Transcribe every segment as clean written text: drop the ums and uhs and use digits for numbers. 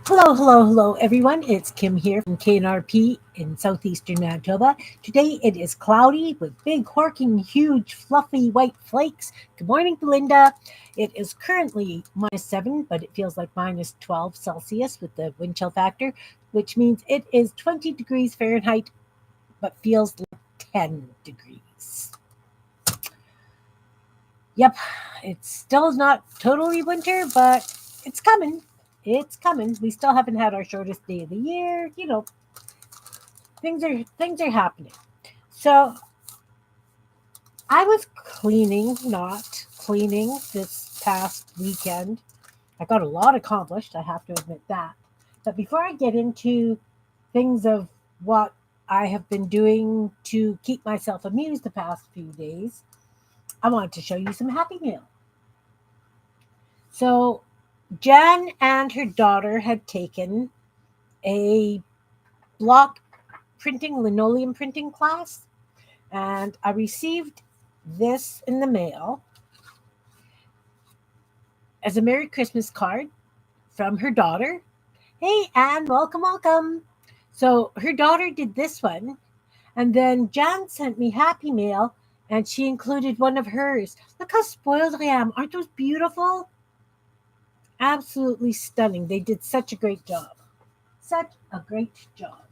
Hello, everyone. It's Kim here from K&RP in southeastern Manitoba. Today it is cloudy with big, horking, huge, fluffy white flakes. Good morning, Belinda. It is currently -7, but it feels like -12 Celsius with the wind chill factor, which means it is 20 degrees Fahrenheit, but feels like 10 degrees. Yep, it's still not totally winter, but it's coming. It's coming. We still haven't had our shortest day of the year. Things are happening. So I was cleaning, not cleaning this past weekend. I got a lot accomplished, I have to admit that. But before I get into things of what I have been doing to keep myself amused the past few days, I wanted to show you some Happy Meal. So Jan and her daughter had taken a block printing, linoleum printing class, and I received this in the mail as a Merry Christmas card from her daughter. Hey, Anne, welcome. So her daughter did this one, and then Jan sent me Happy Mail, and she included one of hers. Look how spoiled I am. Aren't those beautiful? Absolutely stunning. They did such a great job. Such a great job.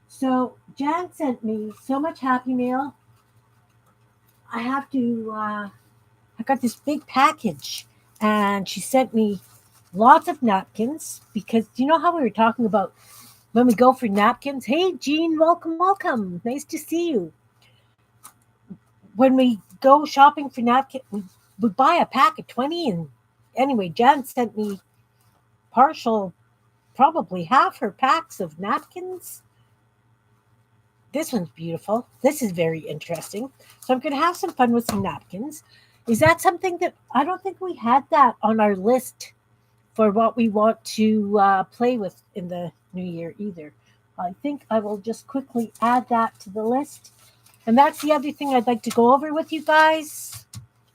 So Jan sent me so much Happy Mail. I have to, I got this big package, and she sent me lots of napkins because you know how we were talking about when we go for napkins? Hey, Jean, welcome. Nice to see you. When we go shopping for napkins, we buy a pack of 20. And anyway, Jan sent me partial, probably half her packs of napkins. This one's beautiful. This is very interesting. So I'm going to have some fun with some napkins. Is that something that I don't think we had that on our list for what we want to play with in the new year either? I think I will just quickly add that to the list. And that's the other thing I'd like to go over with you guys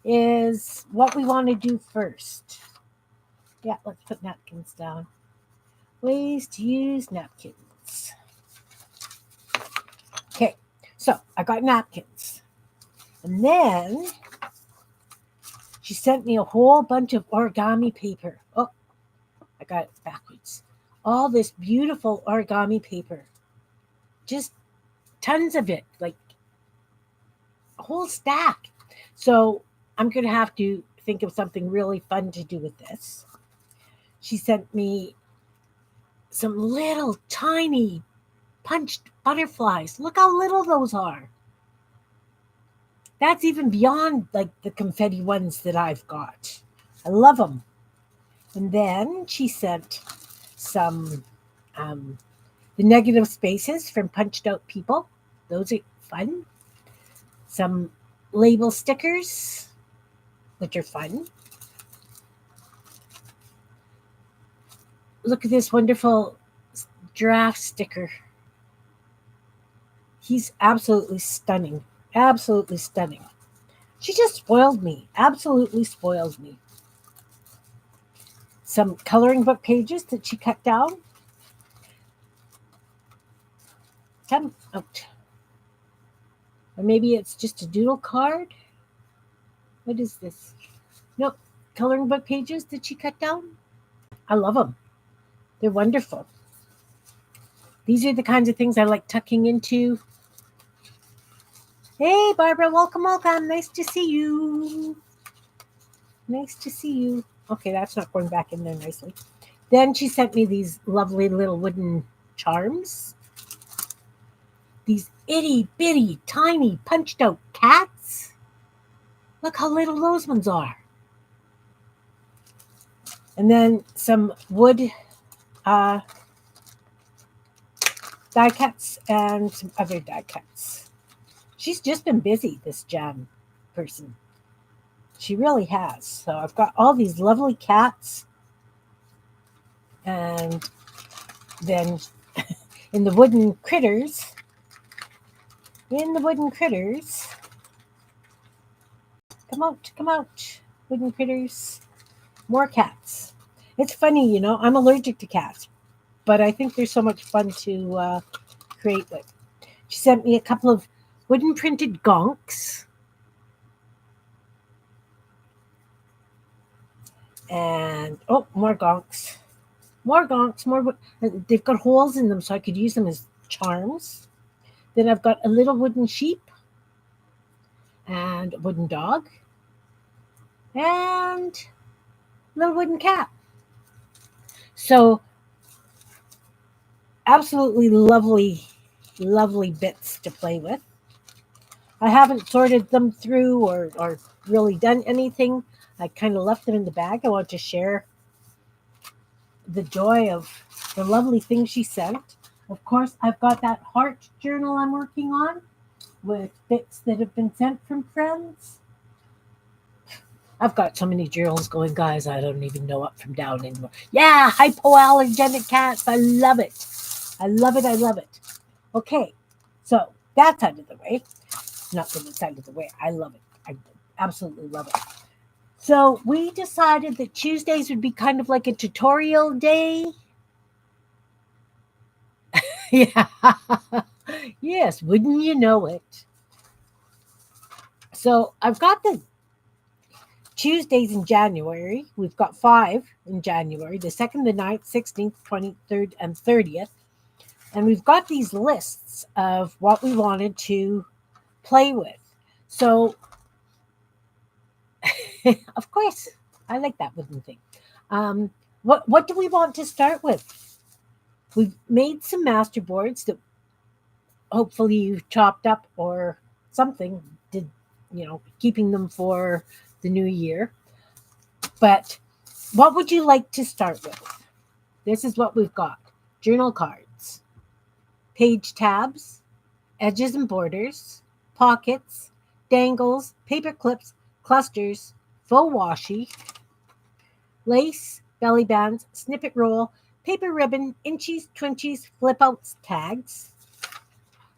is what we want to do first. Yeah, let's put napkins down. Ways to use napkins. Okay, so I got napkins. And then she sent me a whole bunch of origami paper. Oh, I got it backwards. All this beautiful origami paper. Just tons of it, like a whole stack. So I'm going to have to think of something really fun to do with this. She sent me some little tiny punched butterflies. Look how little those are. That's even beyond like the confetti ones that I've got. I love them. And then she sent some the negative spaces from Punched Out People. Those are fun. Some label stickers, which are fun. Look at this wonderful giraffe sticker. He's absolutely stunning. Absolutely stunning. She just spoiled me. Absolutely spoiled me. Some coloring book pages that she cut down. Come out. Or maybe it's just a doodle card. What is this? Nope. Coloring book pages that she cut down. I love them. They're wonderful. These are the kinds of things I like tucking into. Hey, Barbara, welcome. Nice to see you. Nice to see you. Okay, that's not going back in there nicely. Then she sent me these lovely little wooden charms. These itty bitty tiny punched out cats. Look how little those ones are. And then some wood die cuts and some other die cuts. She's just been busy, this Jan person. She really has. So I've got all these lovely cats. And then in the wooden critters, come out, wooden critters, more cats. It's funny, I'm allergic to cats. but I think they're so much fun to create with. She sent me a couple of wooden printed gonks and more gonks, more gonks, more. They've got holes in them, so I could use them as charms. Then I've got a little wooden sheep and a wooden dog and a little wooden cat. So absolutely lovely, lovely bits to play with. I haven't sorted them through or really done anything. I kind of left them in the bag. I want to share the joy of the lovely things she sent. Of course, I've got that heart journal I'm working on with bits that have been sent from friends. I've got so many journals going, guys, I don't even know up from down anymore. Yeah, hypoallergenic cats. I love it. I love it. I love it. Okay, so that's out of the way. Not that it's out of the way. I love it. I absolutely love it. So we decided that Tuesdays would be kind of like a tutorial day. Yeah. Yes, wouldn't you know it? So I've got the Tuesdays in January. We've got 5 in January, the 2nd, the 9th, 16th, 23rd, and 30th. And we've got these lists of what we wanted to play with. So, of course, I like that wooden thing. What do we want to start with? We've made some master boards that hopefully you've chopped up or something, did, keeping them for the new year. But what would you like to start with? This is what we've got: journal cards, page tabs, edges and borders, pockets, dangles, paper clips, clusters, faux washi, lace, belly bands, snippet roll, paper ribbon, inchies, twinchies, flip outs, tags,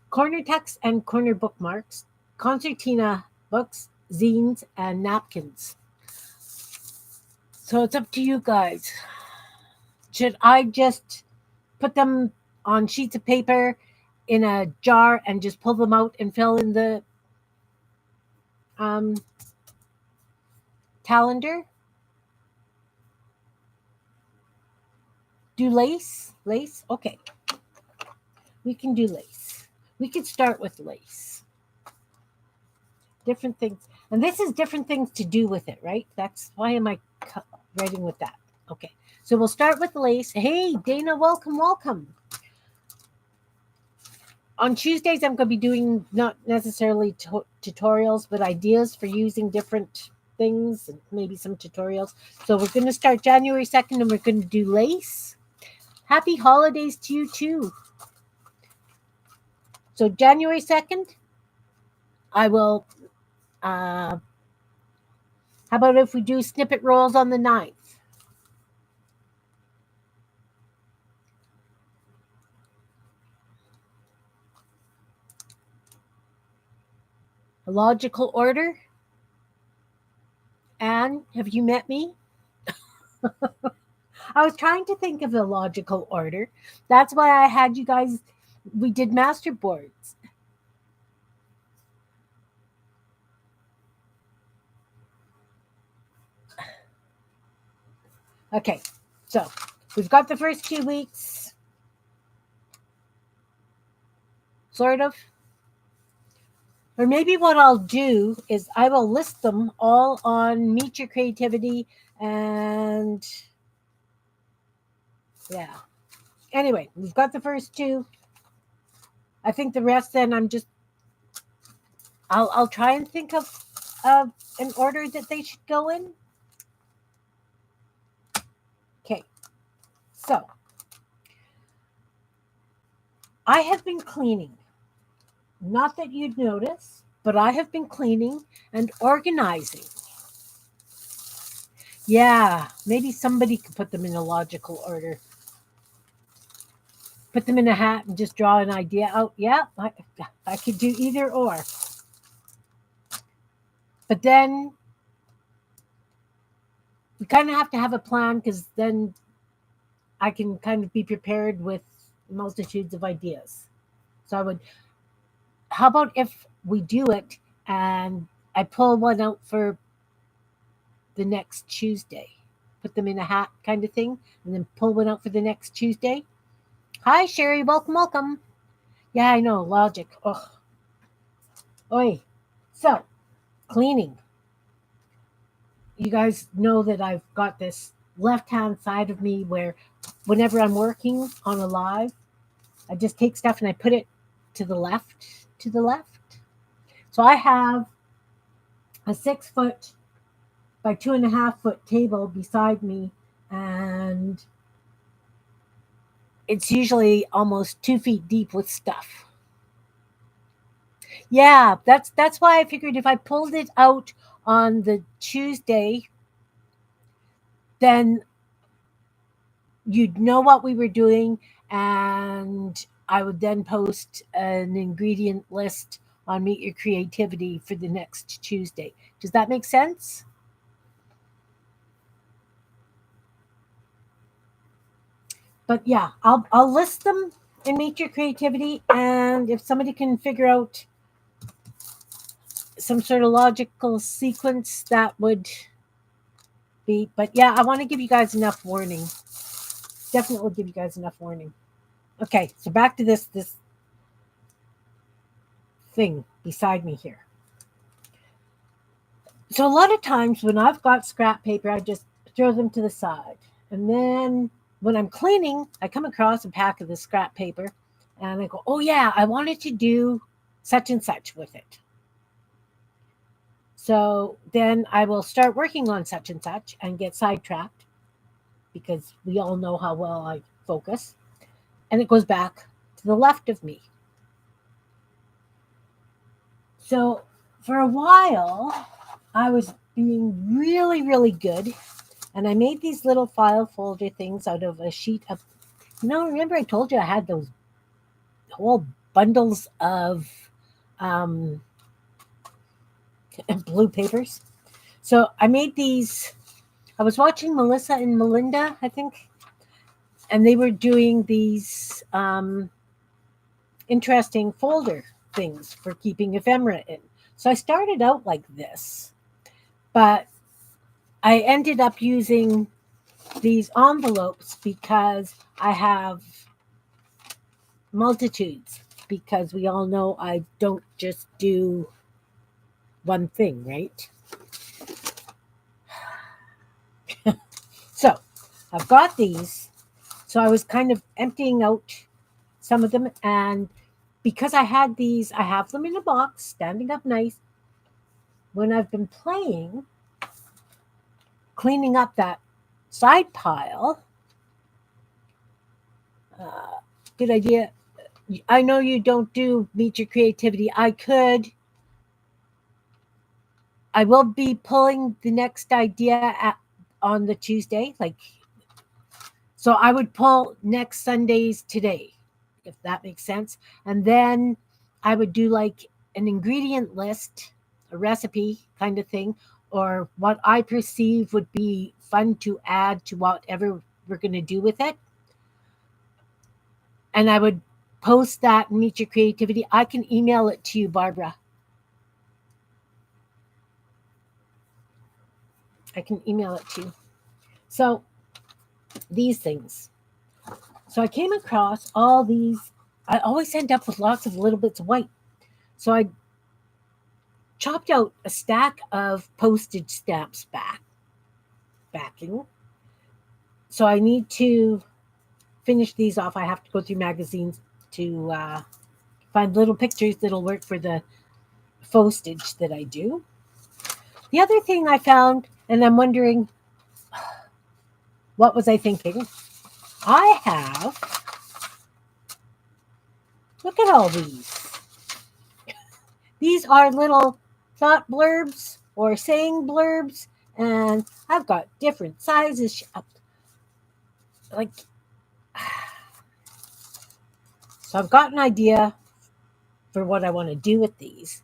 corner text and corner bookmarks, concertina books, zines, and napkins. So it's up to you guys. Should I just put them on sheets of paper in a jar and just pull them out and fill in the um, calendar? Do lace? Lace? Okay. We can do lace. We could start with lace. Different things. And this is different things to do with it, right? That's why am I writing with that? Okay. So we'll start with lace. Hey, Dana, welcome, welcome. On Tuesdays, I'm going to be doing not necessarily tutorials, but ideas for using different things and maybe some tutorials. So we're going to start January 2nd and we're going to do lace. Happy holidays to you too. So January 2nd, I will, how about if we do snippet rolls on the 9th? A logical order? Anne, have you met me? I was trying to think of a logical order. That's why I had you guys, we did master boards. Okay, so we've got the first 2 weeks, sort of. Or maybe what I'll do is I will list them all on Meet Your Creativity and yeah. Anyway, we've got the first 2. I think the rest then I'll try and think of an order that they should go in. Okay. So I have been cleaning. Not that you'd notice, but I have been cleaning and organizing. Yeah, maybe somebody could put them in a logical order. Put them in a hat and just draw an idea out. Yeah, I could do either or. But then we kind of have to have a plan because then I can kind of be prepared with multitudes of ideas. So I would, how about if we do it and I pull one out for the next Tuesday? Put them in a hat kind of thing and then pull one out for the next Tuesday. Hi, Sherry. Welcome, welcome. Yeah, I know. Logic. Ugh. Oi. So, cleaning. You guys know that I've got this left hand side of me where whenever I'm working on a live, I just take stuff and I put it to the left, to the left. So I have a 6 foot by 2.5 foot table beside me, and it's usually almost 2 feet deep with stuff. Yeah, that's why I figured if I pulled it out on the Tuesday, then you'd know what we were doing, and I would then post an ingredient list on Meet Your Creativity for the next Tuesday. Does that make sense? But yeah, I'll list them in Meet Your Creativity, and if somebody can figure out some sort of logical sequence, that would be. But yeah, I want to give you guys enough warning. Definitely give you guys enough warning. Okay, so back to this thing beside me here. So a lot of times when I've got scrap paper, I just throw them to the side. And then when I'm cleaning, I come across a pack of the scrap paper and I go, oh yeah, I wanted to do such and such with it. So then I will start working on such and such and get sidetracked because we all know how well I focus. And it goes back to the left of me. So for a while, I was being really, really good. And I made these little file folder things out of a sheet of, remember I told you I had those whole bundles of um, blue papers? So I made these. I was watching Melissa and Melinda, I think, and they were doing these interesting folder things for keeping ephemera in. So I started out like this, but I ended up using these envelopes because I have multitudes, because we all know I don't just do one thing, right? So I've got these. So I was kind of emptying out some of them, and because I had these, I have them in a box, standing up nice. When I've been playing, cleaning up that side pile, good idea. I know you don't do Meet Your Creativity. I will be pulling the next idea on the Tuesday. So I would pull next Sunday's today, if that makes sense. And then I would do like an ingredient list, a recipe kind of thing, or what I perceive would be fun to add to whatever we're going to do with it. And I would post that and Meet Your Creativity. I can email it to you, Barbara. I can email it to you. So these things. So I came across all these. I always end up with lots of little bits of white. So I chopped out a stack of postage stamps backing. So I need to finish these off. I have to go through magazines to find little pictures that'll work for the postage that I do. The other thing I found, and I'm wondering, what was I thinking? I have, look at all these. These are little thought blurbs or saying blurbs, and I've got different sizes. Like, so I've got an idea for what I want to do with these.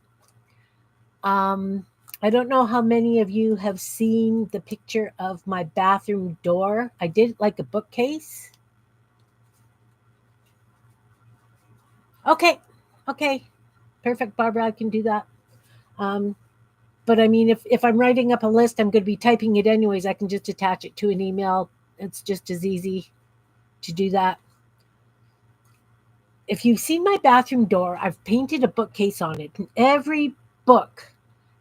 I don't know how many of you have seen the picture of my bathroom door. I did like a bookcase. Okay, okay, perfect, Barbara. I can do that. Um, but I mean, if I'm writing up a list, I'm going to be typing it anyways. I can just attach it to an email. It's just as easy to do that. If you've seen my bathroom door, I've painted a bookcase on it, and every book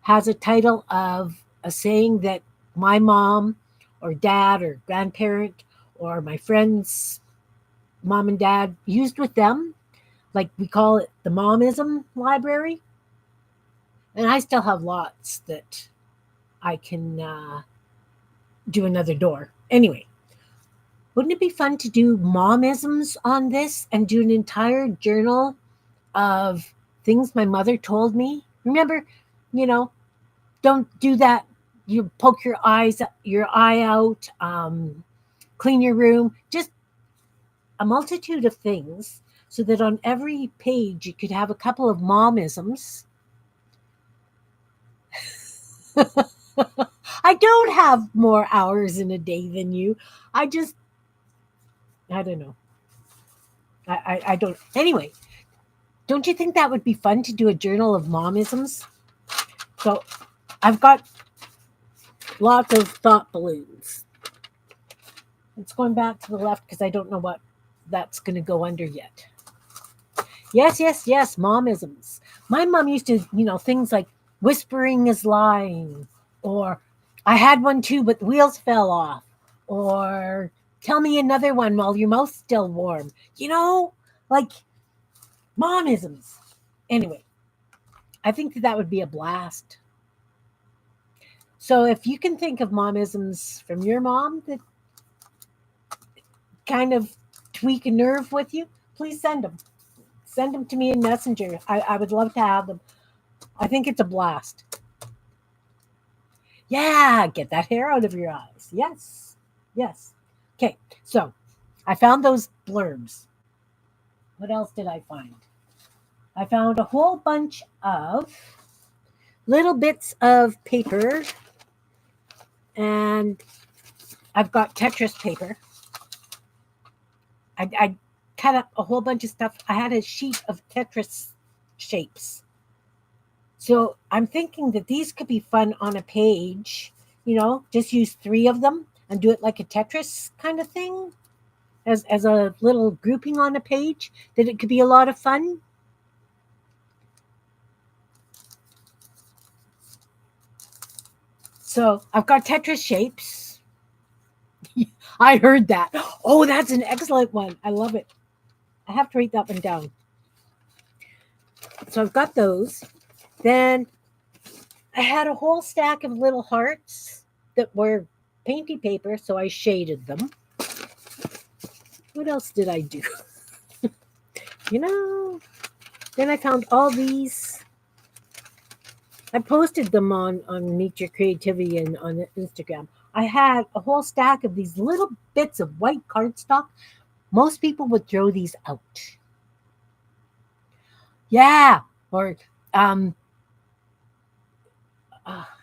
has a title of a saying that my mom or dad or grandparent or my friends' mom and dad used with them. Like we call it the momism library. And I still have lots that I can do another door. Anyway, wouldn't it be fun to do momisms on this and do an entire journal of things my mother told me? Remember, you know, don't do that. You poke your eye out, clean your room, just a multitude of things so that on every page you could have a couple of momisms. I don't have more hours in a day than you. I just, I don't know. I don't. Anyway, don't you think that would be fun to do a journal of momisms? So I've got lots of thought balloons. It's going back to the left because I don't know what that's going to go under yet. Yes, yes, yes, momisms. My mom used to, things like whispering is lying, or I had one too, but the wheels fell off, or tell me another one while your mouth's still warm. Like momisms. Anyway, I think that would be a blast. So if you can think of momisms from your mom that kind of tweak a nerve with you, please send them. Send them to me in Messenger. I would love to have them. I think it's a blast. Yeah, get that hair out of your eyes. Yes, yes. Okay, so I found those blurbs. What else did I find? I found a whole bunch of little bits of paper, and I've got Tetris paper. I cut up a whole bunch of stuff. I had a sheet of Tetris shapes. So I'm thinking that these could be fun on a page. Just use three of them and do it like a Tetris kind of thing as a little grouping on a page. That it could be a lot of fun. So I've got Tetris shapes. I heard that. Oh, that's an excellent one. I love it. I have to write that one down. So I've got those. Then I had a whole stack of little hearts that were painty paper, so I shaded them. What else did I do? you know, then I found all these. I posted them on Meet Your Creativity and on Instagram. I had a whole stack of these little bits of white cardstock. Most people would throw these out. Yeah, or um,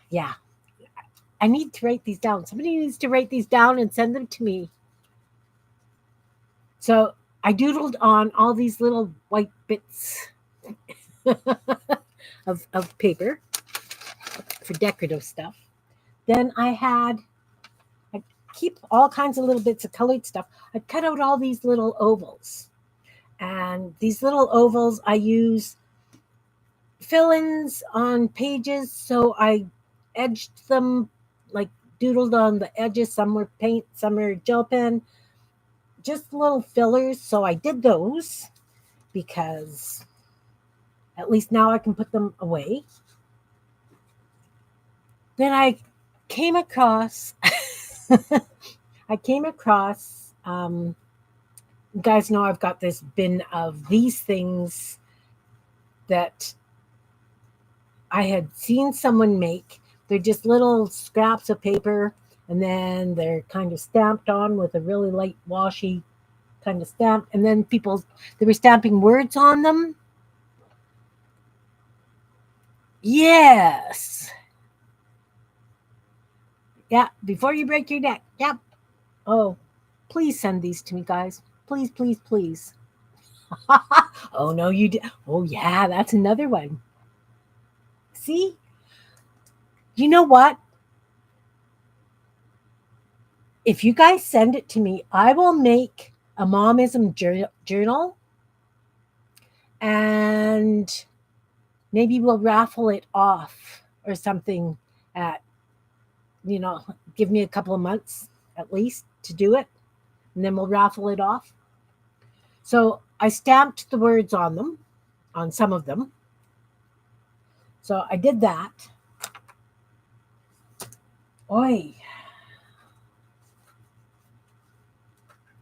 yeah. I need to write these down. Somebody needs to write these down and send them to me. So I doodled on all these little white bits of paper for decorative stuff. Then I keep all kinds of little bits of colored stuff. I cut out all these little ovals. And these little ovals I use fill-ins on pages. So I edged them, like doodled on the edges. Some were paint, some were gel pen, just little fillers. So I did those because at least now I can put them away. Then I came across, you guys know I've got this bin of these things that I had seen someone make. They're just little scraps of paper, and then they're kind of stamped on with a really light washy kind of stamp. And then they were stamping words on them. Yes. Yeah, before you break your neck. Yep. Oh, please send these to me, guys. Please, please, please. Oh, no, you did. Oh, yeah, that's another one. See, you know what? If you guys send it to me, I will make a momism journal and maybe we'll raffle it off or something at, you know, give me a couple of months at least to do it, and then we'll raffle it off. So I stamped the words on them, on some of them. So I did that. Oi.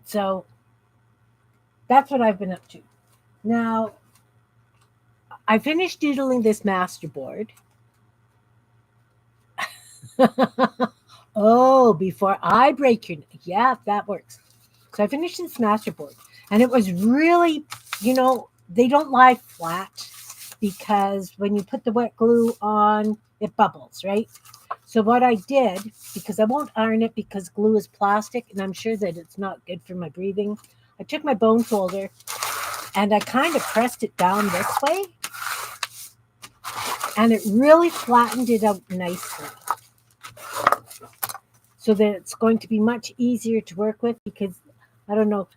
So that's what I've been up to. Now, I finished doodling this masterboard. Oh, before I break your, yeah, that works. So I finished this masterboard, and it was really, they don't lie flat because when you put the wet glue on, it bubbles, right? So what I did, because I won't iron it because glue is plastic, and I'm sure that it's not good for my breathing, I took my bone folder and I kind of pressed it down this way, and it really flattened it out nicely so that it's going to be much easier to work with because I don't know,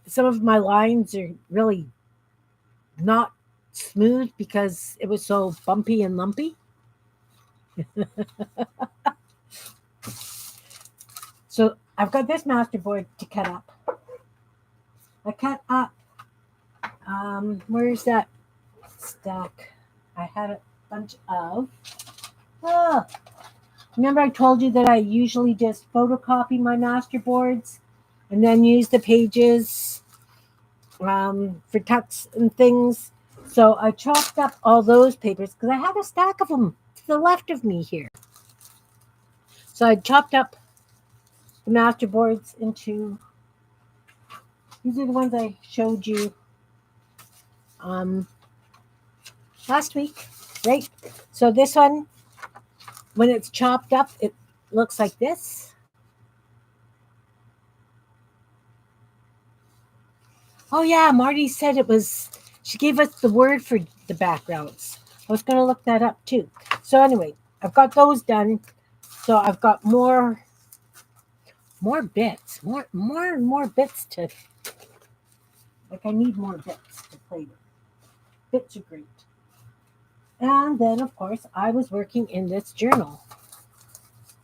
some of my lines are really not smooth because it was so bumpy and lumpy. So I've got this masterboard to cut up. I cut up, where's that stack? I had a bunch of, oh, remember I told you that I usually just photocopy my masterboards and then use the pages for tucks and things. So I chopped up all those papers because I had a stack of them to the left of me here. So I chopped up the masterboards into, these are the ones I showed you um, last week, right? So this one, when it's chopped up, it looks like this. Oh yeah, Marty said it was, she gave us the word for the backgrounds. I was going to look that up too. So anyway, I've got those done. So I've got more bits, more bits to, like I need more bits to play with. Bits are great. And then of course I was working in this journal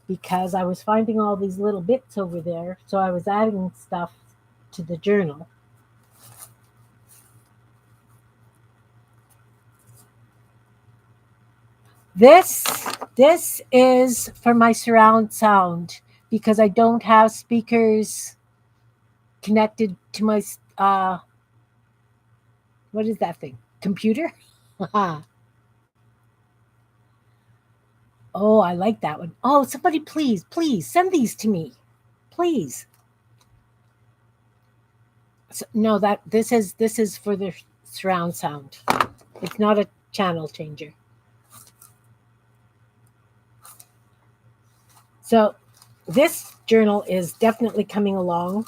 because I was finding all these little bits over there. So I was adding stuff to the journal. This is for my surround sound because I don't have speakers connected to my what is that thing? Computer? Oh, I like that one. Oh, somebody please send these to me. Please. So, no, that this is for the surround sound. It's not a channel changer. So this journal is definitely coming along.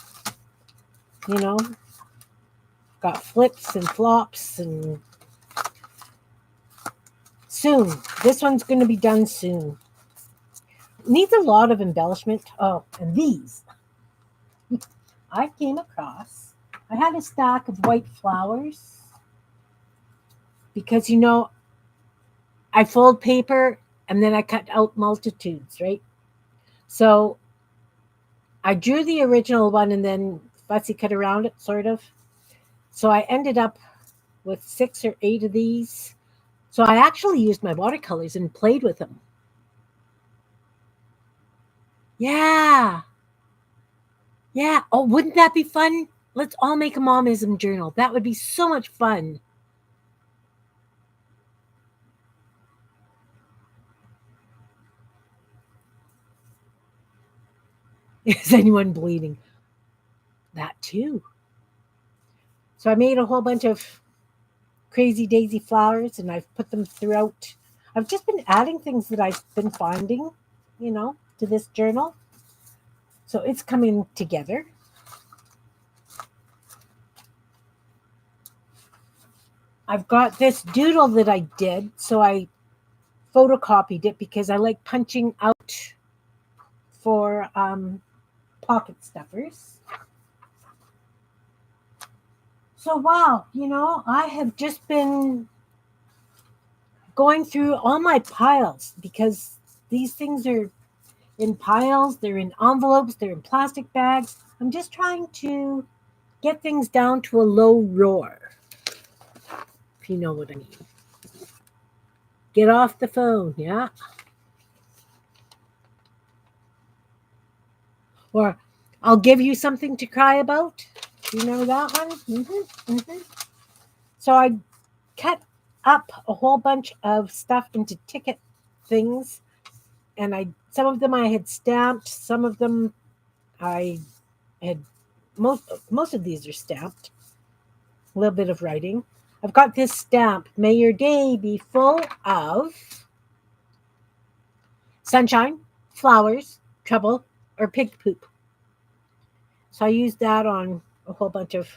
You know, got flips and flops and soon. This one's going to be done soon. Needs a lot of embellishment. Oh, and these I came across. I had a stack of white flowers because I fold paper and then I cut out multitudes, right? So I drew the original one and then fussy cut around it, sort of. So I ended up with 6 or 8 of these. So I actually used my watercolors and played with them. Yeah. Yeah. Oh, wouldn't that be fun? Let's all make a momism journal. That would be so much fun. Is anyone bleeding? That too. So I made a whole bunch of crazy daisy flowers and I've put them throughout. I've just been adding things that I've been finding, to this journal. So it's coming together. I've got this doodle that I did, so I photocopied it because I like punching out for pocket stuffers. So, wow, I have just been going through all my piles because these things are in piles, they're in envelopes, they're in plastic bags. I'm just trying to get things down to a low roar, if you know what I mean. Get off the phone, yeah? Or I'll give you something to cry about. Do you know that one? So I cut up a whole bunch of stuff into ticket things, and some of them I had stamped, some of them I had most of these are stamped. A little bit of writing. I've got this stamp. May your day be full of sunshine, flowers, trouble, or pig poop. So I used that on a whole bunch of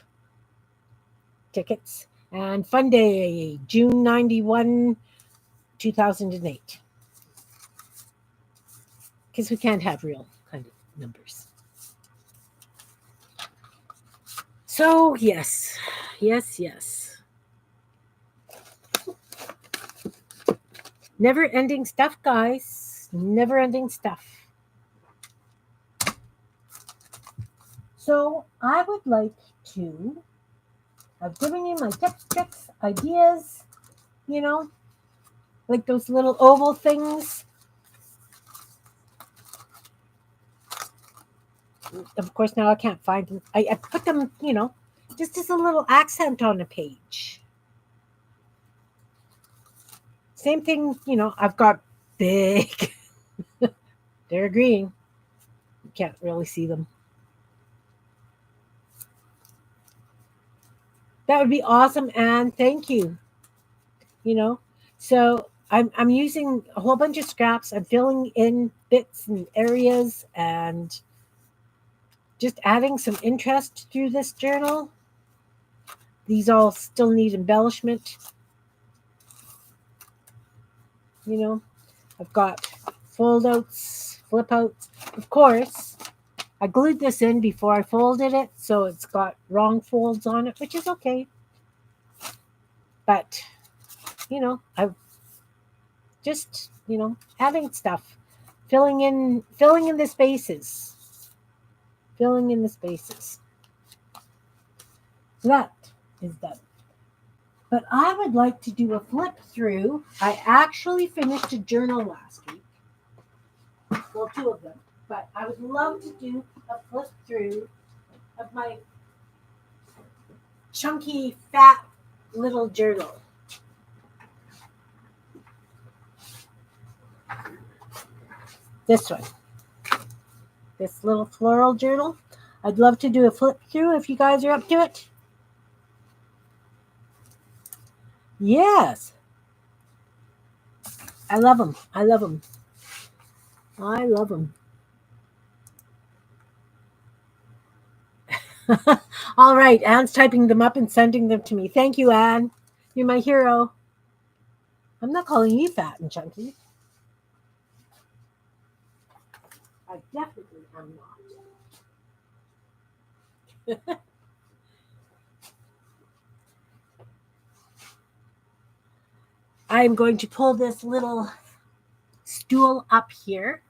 tickets. And Fun Day, June 91, 2008. Because we can't have real kind of numbers. So, yes. Never ending stuff, guys. Never ending stuff. So, I would like to. I've given you my tips, tricks, ideas, like those little oval things. Of course, now I can't find them. I put them, just as a little accent on a page. Same thing, I've got big. They're green. You can't really see them. That would be awesome, Anne. Thank you. So I'm using a whole bunch of scraps. I'm filling in bits and areas and just adding some interest through this journal. These all still need embellishment. I've got fold outs, flip outs. Of course, I glued this in before I folded it, so it's got wrong folds on it, which is okay. But, I've just, adding stuff, filling in the spaces. Filling in the spaces. So that is done. But I would like to do a flip through. I actually finished a journal last week. Well, 2 of them. But I would love to do a flip through of my chunky, fat little journal. This one. This little floral journal. I'd love to do a flip through if you guys are up to it. Yes. I love them. All right. Anne's typing them up and sending them to me. Thank you, Anne. You're my hero. I'm not calling you fat and chunky. I definitely am not. I'm going to pull this little stool up here.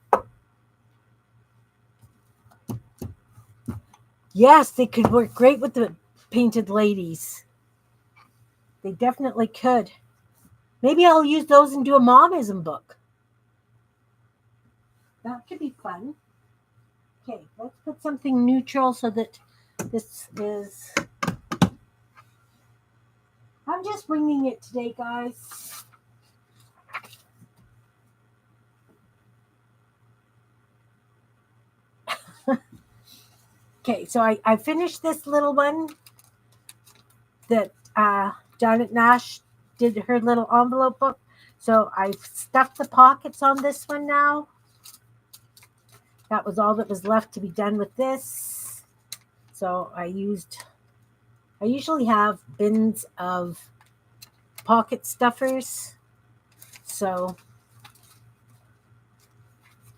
Yes, they could work great with the painted ladies. They definitely could. Maybe I'll use those and do a momism book. That could be fun. Okay, let's put something neutral so that this is... I'm just winging it today, guys. Okay, so I finished this little one that Janet Nash did her little envelope book. So I've stuffed the pockets on this one now. That was all that was left to be done with this. So I usually have bins of pocket stuffers. So,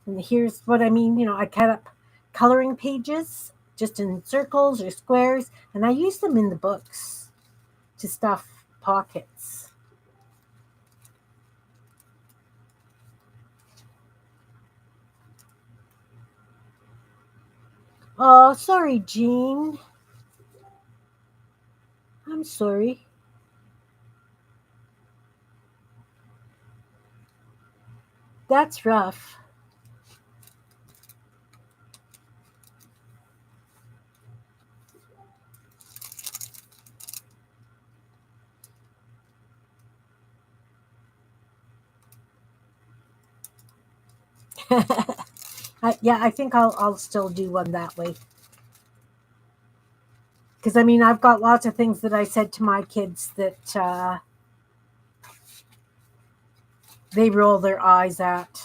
and here's what I mean. I cut up coloring pages just in circles or squares, and I use them in the books to stuff pockets. Oh, sorry, Jean. I'm sorry. That's rough. Yeah, I think I'll still do one that way. Because I mean, I've got lots of things that I said to my kids that they roll their eyes at.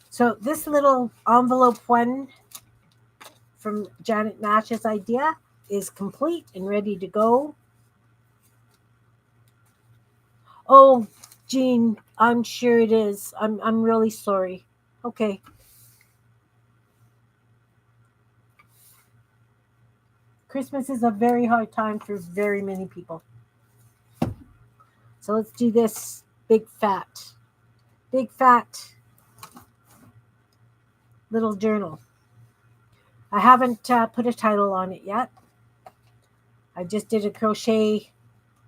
So this little envelope one from Janet Nash's idea is complete and ready to go. Oh, Jean, I'm sure it is. I'm really sorry. Okay. Christmas is a very hard time for very many people. So let's do this big fat little journal. I haven't put a title on it yet. I just did a crochet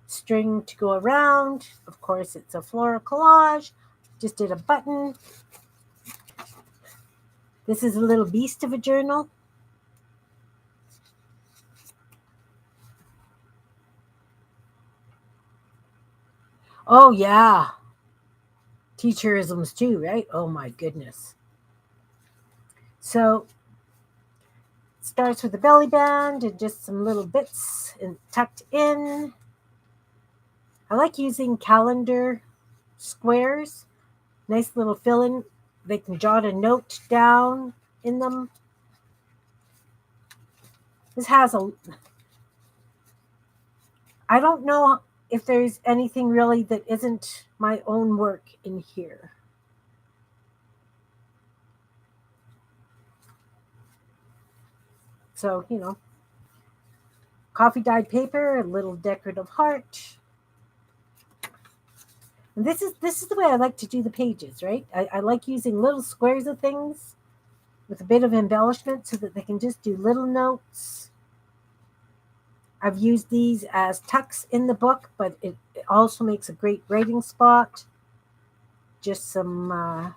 string to go around. Of course, it's a floral collage. Just did a button. This is a little beast of a journal. Oh, yeah. Teacherisms too, right? Oh, my goodness. So it starts with a belly band and just some little bits and tucked in. I like using calendar squares. Nice little fill-in. They can jot a note down in them. This has a... I don't know if there's anything really that isn't my own work in here. So, coffee dyed paper, a little decorative heart. And this is the way I like to do the pages, right? I like using little squares of things with a bit of embellishment so that they can just do little notes. I've used these as tucks in the book, but it also makes a great writing spot. Just some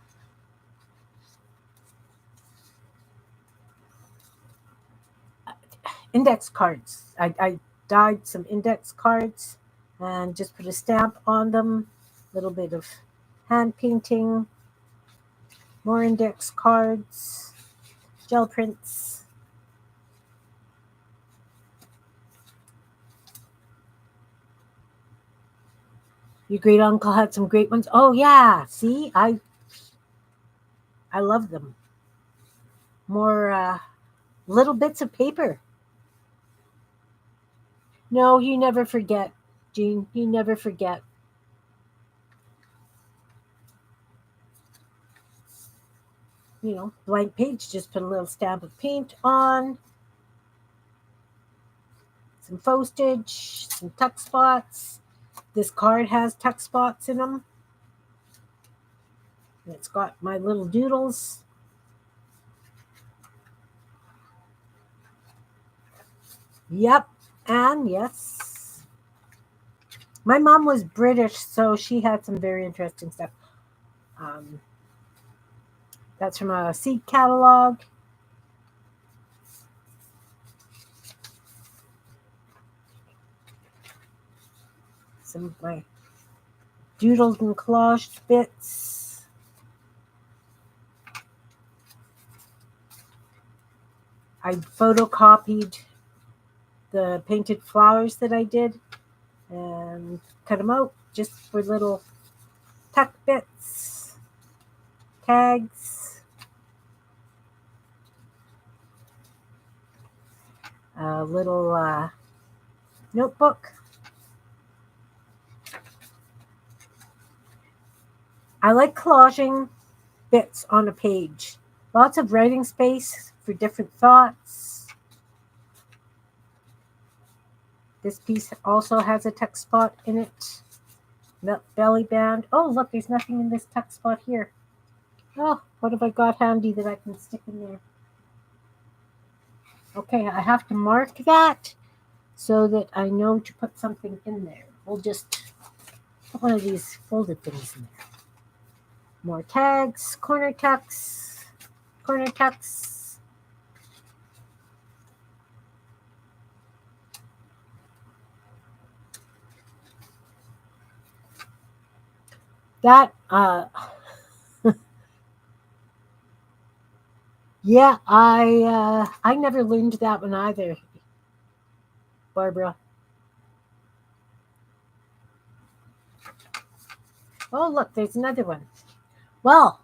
index cards. I dyed some index cards and just put a stamp on them. A little bit of hand painting, more index cards, gel prints. Your great uncle had some great ones. Oh yeah, see, I love them. More little bits of paper. No, you never forget, Jean. You never forget. Blank page. Just put a little stamp of paint on. Some postage, some tuck spots. This card has tuck spots in them. And it's got my little doodles. Yep. And yes, my mom was British, so she had some very interesting stuff. Um, that's from a seed catalog. Some of my doodled and collaged bits. I photocopied the painted flowers that I did and cut them out just for little tuck bits, tags, a little notebook. I like collaging bits on a page. Lots of writing space for different thoughts. This piece also has a tuck spot in it. Belly band. Oh, look, there's nothing in this tuck spot here. Oh, what have I got handy that I can stick in there? Okay, I have to mark that so that I know to put something in there. We'll just put one of these folded things in there. More tags, corner tucks, corner tucks. That, yeah, I never learned that one either, Barbara. Oh, look, there's another one. Well,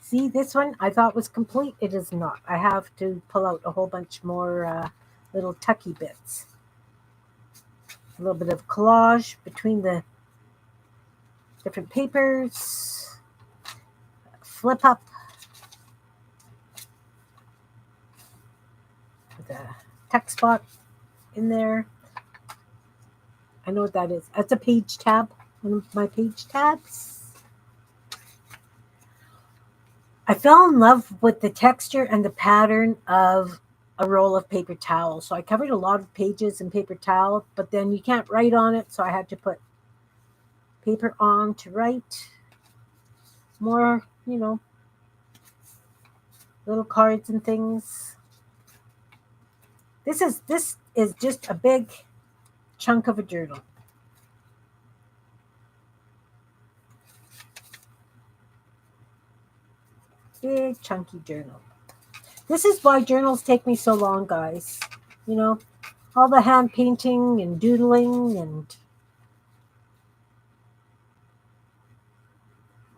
see, this one I thought was complete. It is not. I have to pull out a whole bunch more little tucky bits. A little bit of collage between the different papers. Flip up with a text spot in there. I know what that is. That's a page tab. One of my page tabs. I fell in love with the texture and the pattern of a roll of paper towel. So I covered a lot of pages in paper towel, but then you can't write on it. So I had to put paper on to write. More, little cards and things. This is just a big chunk of a journal. Big chunky journal. This is why journals take me so long, guys. All the hand painting and doodling and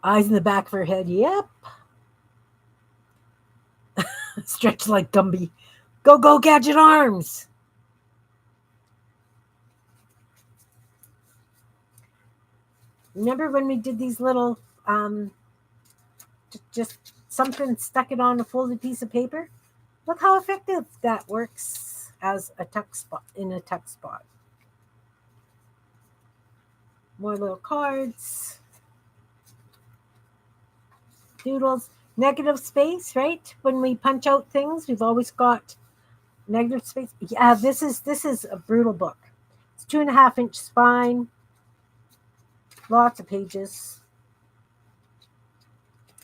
eyes in the back of her head. Yep. Stretch like Gumby. Go, go, gadget arms. Remember when we did these little, just something, stuck it on a folded piece of paper? Look how effective that works as a tuck spot, in a tuck spot. More little cards. Doodles. Negative space, right? When we punch out things, we've always got negative space. Yeah, this is a brutal book. It's 2.5-inch spine. Lots of pages.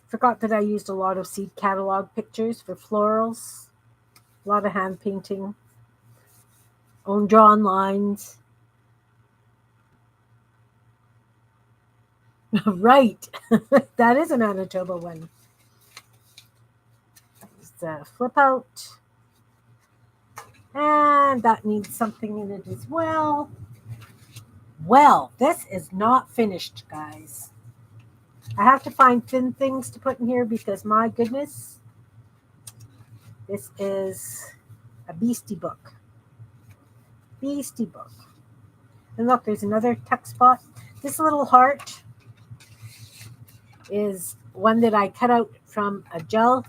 Forgot that I used a lot of seed catalog pictures for florals. A lot of hand painting. Own drawn lines. Right. That is a Manitoba one. Just flip out. And that needs something in it as well. Well, this is not finished, guys. I have to find thin things to put in here because, my goodness, this is a beastie book. Beastie book. And look, there's another tuck spot. This little heart is one that I cut out from a gel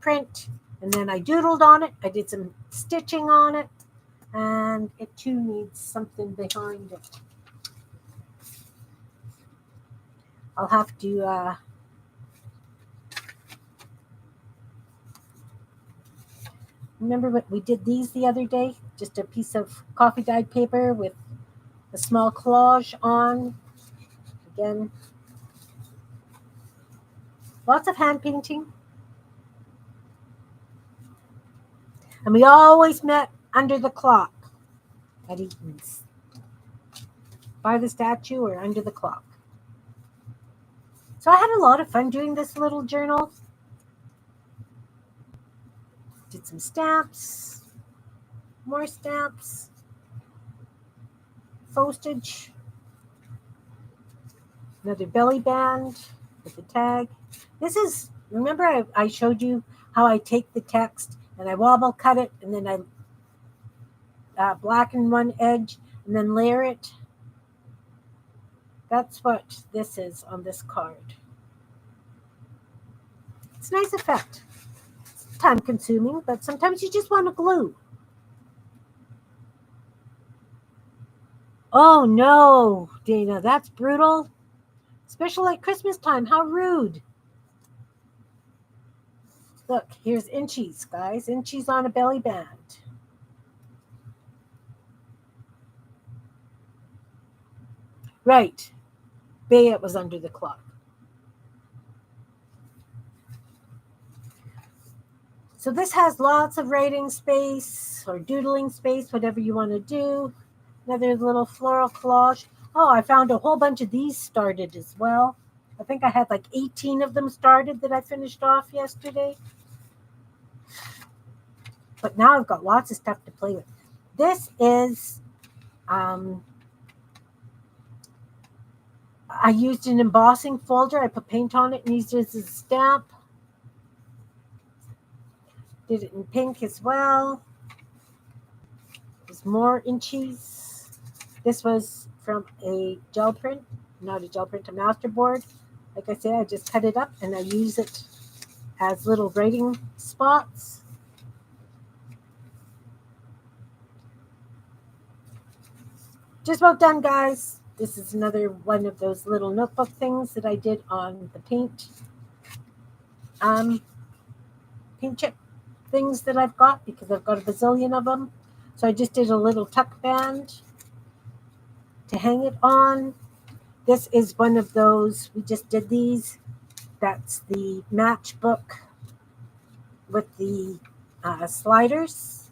print, and then I doodled on it. I did some stitching on it, and it too needs something behind it. I'll have to remember what we did these the other day. Just a piece of coffee dyed paper with a small collage on. Again, lots of hand painting. And we always met under the clock at Eaton's. By the statue or under the clock. So I had a lot of fun doing this little journal. Did some stamps. More stamps. Postage. Another belly band with the tag. This is, remember I showed you how I take the text and I wobble cut it and then I blacken one edge and then layer it. That's what this is on this card. It's a nice effect. It's time consuming, but sometimes you just want to glue. Oh no, Dana, that's brutal. Especially at Christmas time. How rude. Look, here's inchies, guys. Inchies on a belly band. Right. Bayet was under the clock. So this has lots of writing space or doodling space, whatever you want to do. Another little floral collage. Oh, I found a whole bunch of these started as well. I think I had like 18 of them started that I finished off yesterday. But now I've got lots of stuff to play with. This is, I used an embossing folder. I put paint on it and used it as a stamp. Did it in pink as well. There's more inchies. This was from a gel print, not a gel print, a masterboard. Like I said, I just cut it up and I use it as little writing spots. Just about done, guys. This is another one of those little notebook things that I did on the paint chip things that I've got because I've got a bazillion of them. So I just did a little tuck band to hang it on. This is one of those, we just did these. That's the matchbook with the sliders,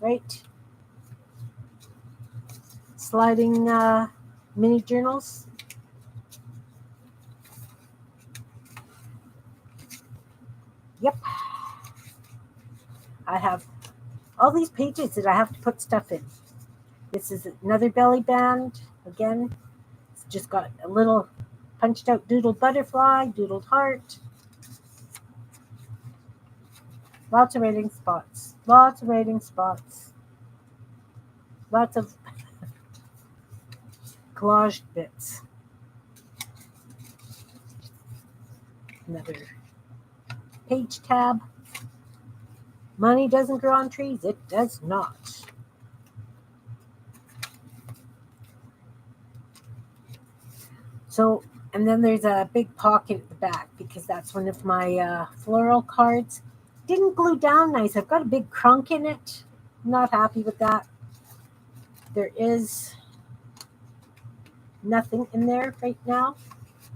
right? Sliding mini journals. Yep. I have all these pages that I have to put stuff in. This is another belly band. Again, it's just got a little punched out doodled butterfly, doodled heart. Lots of writing spots. Lots of writing spots. Lots of collaged bits. Another page tab. Money doesn't grow on trees. It does not. So, and then there's a big pocket at the back because that's one of my floral cards. Didn't glue down nice. I've got a big crunk in it. Not happy with that. There is nothing in there right now.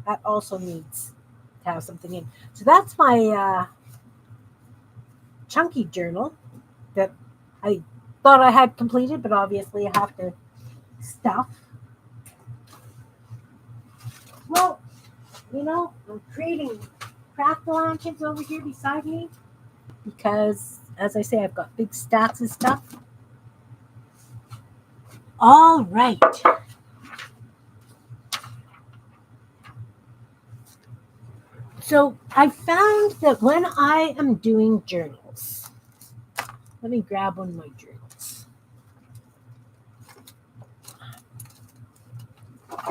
That also needs to have something in. So that's my chunky journal that I thought I had completed, but obviously I have to stuff. Well, you know, I'm creating craft lanterns over here beside me because, as I say, I've got big stacks of stuff. All right. So I found that when I am doing journals, let me grab one of my journals.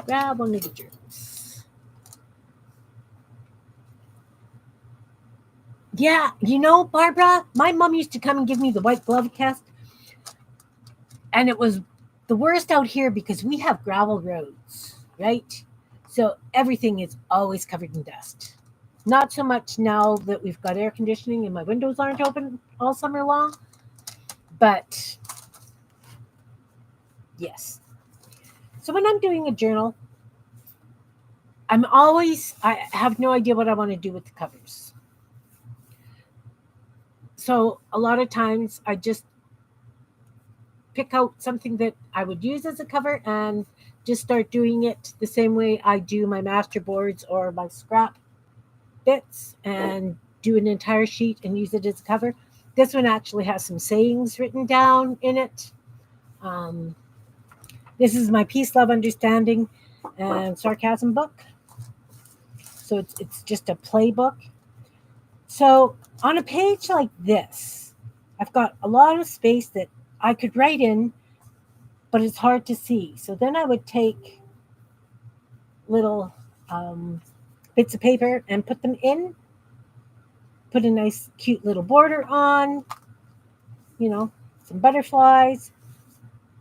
Grab one of the journals. Yeah, you know, Barbara, my mom used to come and give me the white glove test. And it was the worst out here because we have gravel roads, right? So everything is always covered in dust. Not so much now that we've got air conditioning and my windows aren't open all summer long. But yes. So when I'm doing a journal, I have no idea what I want to do with the covers. So a lot of times I just pick out something that I would use as a cover and just start doing it the same way I do my master boards or my scrap bits and do an entire sheet and use it as a cover. This one actually has some sayings written down in it. This is my Peace, Love, Understanding, and Sarcasm book. So it's just a playbook. So on a page like this, I've got a lot of space that I could write in, but it's hard to see. So then I would take little bits of paper and put them in. Put a nice, cute little border on, you know, some butterflies.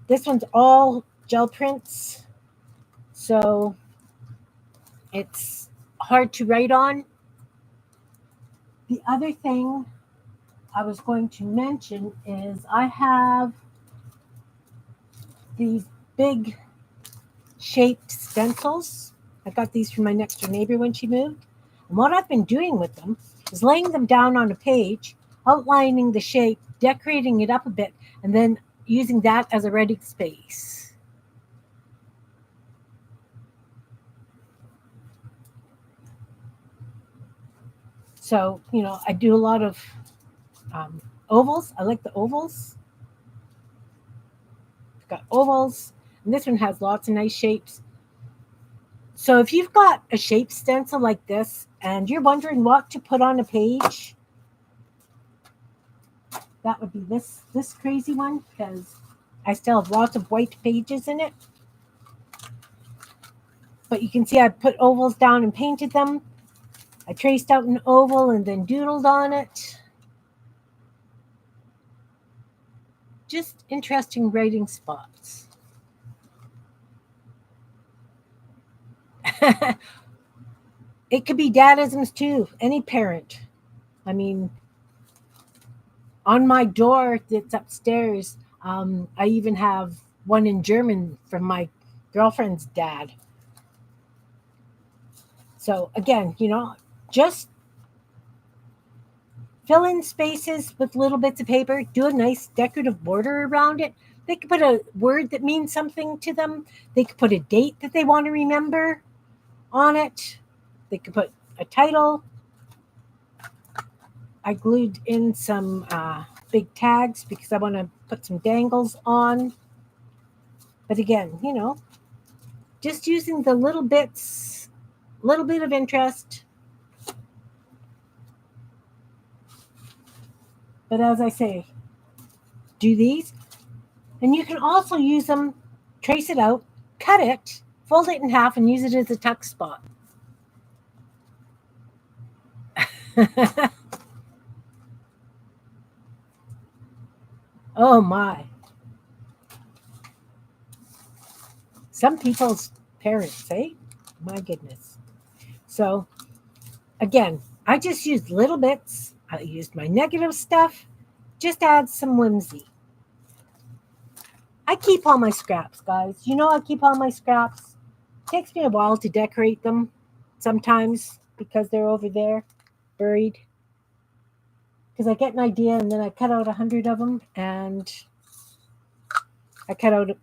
This one's all gel prints, so it's hard to write on. The other thing I was going to mention is I have these big shaped stencils. I got these from my next door neighbor when she moved. And what I've been doing with them is laying them down on a page, outlining the shape, decorating it up a bit, and then using that as a writing space. So, I do a lot of ovals. I like the ovals. I've got ovals, and this one has lots of nice shapes. So if you've got a shape stencil like this and you're wondering what to put on a page, that would be this crazy one, because I still have lots of white pages in it. But you can see I put ovals down and painted them. I traced out an oval and then doodled on it. Just interesting writing spots. It could be dadisms too. Any parent. I mean, on my door that's upstairs, I even have one in German from my girlfriend's dad. So again, just fill in spaces with little bits of paper, do a nice decorative border around it. They could put a word that means something to them. They could put a date that they want to remember on it. They could put a title. I glued in some big tags because I want to put some dangles on. But again, just using the little bits, little bit of interest. But as I say, do these. And you can also use them, trace it out, cut it, fold it in half, and use it as a tuck spot. Oh my. Some people's parents, eh? My goodness. So, again, I just used little bits. I used my negative stuff. Just add some whimsy. I keep all my scraps, guys. I keep all my scraps. It takes me a while to decorate them sometimes because they're over there buried. Because I get an idea and then I cut out 100 of them, and I cut out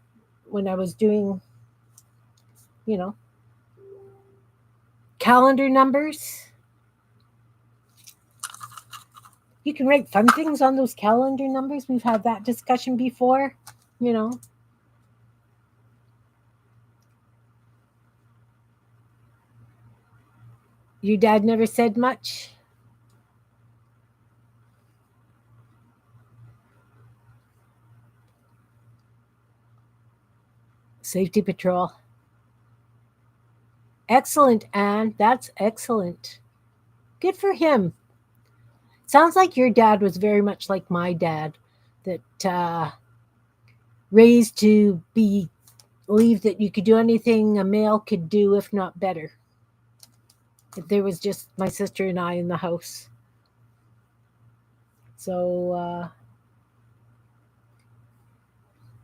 when I was doing, calendar numbers. You can write fun things on those calendar numbers. We've had that discussion before, Your dad never said much? Safety patrol. Excellent, Anne. That's excellent. Good for him. Sounds like your dad was very much like my dad, that raised to believe that you could do anything a male could do, if not better. That there was just my sister and I in the house. So,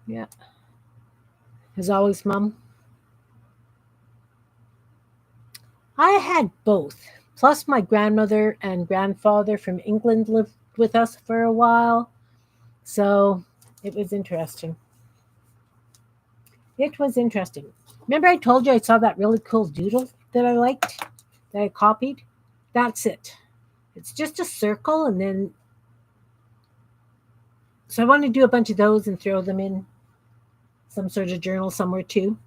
yeah. As always, Mom. I had both. Plus, my grandmother and grandfather from England lived with us for a while. So, it was interesting. It was interesting. Remember, I told you I saw that really cool doodle that I liked, that I copied? That's it. It's just a circle, and then. So, I want to do a bunch of those and throw them in some sort of journal somewhere too.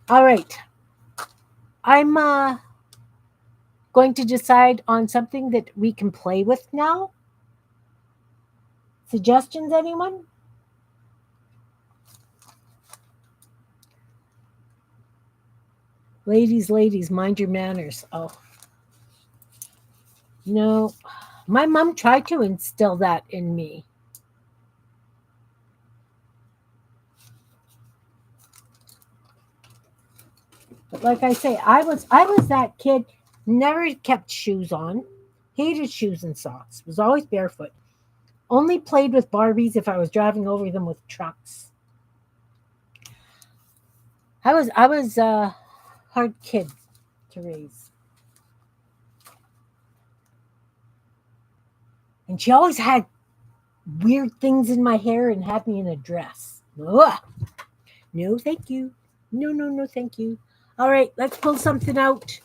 All right. I'm going to decide on something that we can play with now. Suggestions, anyone? Ladies, mind your manners. Oh, no. My mom tried to instill that in me. But like I say, I was that kid, never kept shoes on, hated shoes and socks, was always barefoot. Only played with Barbies if I was driving over them with trucks. I was a hard kid to raise. And she always had weird things in my hair and had me in a dress. Ugh. No, thank you. No, no, no, thank you. All right, let's pull something out.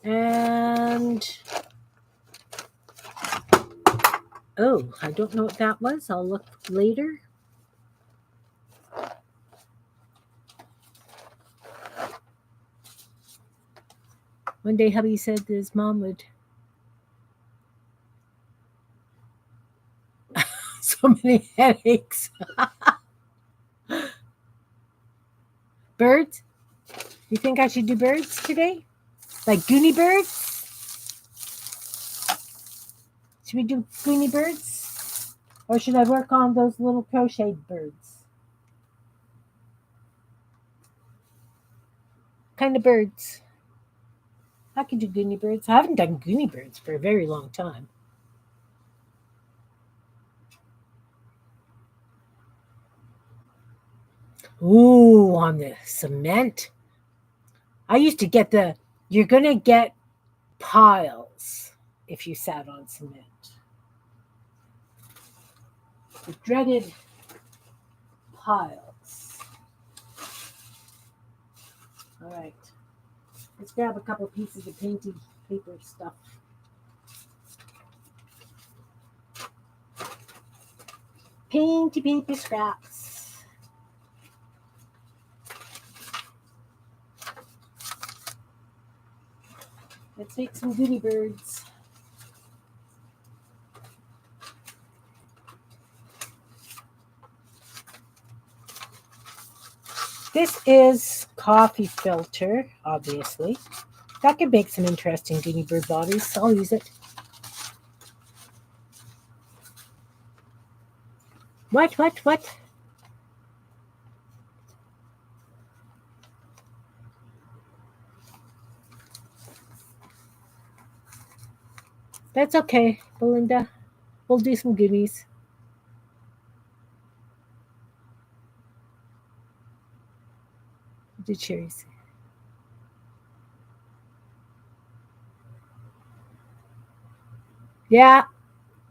And oh, I don't know what that was. I'll look later. One day, hubby said that his mom would so many headaches. Birds? You think I should do birds today? Like Goonie birds? Should we do Goonie birds? Or should I work on those little crocheted birds? Kind of birds. I could do Goonie birds. I haven't done Goonie birds for a very long time. Ooh, on the cement. I used to get you're going to get piles if you sat on cement. The dreaded piles. All right. Let's grab a couple pieces of painted paper stuff. Painty paper scraps. Let's make some goody birds. This is coffee filter, obviously. That could make some interesting goody bird bodies. I'll use it. What? That's okay, Belinda. We'll do some goodies. Do cherries. Yeah,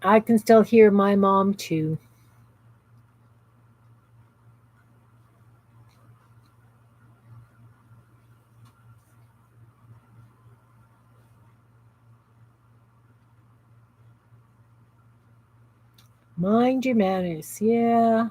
I can still hear my mom too. Mind your manners. Yeah.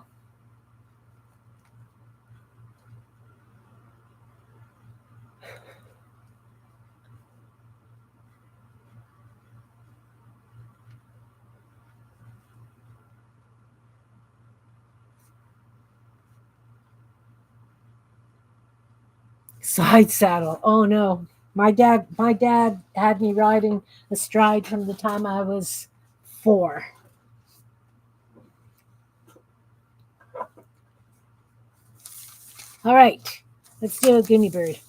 Side saddle. Oh no. My dad had me riding astride from the time I was 4. All right. Let's do a goony bird.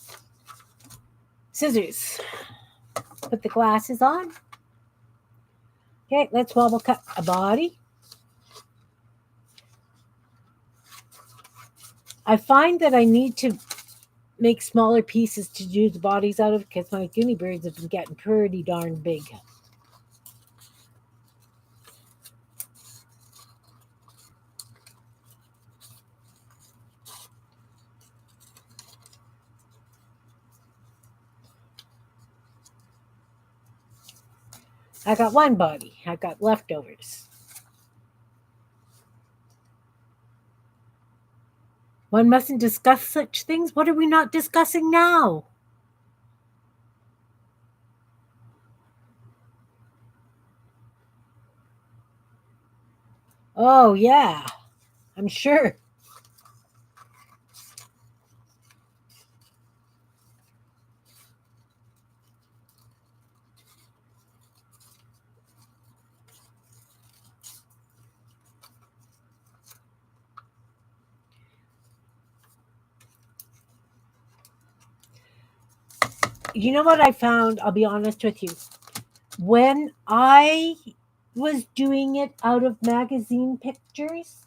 Scissors. Put the glasses on. Okay, let's wobble cut a body. I find that I need to make smaller pieces to do the bodies out of because my guinea birds have been getting pretty darn big. I got one body. I got leftovers. One mustn't discuss such things. What are we not discussing now? Oh, yeah, I'm sure. You know what I found? I'll be honest with you. When I was doing it out of magazine pictures,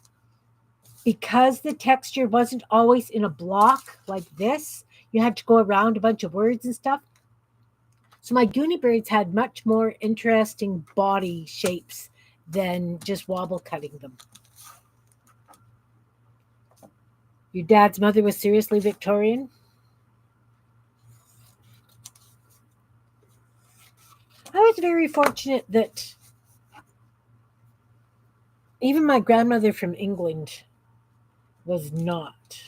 because the texture wasn't always in a block like this, you had to go around a bunch of words and stuff. So my Goonie birds had much more interesting body shapes than just wobble cutting them. Your dad's mother was seriously Victorian? I was very fortunate that even my grandmother from England was not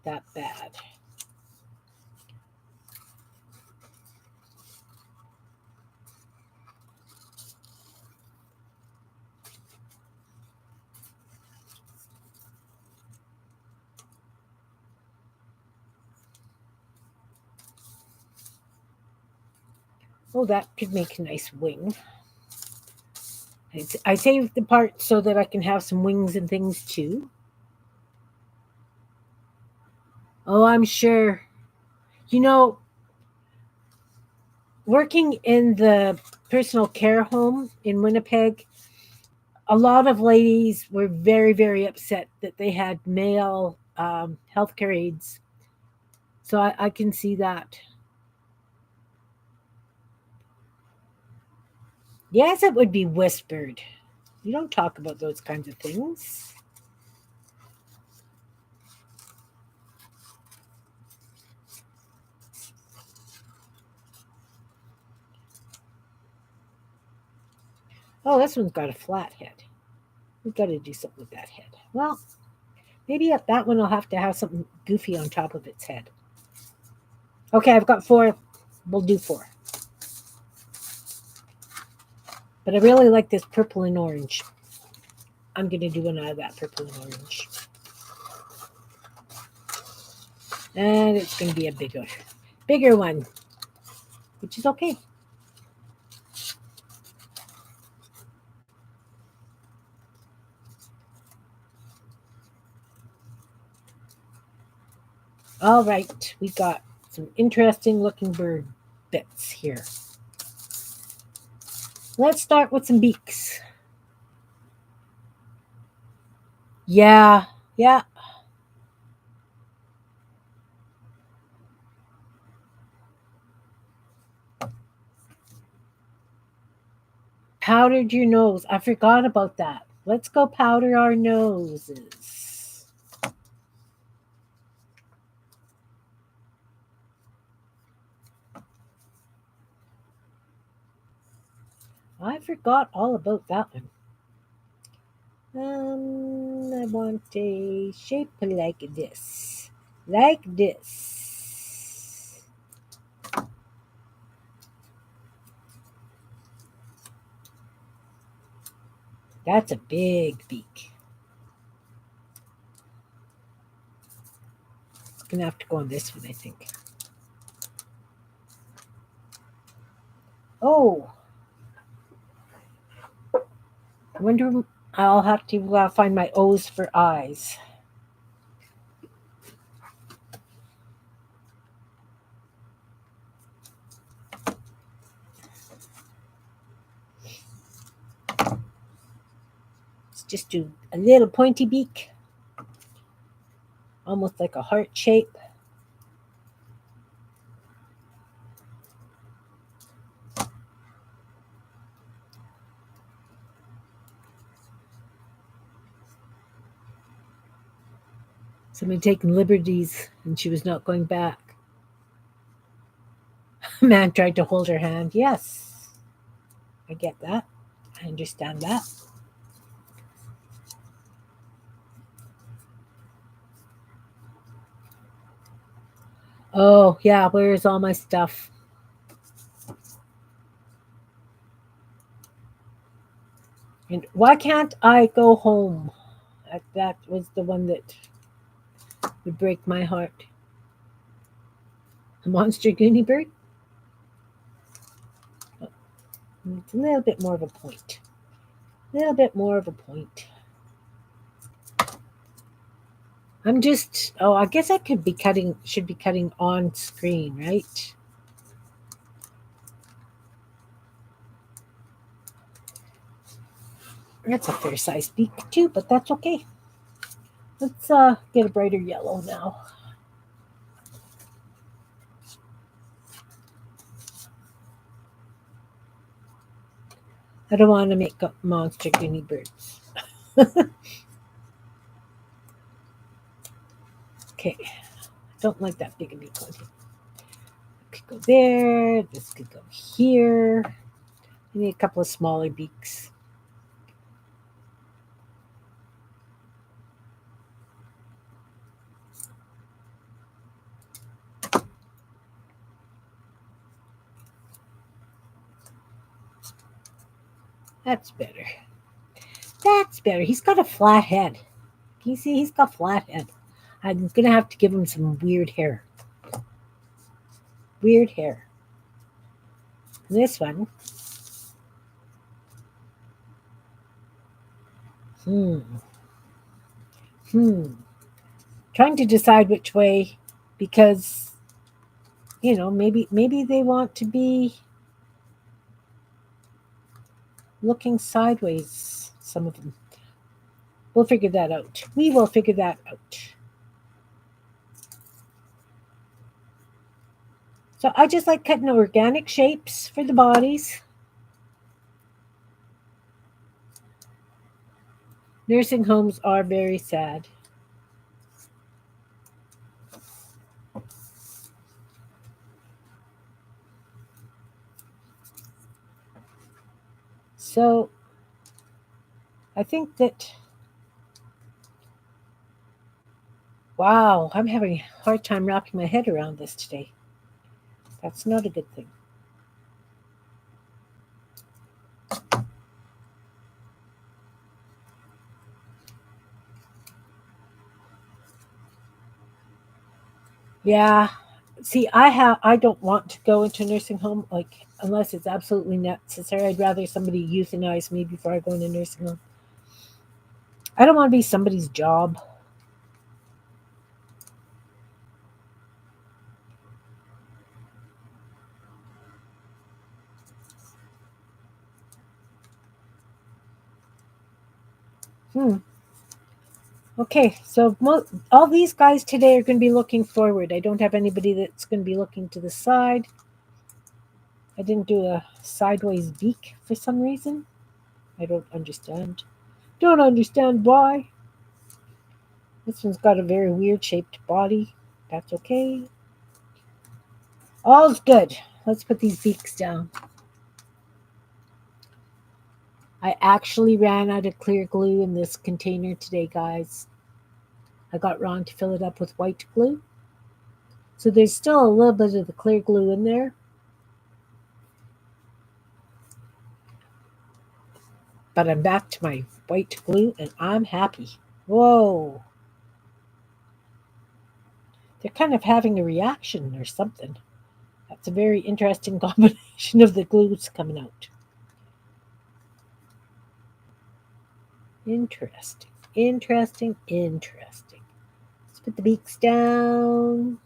that bad. Oh, that could make a nice wing. I saved the part so that I can have some wings and things too. Oh, I'm sure. You know, working in the personal care home in Winnipeg, a lot of ladies were very, very upset that they had male healthcare aides. So I can see that. Yes, it would be whispered. You don't talk about those kinds of things. Oh, this one's got a flat head. We've got to do something with that head. Well, maybe at that one I'll have to have something goofy on top of its head. Okay, I've got four. We'll do four. But I really like this purple and orange. I'm going to do one out of that purple and orange. And it's going to be a bigger one, which is okay. All right, we got some interesting looking bird bits here. Let's start with some beaks. Yeah, yeah. Powdered your nose. I forgot about that. Let's go powder our noses. I forgot all about that one. I want a shape like this. Like this. That's a big beak. It's gonna have to go on this one, I think. Oh, I wonder. I'll have to find my O's for eyes. Let's just do a little pointy beak, almost like a heart shape. Somebody taking liberties, and she was not going back. Man tried to hold her hand. Yes, I get that. I understand that. Oh, yeah, where's all my stuff? And why can't I go home? That was the one that would break my heart. A monster goonie bird? Oh, it's a little bit more of a point. A little bit more of a point. I guess I should be cutting on screen, right? That's a fair sized beak too, but that's okay. Let's get a brighter yellow now. I don't want to make up monster guinea birds. Okay, don't like that big a beak one. Could go there. This could go here. I need a couple of smaller beaks. That's better. That's better. He's got a flat head. Can you see he's got flat head? I'm gonna have to give him some weird hair. Weird hair. This one. Hmm. Hmm. Trying to decide which way because maybe they want to be looking sideways, some of them. We'll figure that out. We will figure that out. So I just like cutting organic shapes for the bodies. Nursing homes are very sad. So I think that, wow, I'm having a hard time wrapping my head around this today. That's not a good thing. Yeah. See, I don't want to go into a nursing home unless it's absolutely necessary. I'd rather somebody euthanize me before I go into a nursing home. I don't want to be somebody's job. Hmm. Okay, so all these guys today are going to be looking forward. I don't have anybody that's going to be looking to the side. I didn't do a sideways beak for some reason. I don't understand. Don't understand why. This one's got a very weird shaped body. That's okay. All's good. Let's put these beaks down. I actually ran out of clear glue in this container today, guys. I got Ron to fill it up with white glue. So there's still a little bit of the clear glue in there. But I'm back to my white glue and I'm happy. Whoa. They're kind of having a reaction or something. That's a very interesting combination of the glues coming out. Interesting. Interesting. Interesting. Let's put the beaks down.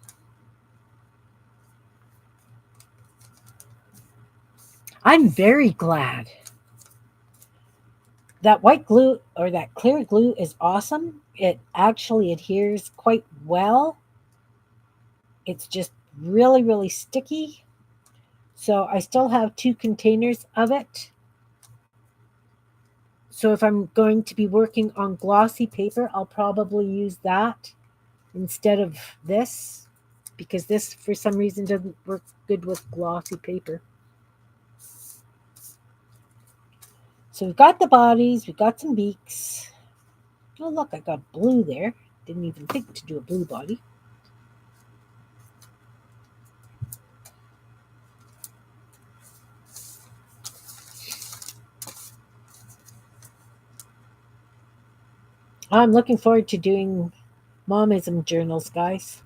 I'm very glad. That white glue or that clear glue is awesome. It actually adheres quite well. It's just really, really sticky. So I still have 2 containers of it. So if I'm going to be working on glossy paper, I'll probably use that instead of this because this, for some reason, doesn't work good with glossy paper. So we've got the bodies, we've got some beaks. Oh, look, I got blue there. Didn't even think to do a blue body. I'm looking forward to doing momism journals, guys.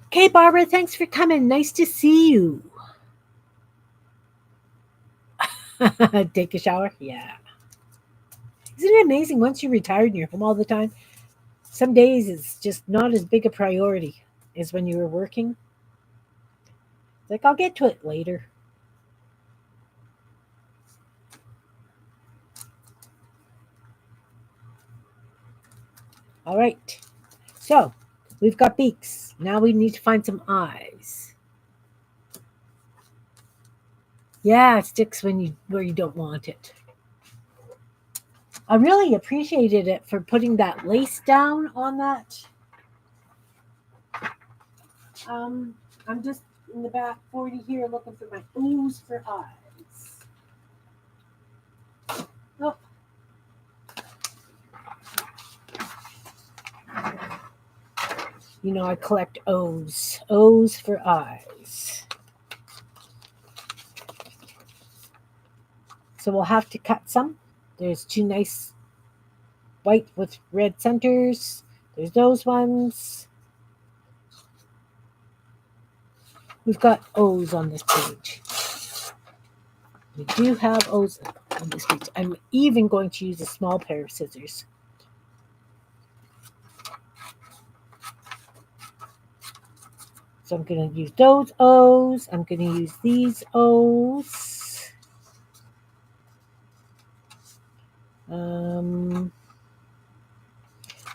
Okay, Barbara, thanks for coming. Nice to see you. Take a shower? Yeah. Isn't it amazing once you're retired and you're home all the time? Some days it's just not as big a priority as when you were working. It's like, I'll get to it later. All right. So we've got beaks. Now we need to find some eyes. Yeah, it sticks when you where you don't want it. I really appreciated it for putting that lace down on that. Um, I'm just in the back 40 here looking for my ooze for eyes. Oh, I collect O's. O's for eyes. So we'll have to cut some. There's two nice white with red centers. There's those ones. We've got O's on this page. We do have O's on this page. I'm even going to use a small pair of scissors. So I'm going to use those O's. I'm going to use these O's.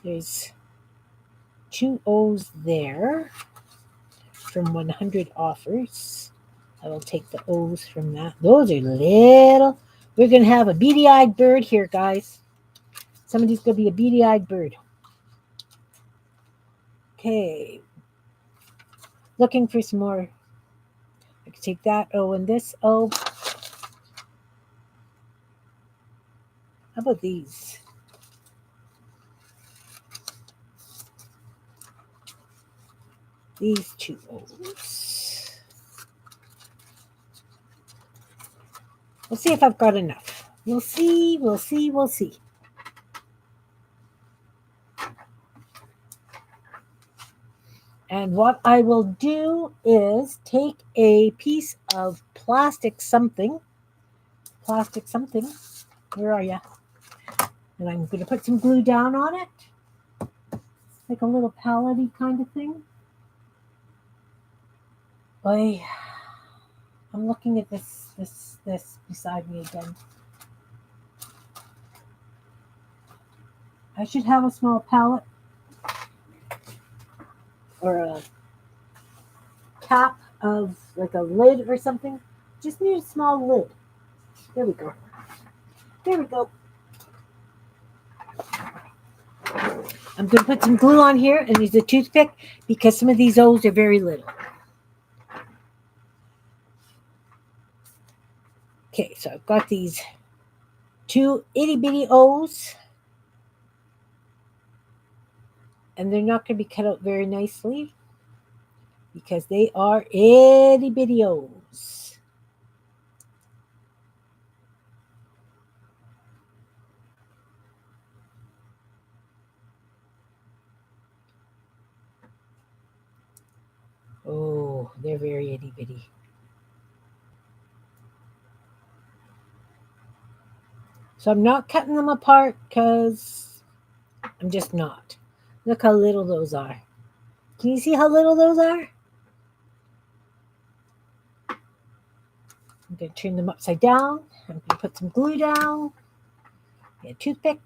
There's two O's there from 100 offers. I will take the O's from that. Those are little. We're going to have a beady-eyed bird here, guys. Somebody's going to be a beady-eyed bird. Okay. Looking for some more. I can take that O and this O. How about these? These two O's. We'll see if I've got enough. We'll see, we'll see, we'll see. And what I will do is take a piece of plastic something. Where are you? And I'm going to put some glue down on it. Like a little palette-y kind of thing. Boy, I'm looking at this beside me again. I should have a small palette or a cap of like a lid or something. Just need a small lid. There we go. There we go. I'm going to put some glue on here and use a toothpick because some of these O's are very little. Okay, so I've got these two itty bitty O's. And they're not going to be cut out very nicely because they are itty bitty O's. Oh, they're very itty bitty. So I'm not cutting them apart because I'm just not. Look how little those are. Can you see how little those are? I'm going to turn them upside down. I'm going to put some glue down. Get a toothpick.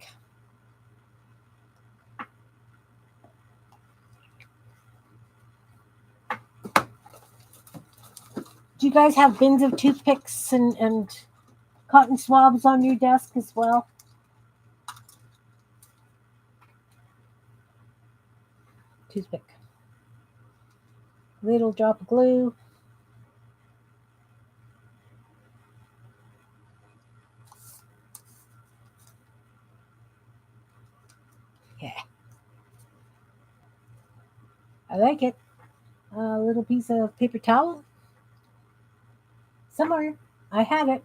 Do you guys have bins of toothpicks and cotton swabs on your desk as well? Toothpick. Little drop of glue. Yeah. I like it. A little piece of paper towel. Somewhere. I had it.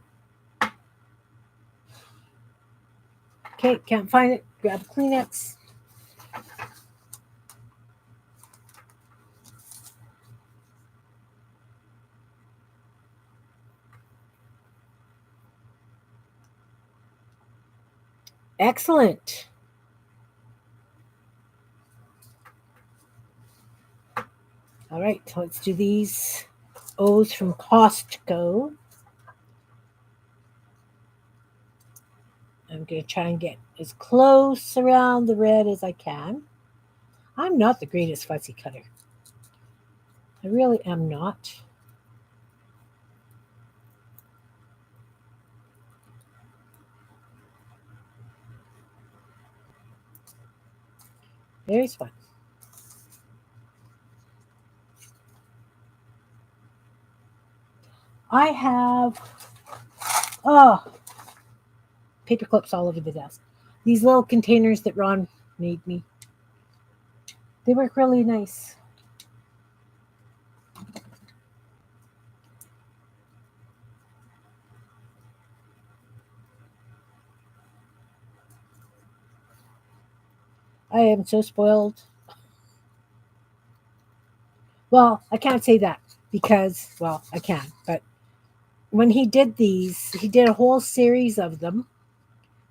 Okay, can't find it. Grab a Kleenex. Excellent. All right, let's do these O's from Costco. I'm going to try and get as close around the red as I can. I'm not the greatest fussy cutter. I really am not. There's one. I have, oh, paper clips all over the desk. These little containers that Ron made me. They work really nice. I am so spoiled. Well, I can't say that because, well, I can, but when he did these, he did a whole series of them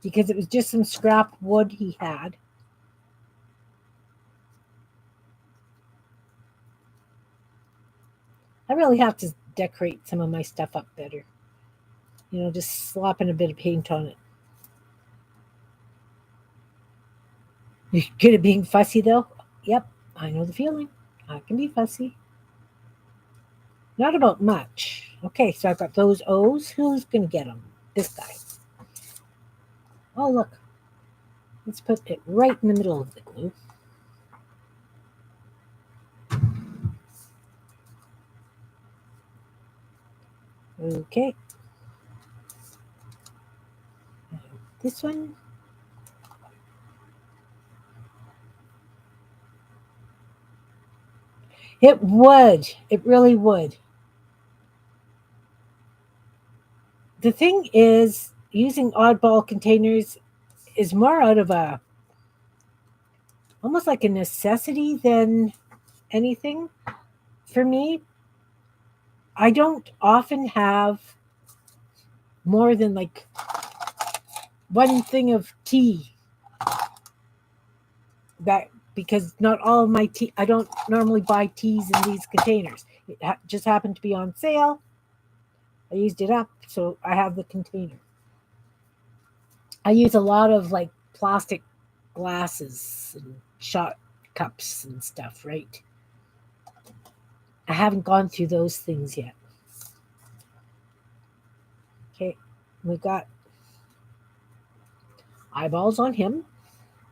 because it was just some scrap wood he had. I really have to decorate some of my stuff up better. Just slopping a bit of paint on it. You good at being fussy though? Yep, I know the feeling. I can be fussy. Not about much. Okay, so I've got those O's. Who's going to get them? This guy. Oh, look. Let's put it right in the middle of the glue. Okay. This one. It would. It really would. The thing is, using oddball containers is more out of almost like a necessity than anything. For me, I don't often have more than like one thing of tea that because not all of my tea, I don't normally buy teas in these containers. It just happened to be on sale. I used it up, so I have the container. I use a lot of like plastic glasses and shot cups and stuff, right? I haven't gone through those things yet. Okay, we got eyeballs on him.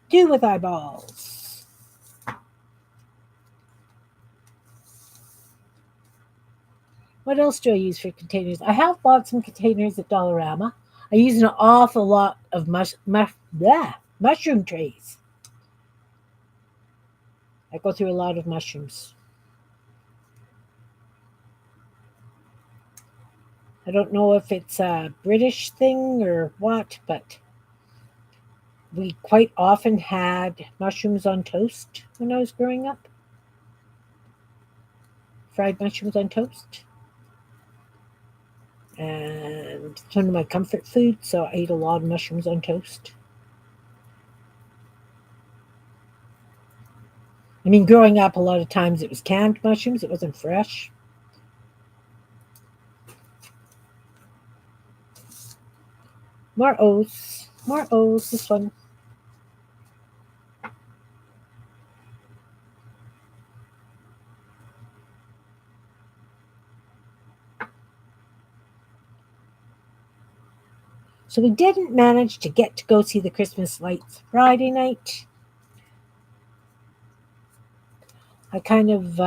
Do with eyeballs. What else do I use for containers? I have bought some containers at Dollarama. I use an awful lot of mushroom trays. I go through a lot of mushrooms. I don't know if it's a British thing or what, but we quite often had mushrooms on toast when I was growing up. Fried mushrooms on toast. And it's one of my comfort foods, so I ate a lot of mushrooms on toast. I mean, growing up, a lot of times it was canned mushrooms, it wasn't fresh. More O's. More O's. This one. So we didn't manage to get to go see the Christmas lights Friday night. I kind of,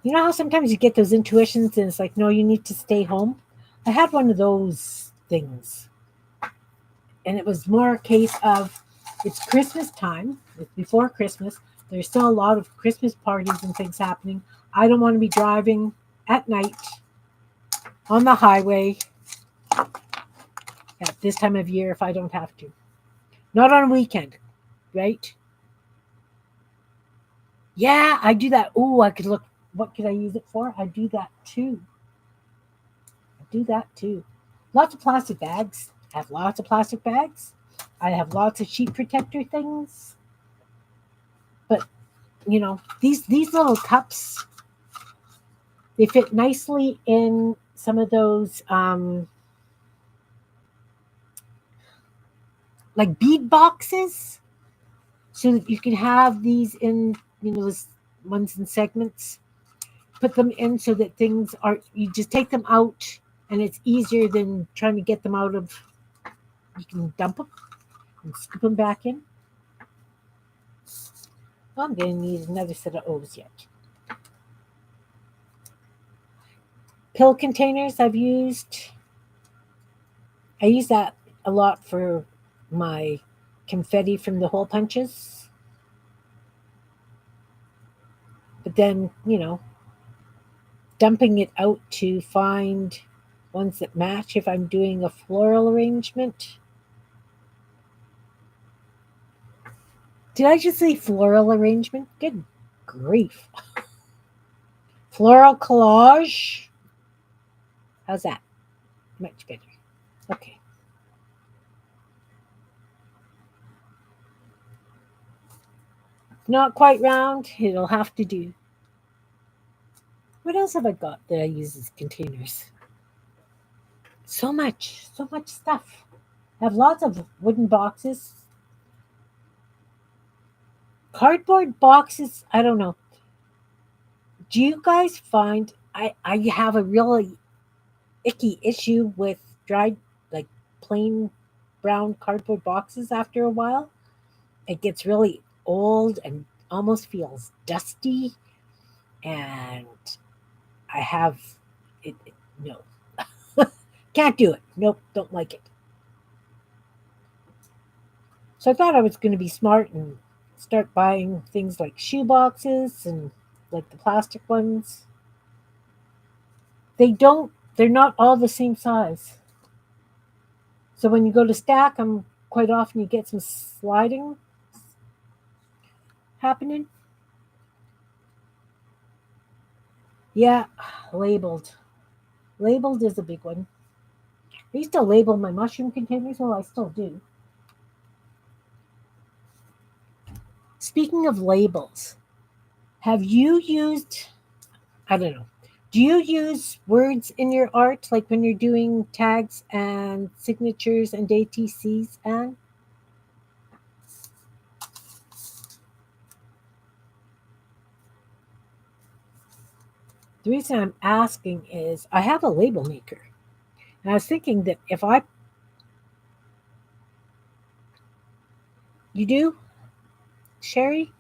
you know how sometimes you get those intuitions and it's like, no, you need to stay home? I had one of those things. And it was more a case of it's Christmas time, it's before Christmas. There's still a lot of Christmas parties and things happening. I don't want to be driving at night on the highway at this time of year if I don't have to. Not on a weekend, right? Yeah, I do that. Oh, I could look. What could I use it for? I do that too. Lots of plastic bags. I have lots of plastic bags. I have lots of sheet protector things. But these little cups, they fit nicely in some of those like bead boxes, so that you can have these in this ones in segments. Put them in so that things are, you just take them out, and it's easier than trying to get them out of. You can dump them and scoop them back in. Well, I'm going to need another set of O's yet. Pill containers I use that a lot for my confetti from the hole punches. But then, dumping it out to find ones that match if I'm doing a floral arrangement. Did I just say floral arrangement? Good grief. Floral collage. How's that? Much better. Okay. Not quite round. It'll have to do. What else have I got that I use as containers? So much stuff. I have lots of wooden boxes. Cardboard boxes, I don't know. Do you guys find I have a really icky issue with dried, like, plain brown cardboard boxes after a while? It gets really old and almost feels dusty, and I have no. Can't do it. Nope, don't like it. So I thought I was going to be smart and start buying things like shoe boxes and like the plastic ones. They're not all the same size. So when you go to stack them, quite often you get some sliding happening. Yeah, labeled. Labeled is a big one. I used to label my mushroom containers, well, I still do. Speaking of labels, have you used, I don't know, do you use words in your art, like when you're doing tags and signatures and ATCs? And the reason I'm asking is I have a label maker. And I was thinking that if I, you do, Sherry?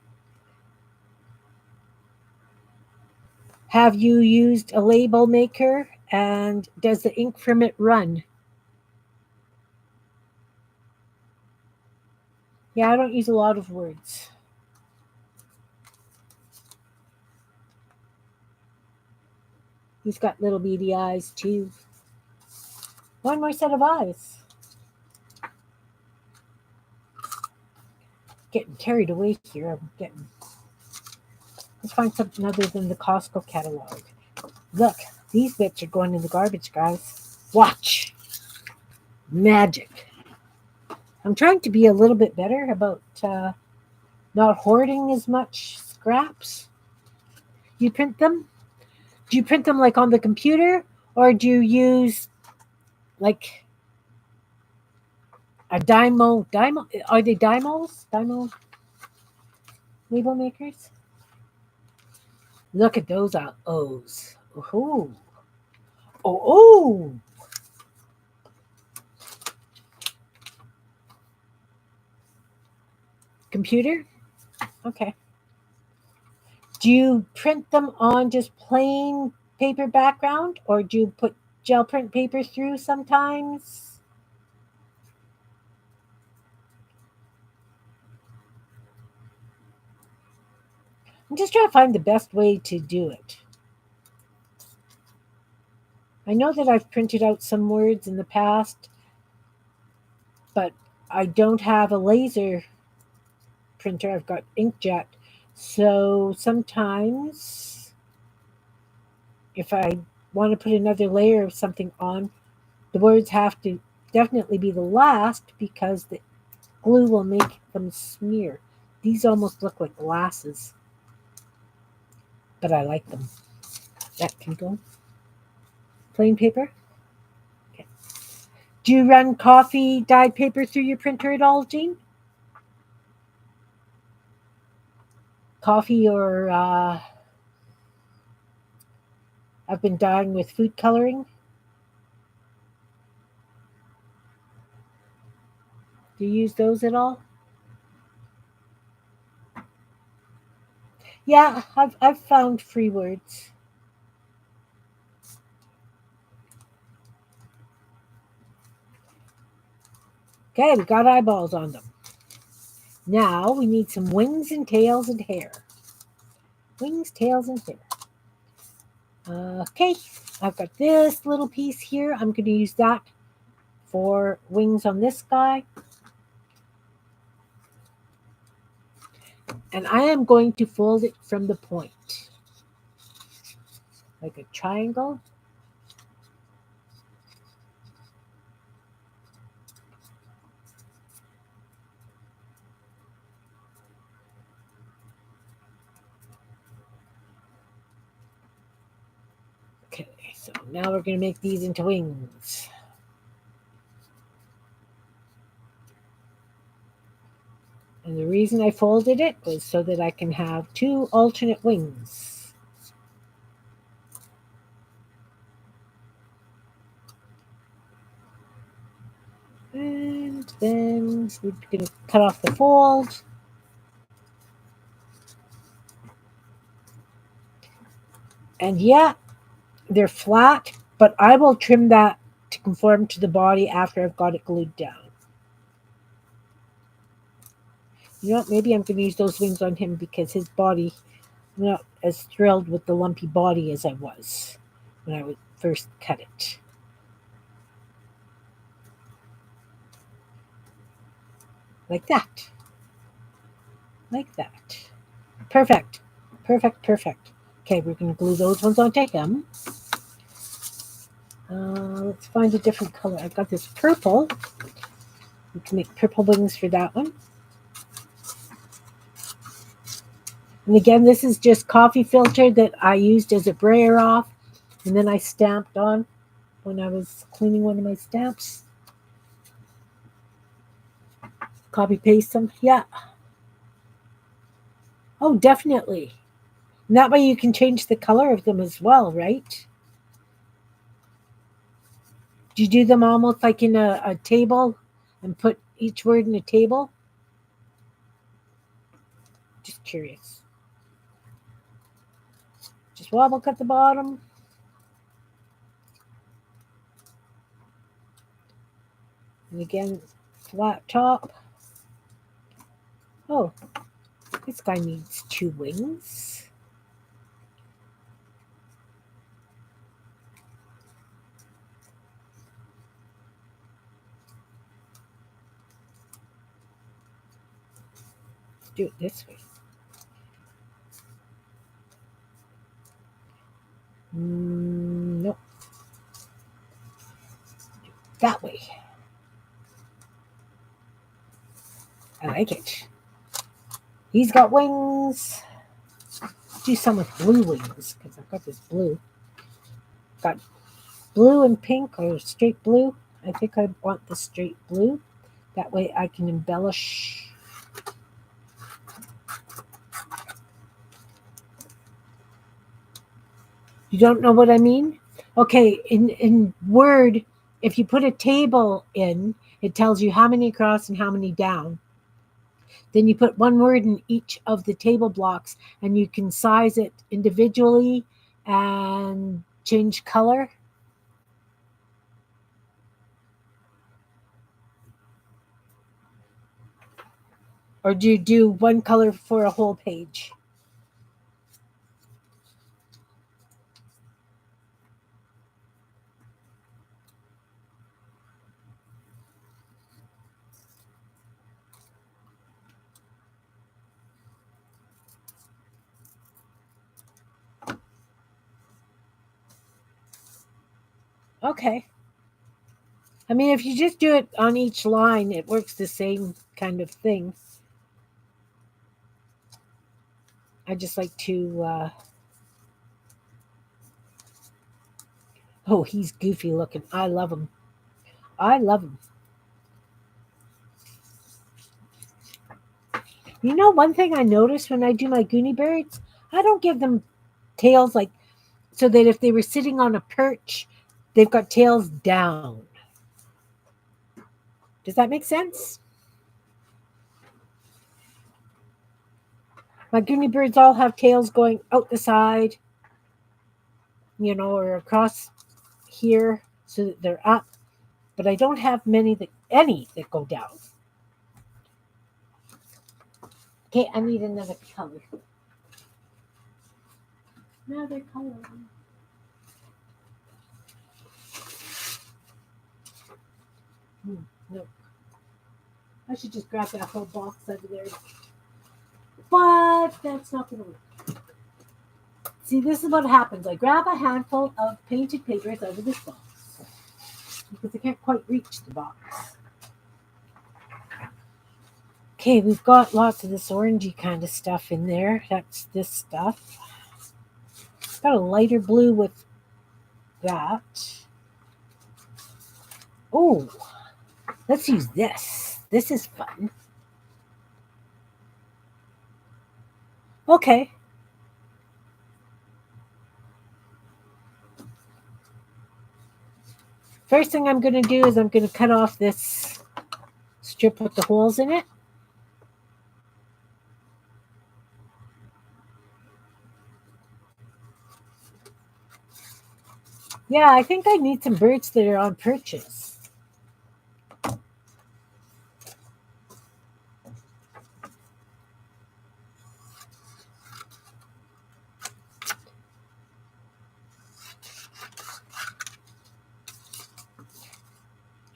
Have you used a label maker, and does the ink from it run? Yeah, I don't use a lot of words. He's got little beady eyes too. One more set of eyes. Getting carried away here. Let's find something other than the Costco catalog. Look, these bits are going in the garbage, guys. Watch. Magic. I'm trying to be a little bit better about not hoarding as much scraps. You print them? Do you print them like on the computer, or do you use like a Dymo? Dymo? Are they Dymos? Dymo label makers? Look at those O's. Ooh. Oh. Computer? Okay. Do you print them on just plain paper background, or do you put gel print paper through sometimes? I'm just trying to find the best way to do it. I know that I've printed out some words in the past, but I don't have a laser printer. I've got inkjet. So sometimes if I want to put another layer of something on, the words have to definitely be the last because the glue will make them smear. These almost look like glasses, but I like them. That can go. Plain paper. Okay. Do you run coffee dyed paper through your printer at all, Jean? Coffee or I've been dyeing with food coloring. Do you use those at all? Yeah, I've found free words. Okay, we got eyeballs on them. Now we need some wings and tails and hair. Wings, tails, and hair. Okay, I've got this little piece here. I'm going to use that for wings on this guy. And I am going to fold it from the point, like a triangle. Okay, so now we're going to make these into wings. And the reason I folded it was so that I can have two alternate wings. And then we're going to cut off the fold. And yeah, they're flat, but I will trim that to conform to the body after I've got it glued down. You know what? Maybe I'm going to use those wings on him because his body, I'm not as thrilled with the lumpy body as I was when I would first cut it. Like that. Like that. Perfect. Perfect, perfect. Okay, we're going to glue those ones onto him. Let's find a different color. I've got this purple. We can make purple wings for that one. And again, this is just coffee filter that I used as a brayer off. And then I stamped on when I was cleaning one of my stamps. Copy paste them. Yeah. Oh, definitely. And that way you can change the color of them as well, right? Do you do them almost like in a table and put each word in a table? Just curious. Just wobble cut the bottom. And again, flat top. Oh, this guy needs two wings. Let's do it this way. Nope. That way. I like it. He's got wings. Let's do some with blue wings because I've got this blue. Got blue and pink or straight blue. I think I want the straight blue. That way I can embellish. You don't know what I mean? Okay, in Word, if you put a table in, it tells you how many across and how many down. Then you put one word in each of the table blocks and you can size it individually and change color. Or do you do one color for a whole page? Okay. I mean, if you just do it on each line, it works the same kind of thing. I just like to. Oh, he's goofy looking. I love him. I love him. You know, one thing I notice when I do my Goonie birds, I don't give them tails like so that if they were sitting on a perch, they've got tails down. Does that make sense? My Goonie birds all have tails going out the side, or across here so that they're up. But I don't have any that go down. Okay, I need another color. Another color. No. I should just grab that whole box over there. But that's not going to work. See, this is what happens. I grab a handful of painted papers out of this box because I can't quite reach the box. Okay, we've got lots of this orangey kind of stuff in there. That's this stuff. Got a lighter blue with that. Oh, let's use this. This is fun. Okay. First thing I'm going to do is I'm going to cut off this strip with the holes in it. Yeah, I think I need some birds that are on perches.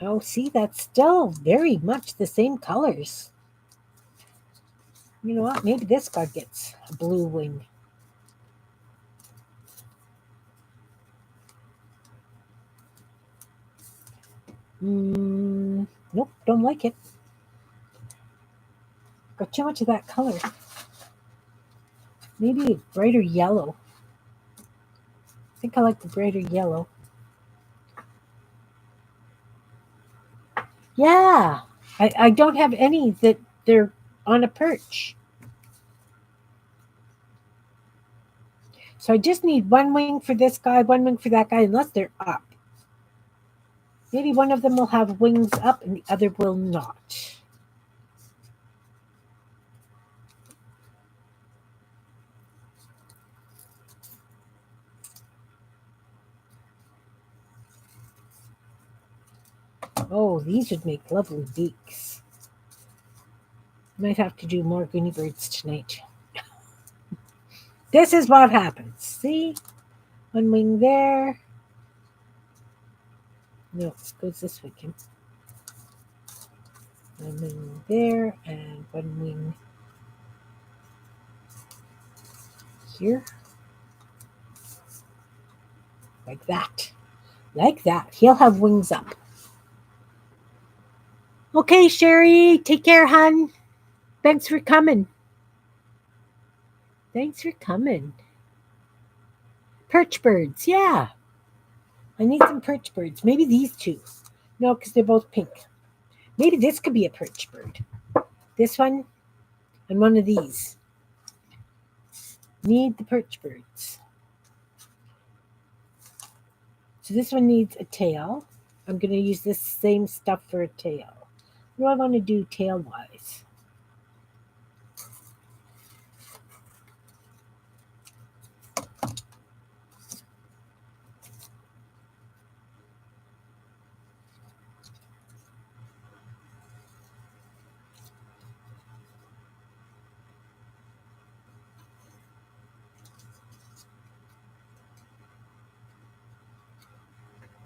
Oh, see, that's still very much the same colors. You know what? Maybe this guy gets a blue wing. Nope, don't like it. Got too much of that color. Maybe a brighter yellow. I think I like the brighter yellow. Yeah, I don't have any that they're on a perch. So I just need one wing for this guy, one wing for that guy, unless they're up. Maybe one of them will have wings up and the other will not. Oh, these would make lovely beaks. Might have to do more Goonie birds tonight. This is what happens. See? One wing there. No, it goes this way, Kim. One wing there and one wing here. Like that. Like that. He'll have wings up. Okay, Sherry. Take care, hon. Thanks for coming. Thanks for coming. Perch birds. Yeah. I need some perch birds. Maybe these two. No, because they're both pink. Maybe this could be a perch bird. This one and one of these. Need the perch birds. So this one needs a tail. I'm going to use this same stuff for a tail. What do I want to do tail-wise?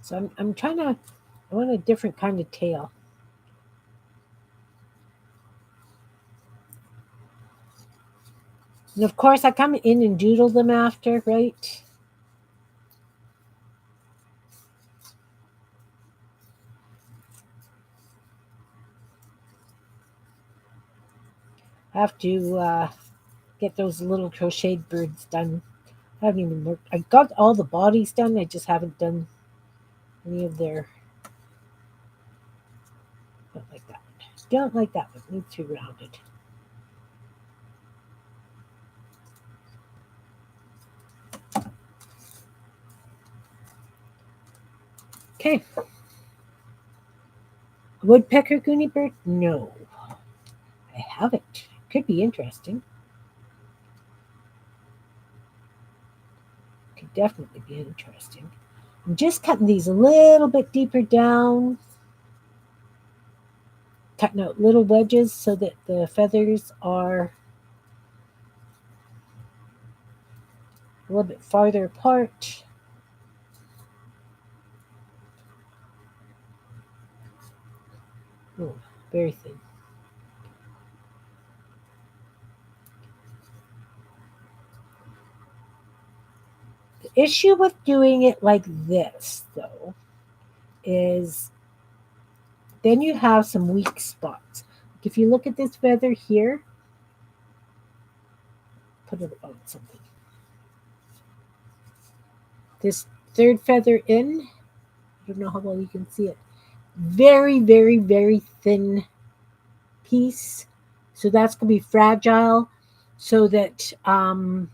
So I'm trying to, I want a different kind of tail. And of course, I come in and doodle them after, right? Have to get those little crocheted birds done. I haven't even worked. I got all the bodies done. I just haven't done any of their. Don't like that one. Don't like that one. Needs to be rounded. Okay. Woodpecker goonie bird? No, I haven't. Could be interesting. Could definitely be interesting. I'm just cutting these a little bit deeper down, cutting out little wedges so that the feathers are a little bit farther apart. Oh, very thin. The issue with doing it like this, though, is then you have some weak spots. Like if you look at this feather here, put it on something. This third feather in, I don't know how well you can see it. Very, very, very thin piece. So that's going to be fragile so that when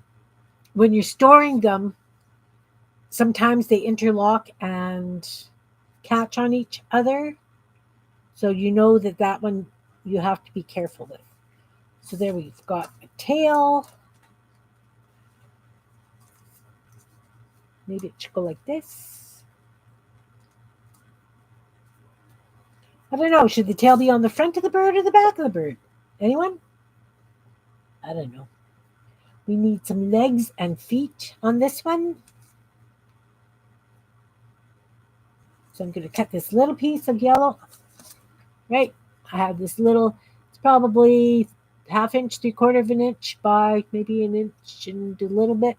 you're storing them, sometimes they interlock and catch on each other. So you know that that one you have to be careful with. So there we've got a tail. Maybe it should go like this. I don't know. Should the tail be on the front of the bird or the back of the bird? Anyone? I don't know. We need some legs and feet on this one. So I'm going to cut this little piece of yellow. Right. I have this little, it's probably half inch, 3/4 of an inch by maybe an inch and a little bit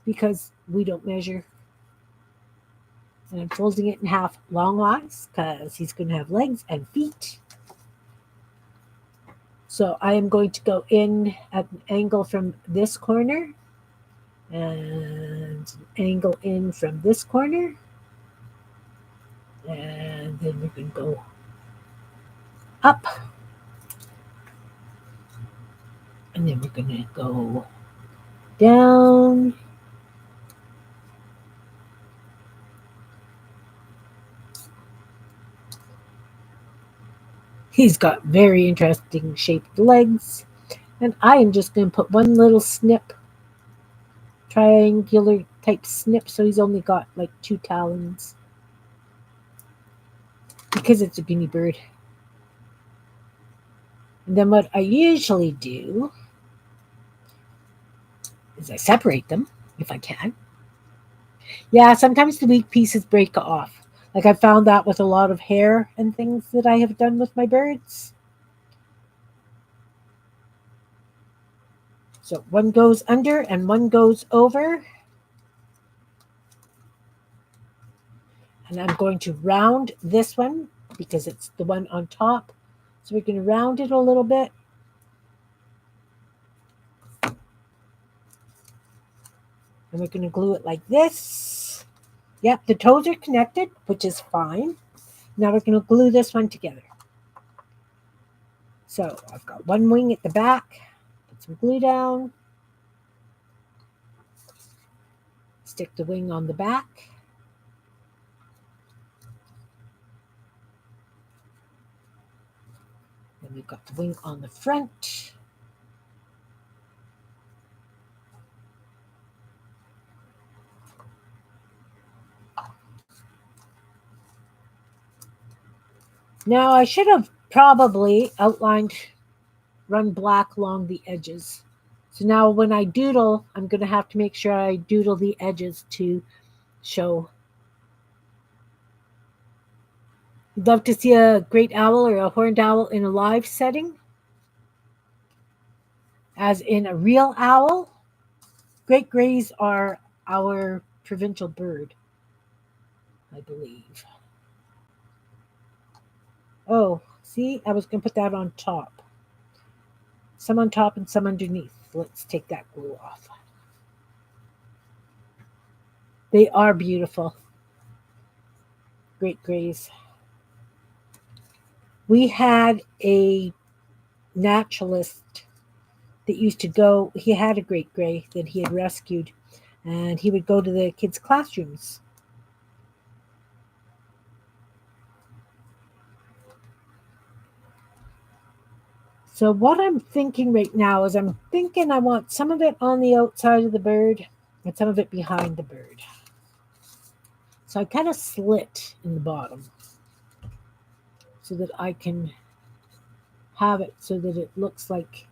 because we don't measure. And I'm folding it in half longwise because he's going to have legs and feet. So I am going to go in at an angle from this corner and an angle in from this corner. And then we're going to go up. And then we're going to go down. He's got very interesting shaped legs. And I am just going to put one little snip, triangular type snip, so he's only got like 2 talons. Because it's a guinea bird. And then what I usually do is I separate them if I can. Yeah, sometimes the weak pieces break off. Like I found that with a lot of hair and things that I have done with my birds. So one goes under and one goes over. And I'm going to round this one because it's the one on top. So we're going to round it a little bit. And we're going to glue it like this. Yep, the toes are connected, which is fine. Now we're going to glue this one together. So I've got one wing at the back. Put some glue down. Stick the wing on the back. Then we've got the wing on the front. Now I should have probably outlined, run black along the edges. So now when I doodle, I'm going to have to make sure I doodle the edges to show. You'd love to see a great owl or a horned owl in a live setting? As in a real owl? Great grays are our provincial bird, I believe. Oh, see, I was going to put that on top. some on top and some underneath. Let's take that glue off. They are beautiful. Great grays. We had a naturalist that used to go, he had a great gray that he had rescued, and he would go to the kids' classrooms. So what I'm thinking right now is I'm thinking I want some of it on the outside of the bird and some of it behind the bird. So I kind of slit in the bottom so that I can have it so that it looks like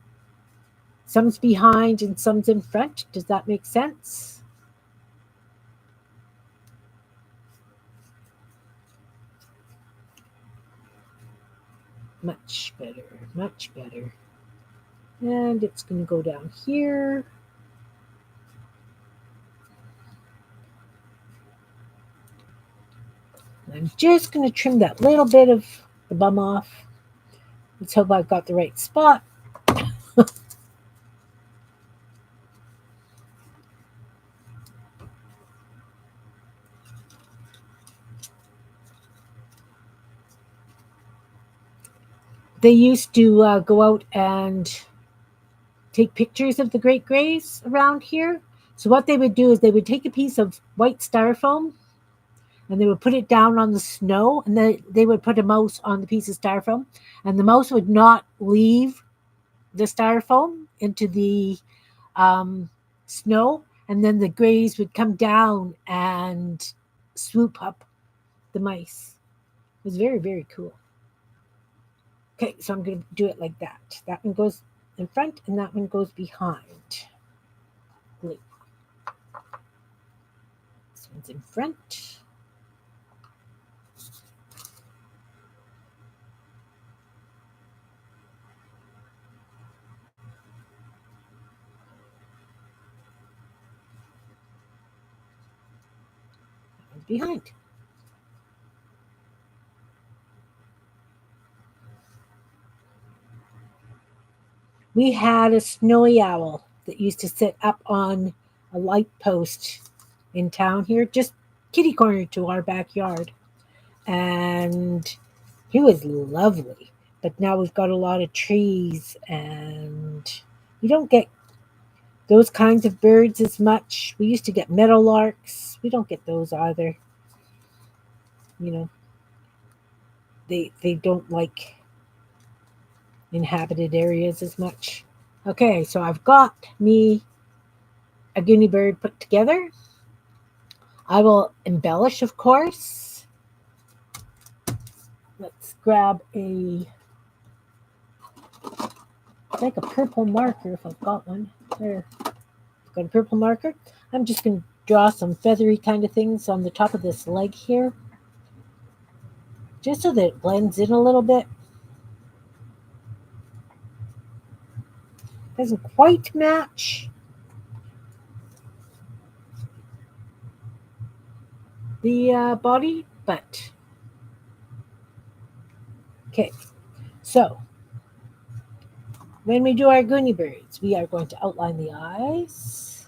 some's behind and some's in front. Does that make sense? Much better, much better. And it's going to go down here. I'm just going to trim that little bit of the bum off. Let's hope I've got the right spot. They used to go out and take pictures of the great grays around here. So what they would do is they would take a piece of white styrofoam and they would put it down on the snow, and then they would put a mouse on the piece of styrofoam, and the mouse would not leave the styrofoam into the snow, and then the grays would come down and swoop up the mice. It was very, very cool. Okay, so I'm going to do it like that. That one goes in front, and that one goes behind. Glue. This one's in front. That one's behind. We had a snowy owl that used to sit up on a light post in town here, just kitty corner to our backyard. And he was lovely. But now we've got a lot of trees and we don't get those kinds of birds as much. We used to get meadowlarks. We don't get those either. You know, they don't like inhabited areas as much. Okay, so I've got me a Goonie bird put together. I will embellish, of course. Let's grab like a purple marker if I've got one. There, I've got a purple marker. I'm just going to draw some feathery kind of things on the top of this leg here, just so that it blends in a little bit. Doesn't quite match the body, but okay. So when we do our Goonie birds, we are going to outline the eyes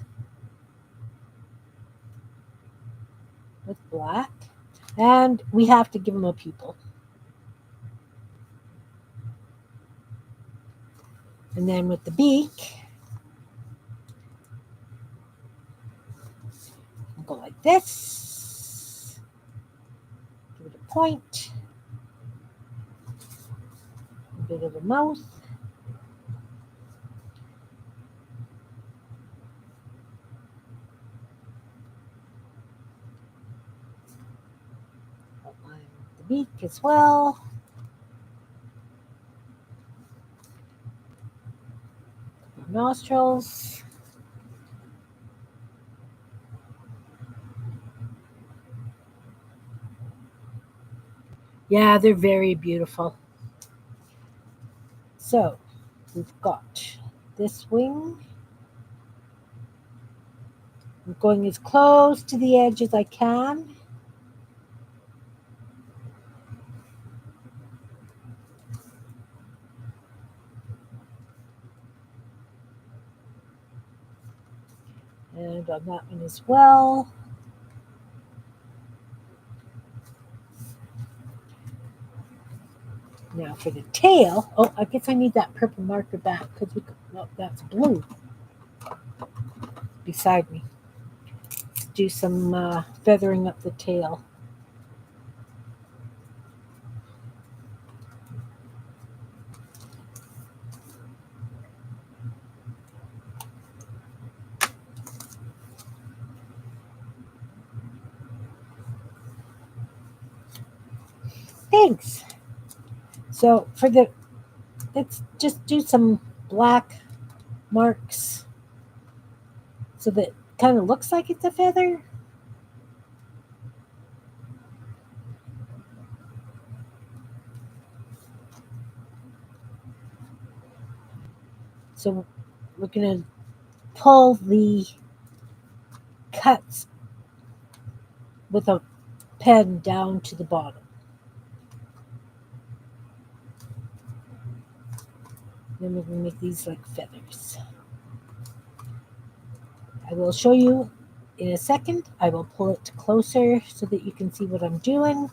with black, and we have to give them a pupil. And then with the beak, we'll go like this. Give it a point. A bit of a mouth. Outline the beak as well. Nostrils. Yeah, they're very beautiful. So we've got this wing. I'm going as close to the edge as I can. And on that one as well. Now for the tail. Oh, I guess I need that purple marker back because that's blue beside me. Let's do some feathering up the tail. Thanks. So let's just do some black marks so that it kind of looks like it's a feather. So we're going to pull the cuts with a pen down to the bottom. Then we're going to make these like feathers. I will show you in a second. I will pull it closer so that you can see what I'm doing.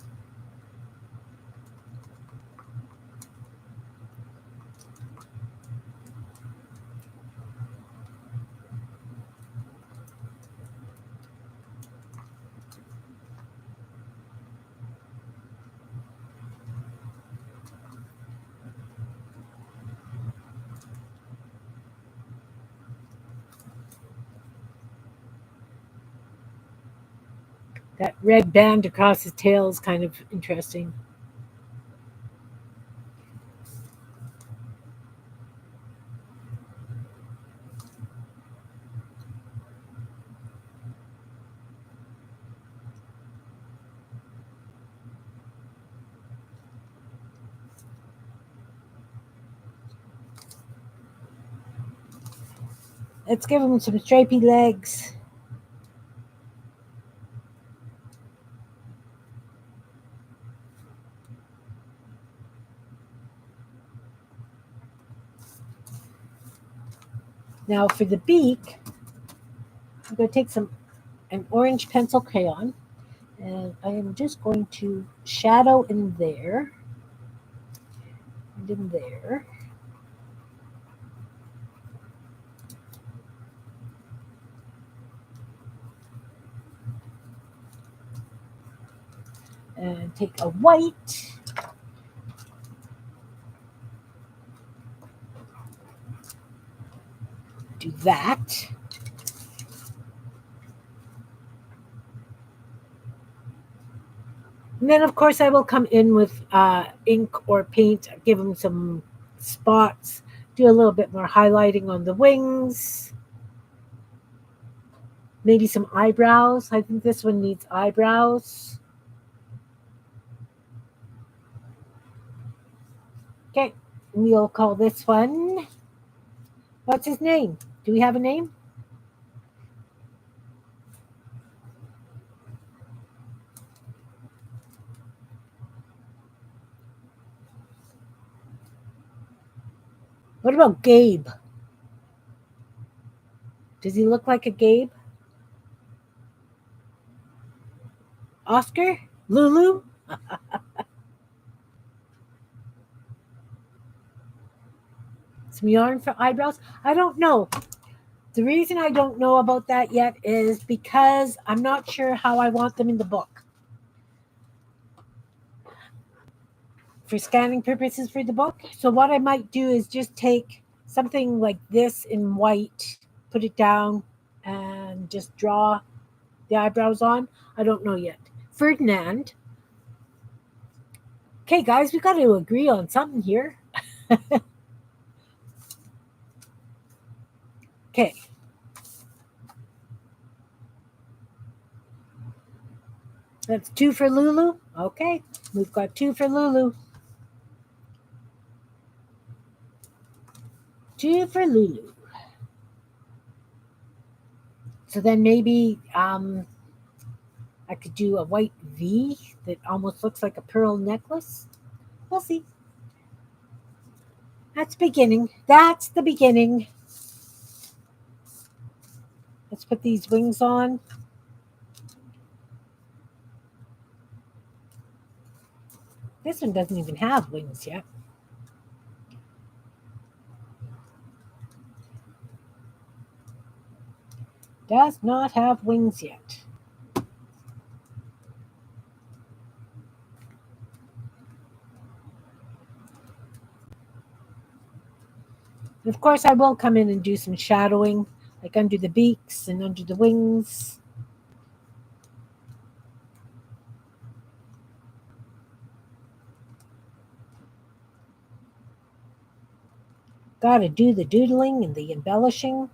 That red band across his tail is kind of interesting. Let's give him some stripy legs. Now for the beak, I'm going to take an orange pencil crayon, and I am just going to shadow in there and in there. And take a white. Do that. And then, of course, I will come in with ink or paint, give them some spots, do a little bit more highlighting on the wings, maybe some eyebrows. I think this one needs eyebrows. Okay, we'll call this one. What's his name? Do we have a name? What about Gabe? Does he look like a Gabe? Oscar? Lulu? Some yarn for eyebrows? I don't know. The reason I don't know about that yet is because I'm not sure how I want them in the book. For scanning purposes for the book. So what I might do is just take something like this in white, put it down, and just draw the eyebrows on. I don't know yet. Ferdinand. Okay, guys, we got to agree on something here. Okay. That's 2 for Lulu. Okay, we've got 2 for Lulu. 2 for Lulu. So then maybe I could do a white V that almost looks like a pearl necklace. We'll see. That's beginning. That's the beginning. Let's put these wings on. This one doesn't even have wings yet. Does not have wings yet. And of course, I will come in and do some shadowing, like under the beaks and under the wings. Gotta do the doodling and the embellishing.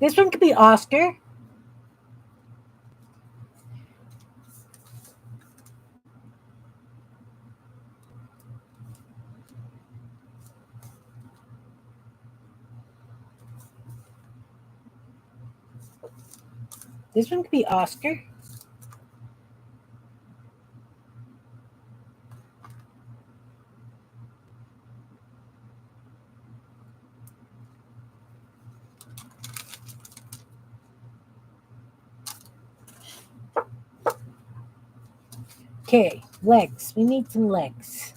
This one could be Oscar. This one could be Oscar. Okay, legs. We need some legs.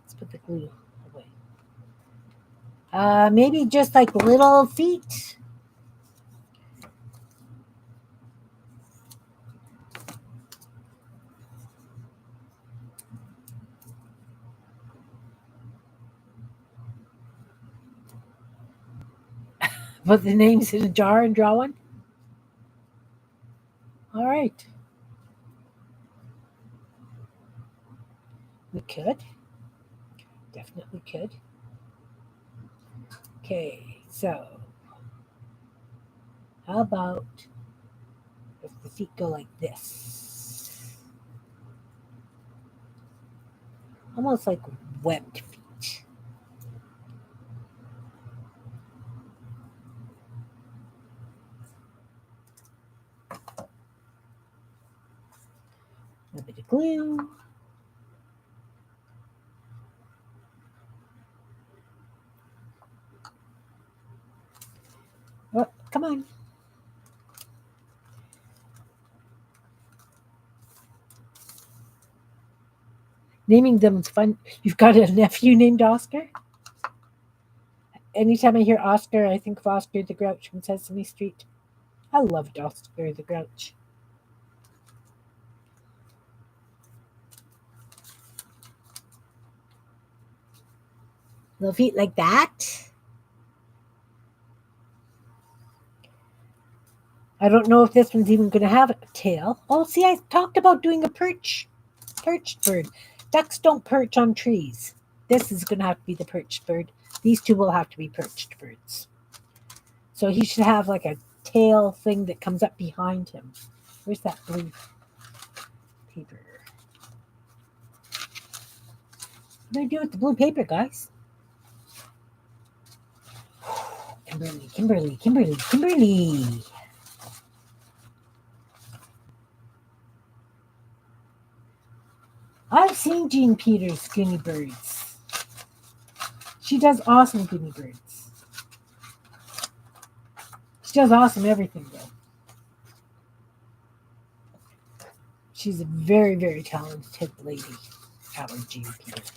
Let's put the glue away. Maybe just like little feet. Put the names in a jar and draw one. All right. We could. Definitely could. Okay, so how about if the feet go like this? Almost like webbed feet. A bit of glue. Oh, come on. Naming them's fun. You've got a nephew named Oscar? Anytime I hear Oscar, I think of Oscar the Grouch from Sesame Street. I loved Oscar the Grouch. Little feet like that. I don't know if this one's even going to have a tail. Oh, see, I talked about doing a perched bird. Ducks don't perch on trees. This is going to have to be the perched bird. These two will have to be perched birds. So he should have like a tail thing that comes up behind him. Where's that blue paper? What do I do with the blue paper, guys? Kimberly, Kimberly, Kimberly, Kimberly. I've seen Jean Peters' Goony Birds. She does awesome Goony Birds. She does awesome everything, though. She's a very, very talented lady, our Jean Peters.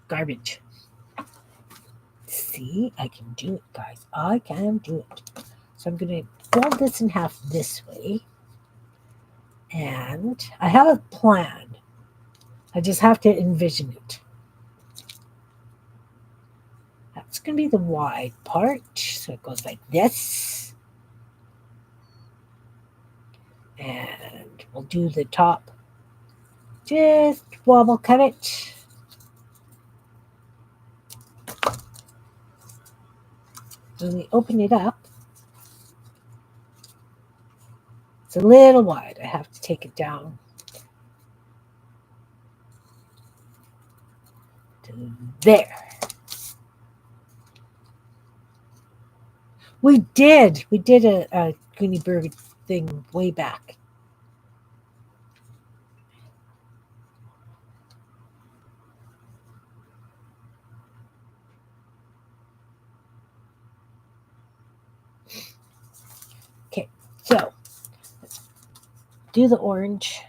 Garbage. See, I can do it, guys. I can do it. So I'm going to fold this in half this way. And I have a plan. I just have to envision it. That's going to be the wide part. So it goes like this. And we'll do the top. Just wobble cut it. when we open it up, it's a little wide. I have to take it down to there. We did a Goonie Burger thing way back. Okay, so let's do the orange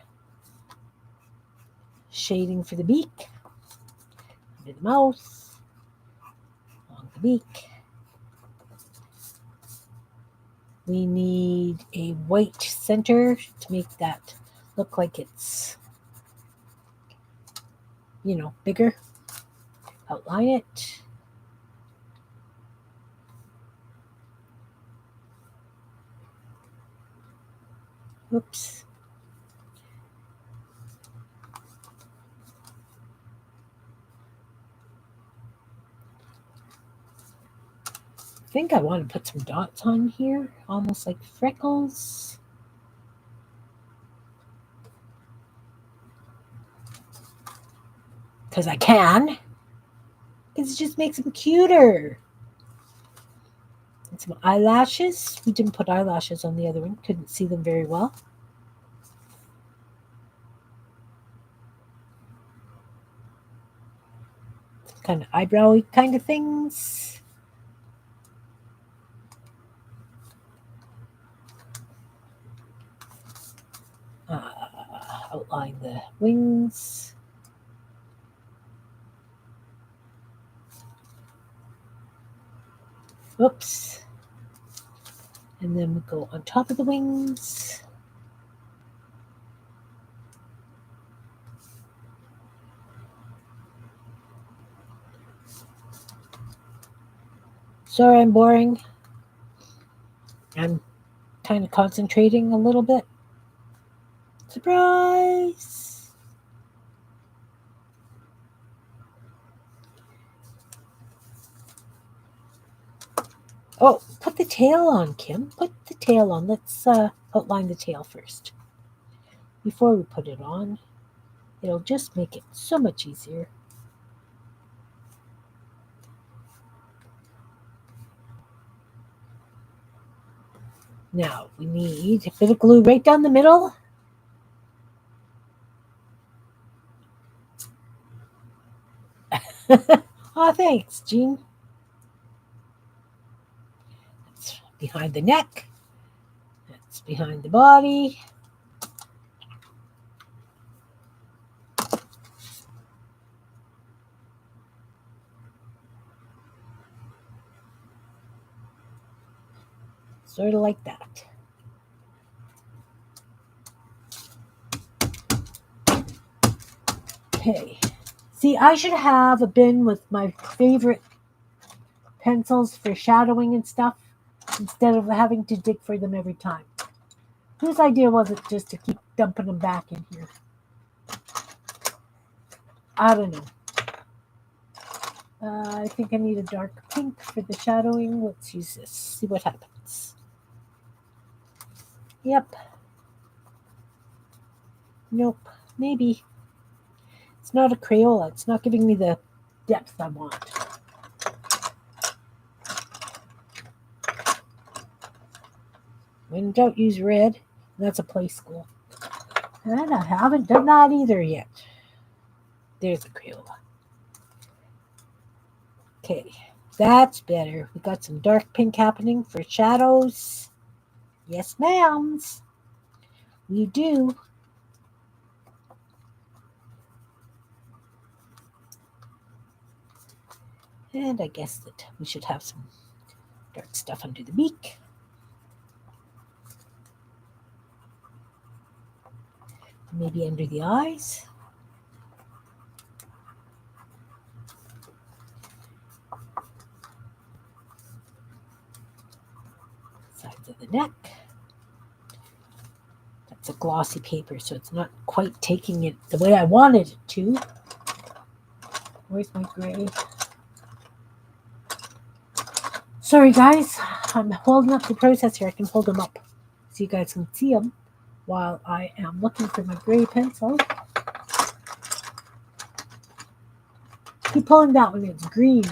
shading for the beak, the mouth, along the beak. We need a white center to make that look like it's, bigger. Outline it. Oops. I think I want to put some dots on here, almost like freckles. Because I can. Because it just makes them cuter. And some eyelashes. We didn't put eyelashes on the other one. Couldn't see them very well. Some kind of eyebrowy kind of things. Outline the wings. Oops. And then we go on top of the wings. Sorry, I'm boring. I'm kind of concentrating a little bit. Surprise! Oh, put the tail on, Kim. Put the tail on. Let's outline the tail first. Before we put it on, it'll just make it so much easier. Now, we need a bit of glue right down the middle. Oh, thanks, Jean. That's behind the neck. That's behind the body. Sort of like that. Okay. See, I should have a bin with my favorite pencils for shadowing and stuff instead of having to dig for them every time. Whose idea was it just to keep dumping them back in here? I don't know. I think I need a dark pink for the shadowing. Let's use this. See what happens. Yep. Nope. Maybe. It's not a Crayola. It's not giving me the depth I want. When in doubt, use red. That's a play school. And I haven't done that either yet. There's a Crayola. Okay, that's better. We got some dark pink happening for shadows. Yes, ma'ams. We do. And I guess that we should have some dark stuff under the beak. Maybe under the eyes. Sides of the neck. That's a glossy paper, so it's not quite taking it the way I wanted it to. Where's my gray? Sorry, guys. I'm holding up the processor. I can hold them up so you guys can see them while I am looking for my gray pencil. Keep pulling that one. It's green.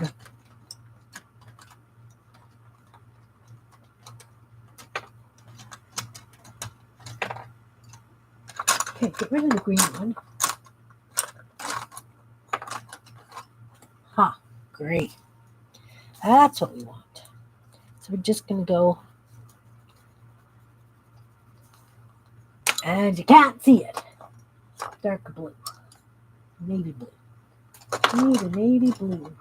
Okay, get rid of the green one. Ha, gray. That's what we want. So we're just going to go, and you can't see it. Dark blue. Navy blue. Need a navy blue.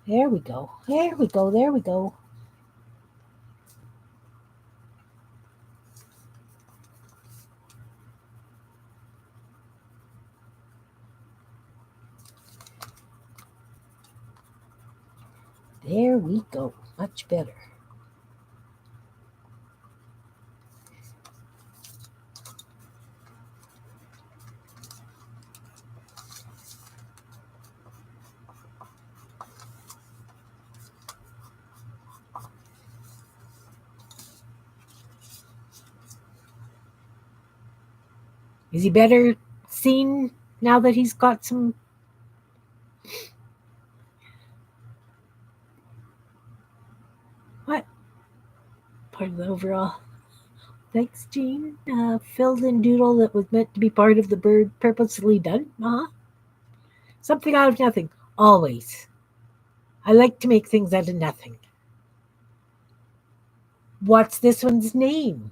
There we go. There we go. There we go. There we go. Much better. Is he better seen now that he's got some? What? Part of the overall. Thanks, Jean. Filled in doodle that was meant to be part of the bird purposely done. Something out of nothing. Always. I like to make things out of nothing. What's this one's name?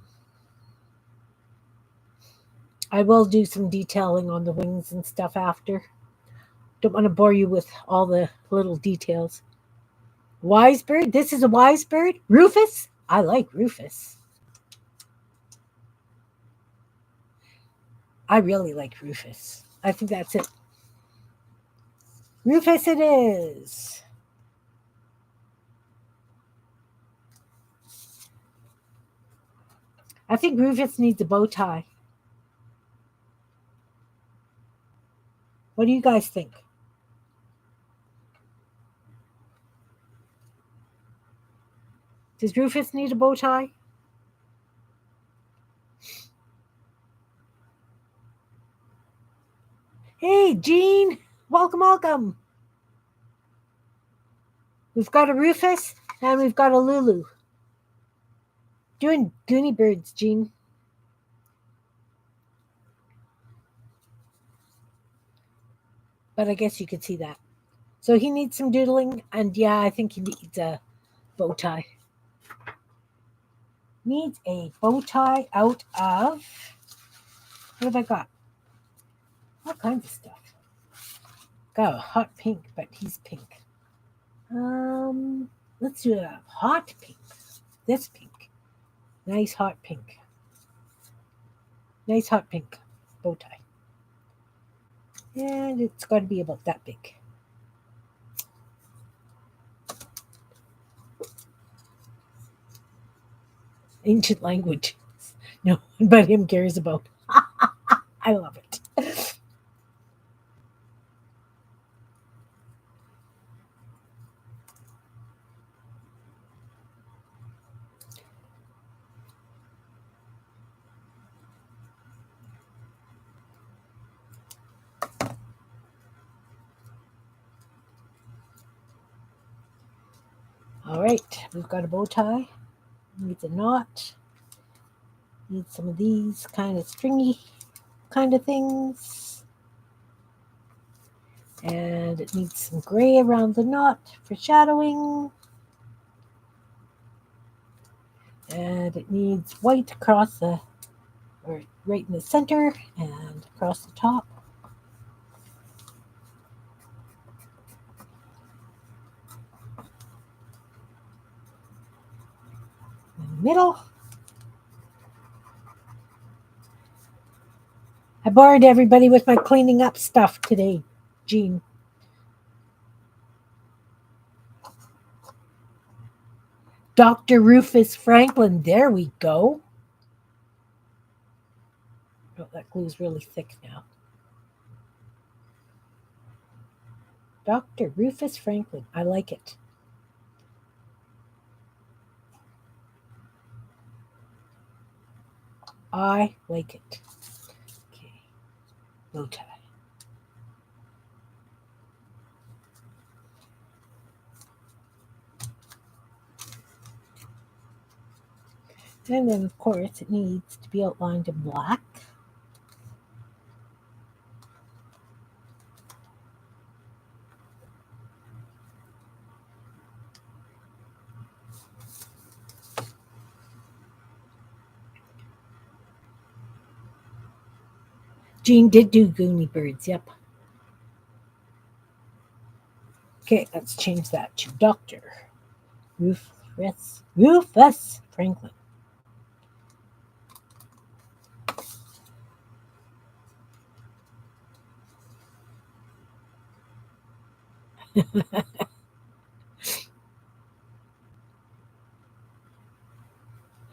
I will do some detailing on the wings and stuff after. Don't want to bore you with all the little details. Wise bird? This is a wise bird? Rufus? I like Rufus. I really like Rufus. I think that's it. Rufus it is. I think Rufus needs a bow tie. What do you guys think? Does Rufus need a bow tie? Hey, Jean. Welcome, welcome. We've got a Rufus and we've got a Lulu. Doing Goonie birds, Jean. But I guess you could see that. So he needs some doodling, and yeah, I think he needs a bow tie. Needs a bow tie out of, what have I got? All kinds of stuff. Got a hot pink, but he's pink. Let's do a hot pink. This pink. Nice hot pink. Nice hot pink bow tie. And it's got to be about that big. Ancient language. No one but him cares about. I love it. All right, we've got a bow tie. Needs a knot. Needs some of these kind of stringy kind of things. And it needs some gray around the knot for shadowing. And it needs white across the, or right in the center and across the top. In the middle. I bored everybody with my cleaning up stuff today, Jean. Dr. Rufus Franklin, there we go. Oh, that glue's really thick now. Dr. Rufus Franklin. I like it. I like it. Okay. Bow tie. And then, of course, it needs to be outlined in black. Jean did do Goonie Birds, yep. Okay, let's change that to Dr. Rufus Franklin.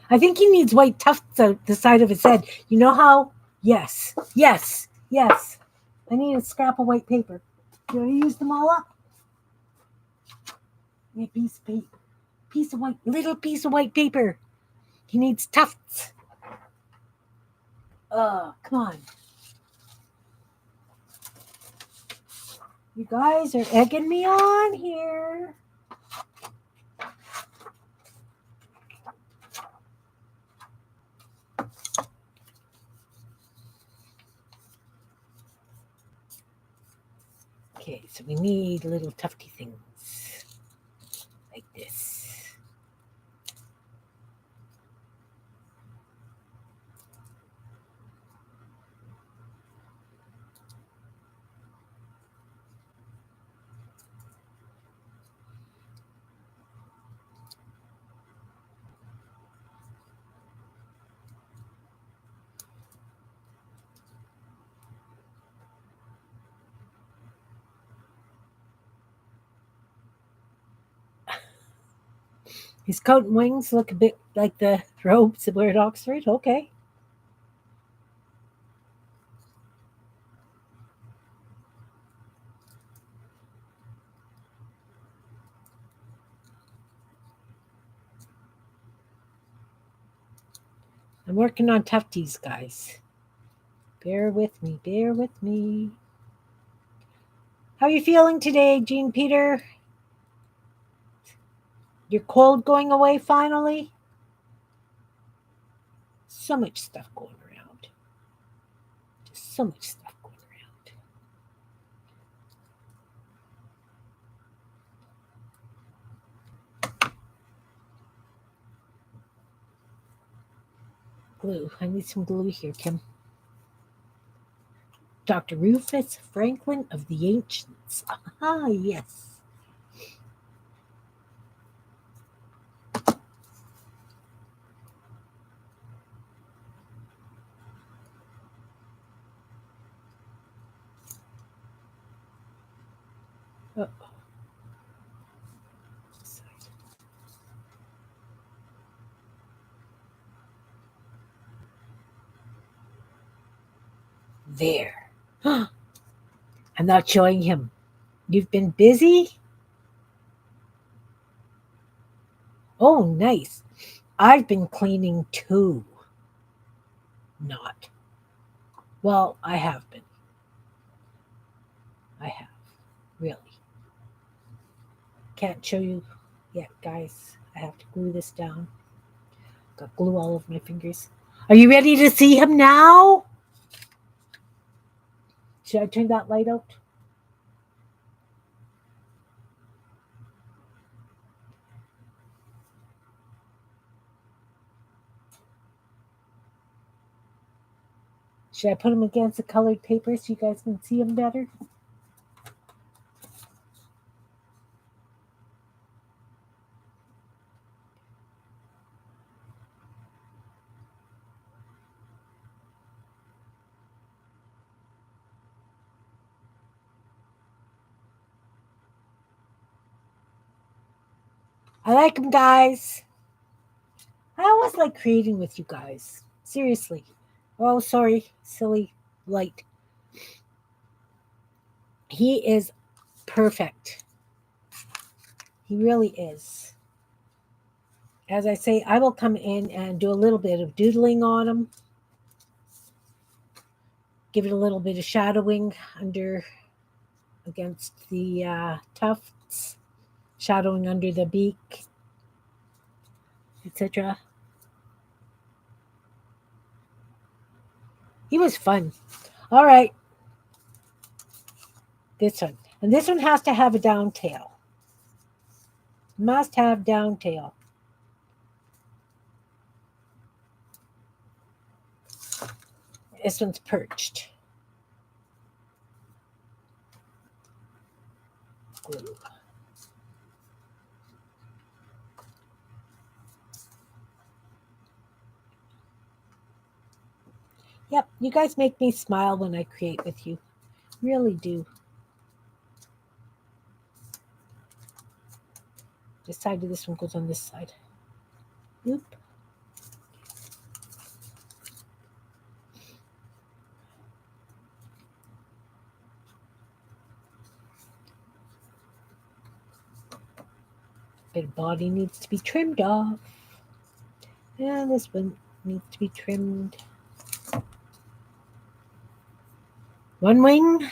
I think he needs white tufts out the side of his head. You know how? Yes, yes, yes. I need a scrap of white paper. You want to use them all up? A piece of paper. Little piece of white paper. He needs tufts. Come on. You guys are egging me on here. Okay, so we need little tufty things like this. His coat and wings look a bit like the robes that wear at Oxford. Okay. I'm working on tufties, guys. Bear with me, bear with me. How are you feeling today, Jean Peter? Your cold going away finally? So much stuff going around. Just so much stuff going around. Glue. I need some glue here, Kim. Dr. Rufus Franklin of the Ancients. Ah, yes. Oh. There. I'm not showing him. You've been busy? Oh, nice. I've been cleaning too. Not. Well, I have been. I have. Really. Can't show you yet, guys. I have to glue this down. Got glue all over my fingers. Are you ready to see him now? Should I turn that light out? Should I put him against the colored paper so you guys can see him better? I like him, guys. I always like creating with you guys. Seriously. Oh, sorry. Silly light. He is perfect. He really is. As I say, I will come in and do a little bit of doodling on him, give it a little bit of shadowing under against the tufts, shadowing under the beak, etc. He was fun. All right, this one. And this one has to have a down tail. Must have down tail. This one's perched. Glue. Yep, you guys make me smile when I create with you. Really do. This side of this one goes on this side. Oop. Bit of body needs to be trimmed off. And this one needs to be trimmed. One wing.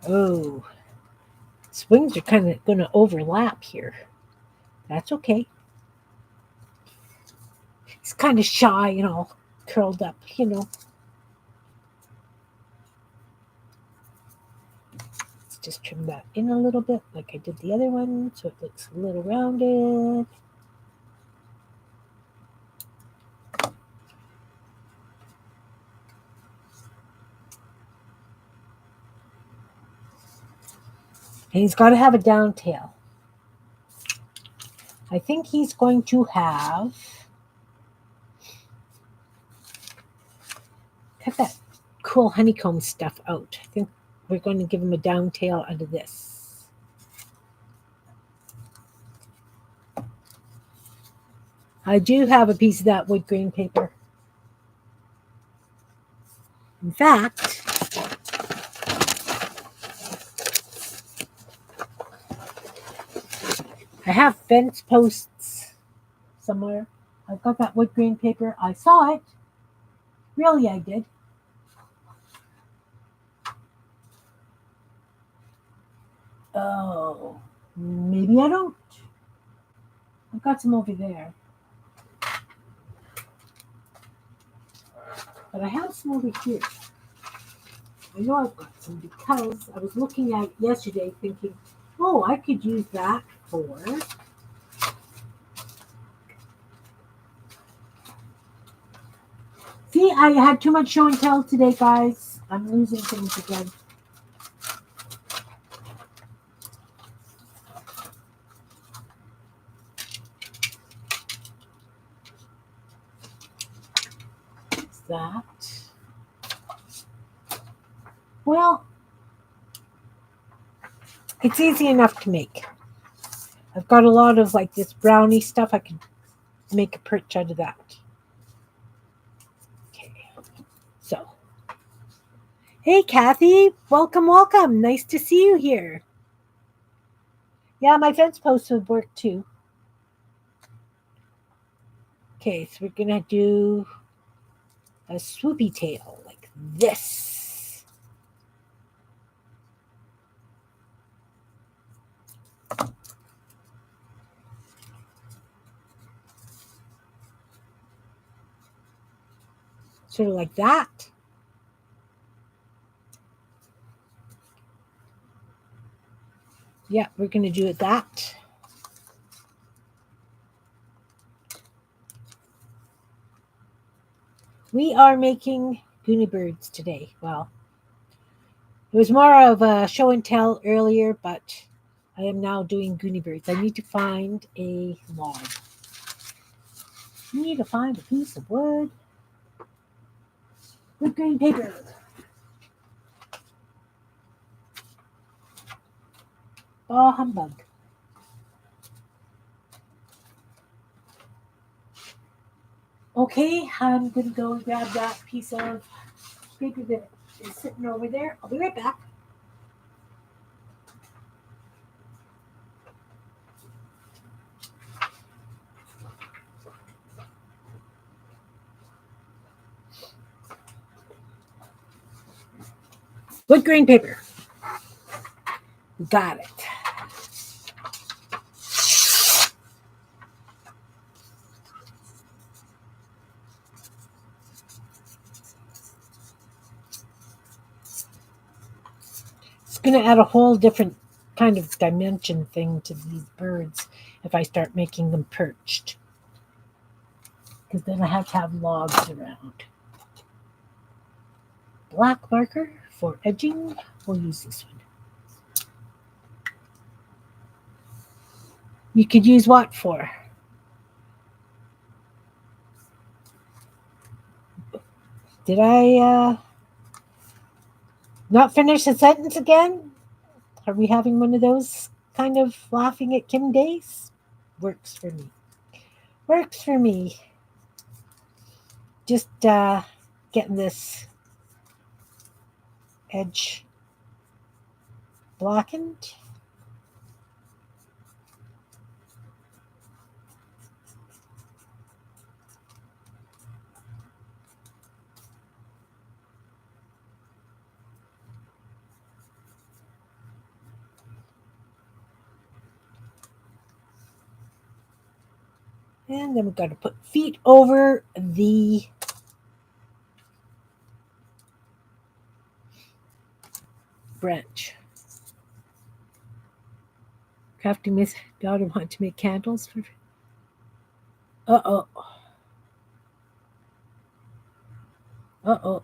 Oh, swings are kind of going to overlap here. That's okay. He's kind of shy and all curled up, Let's just trim that in a little bit like I did the other one so it looks a little rounded. And he's got to have a down tail. I think he's going to have... Cut that cool honeycomb stuff out. I think we're going to give him a down tail out of this. I do have a piece of that wood grain paper. In fact, I have fence posts somewhere. I've got that wood grain paper. I saw it. Really, I did. Oh, maybe I don't. I've got some over there. But I have some over here. I know I've got some because I was looking at it yesterday thinking, oh, I could use that for... See, I had too much show and tell today, guys. I'm losing things again. What's that? Well, it's easy enough to make. I've got a lot of like this brownie stuff. I could make a perch out of that. Okay, so. Hey, Kathy. Welcome, welcome. Nice to see you here. Yeah, my fence posts would work too. Okay, so we're going to do a swoopy tail like this. Sort of like that. Yeah, we're going to do it that. We are making Goonie birds today. Well, it was more of a show and tell earlier, but I am now doing Goonie birds. I need to find a log. Need to find a piece of wood. Wood grain paper. Oh, humbug. Okay, I'm going to go grab that piece of paper that is sitting over there. I'll be right back. Wood grain paper. Got it. It's going to add a whole different kind of dimension thing to these birds if I start making them perched. Because then I have to have logs around. Black marker for edging. We'll use this one. You could use what for? Did I not finish the sentence again? Are we having one of those kind of laughing at Kim days? Works for me. Works for me. Just getting this edge blackened. And then we've got to put feet over the branch. Crafty Miss Daughter want to make candles for. Uh-oh. Uh-oh.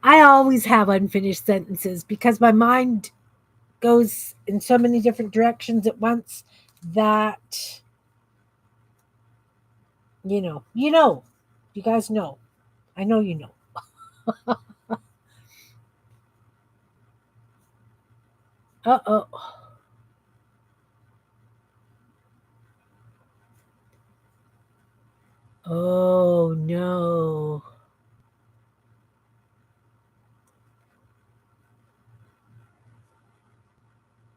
I always have unfinished sentences because my mind goes in so many different directions at once that you guys know. I know you know. Uh-oh. Oh no.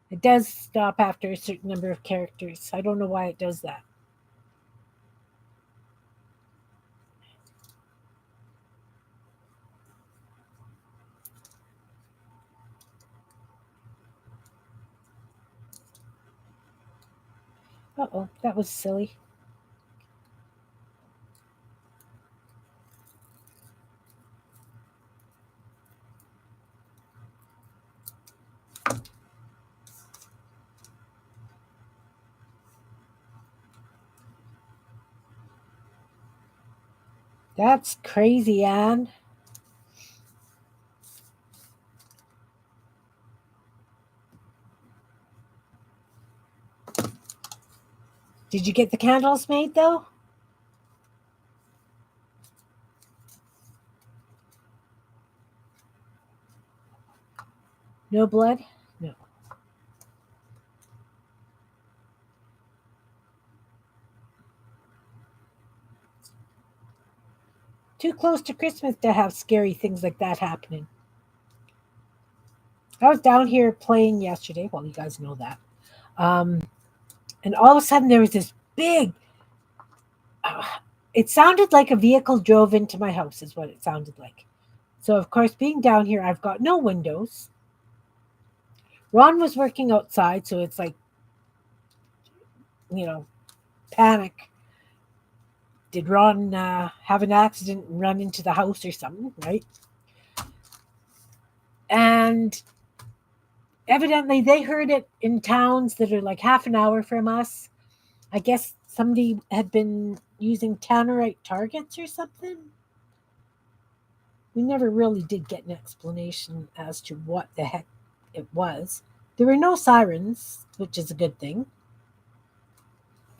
It does stop after a certain number of characters. I don't know why it does that. Uh-oh, that was silly. That's crazy, Anne. Did you get the candles made though? No blood? No. Too close to Christmas to have scary things like that happening. I was down here playing yesterday. Well, you guys know that. Um, and all of a sudden there was this big. Uh, it sounded like a vehicle drove into my house, is what it sounded like. So, of course, being down here, I've got no windows. Ron was working outside, so it's like, you know, panic. Did Ron have an accident and run into the house or something, right? And evidently they heard it in towns that are like half an hour from us. I guess somebody had been using tannerite targets or something. We never really did get an explanation as to what the heck it was. There were no sirens, which is a good thing.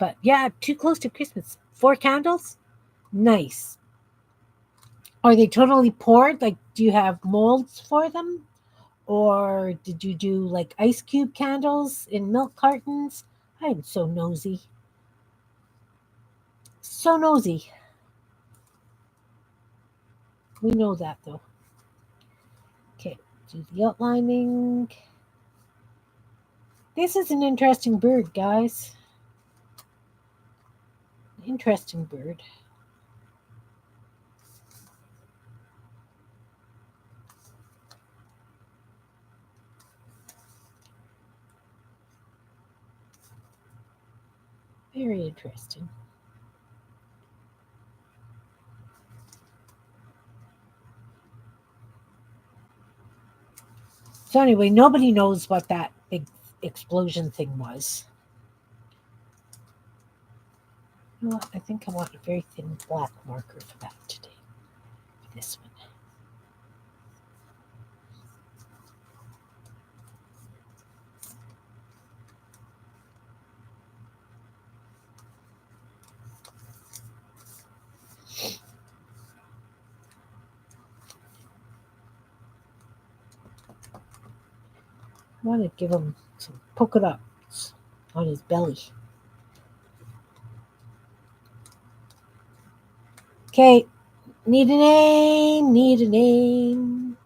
But yeah, too close to Christmas. 4 candles? Nice. Are they totally poured? Like, do you have molds for them? Or did you do like ice cube candles in milk cartons? I'm so nosy. So nosy. We know that though. Okay, do the outlining. This is an interesting bird, guys. Interesting bird. Very interesting. So anyway, nobody knows what that big explosion thing was. You know what? I think I want a very thin black marker for that today. This one. I want to give him some polka dots on his belly. Okay, need a name, need a name.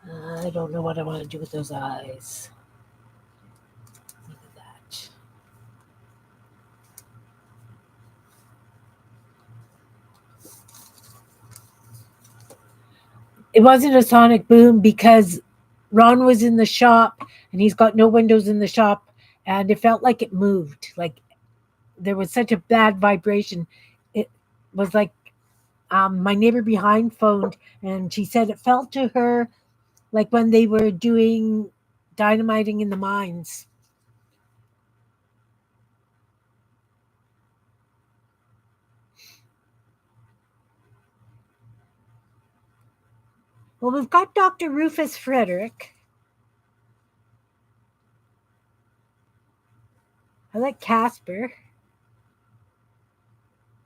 I don't know what I want to do with those eyes. Look at that. It wasn't a sonic boom because Ron was in the shop and he's got no windows in the shop, and it felt like it moved. Like there was such a bad vibration. It was like my neighbor behind phoned, and she said it felt to her like when they were doing dynamiting in the mines. Well, we've got Dr. Rufus Frederick. I like Casper.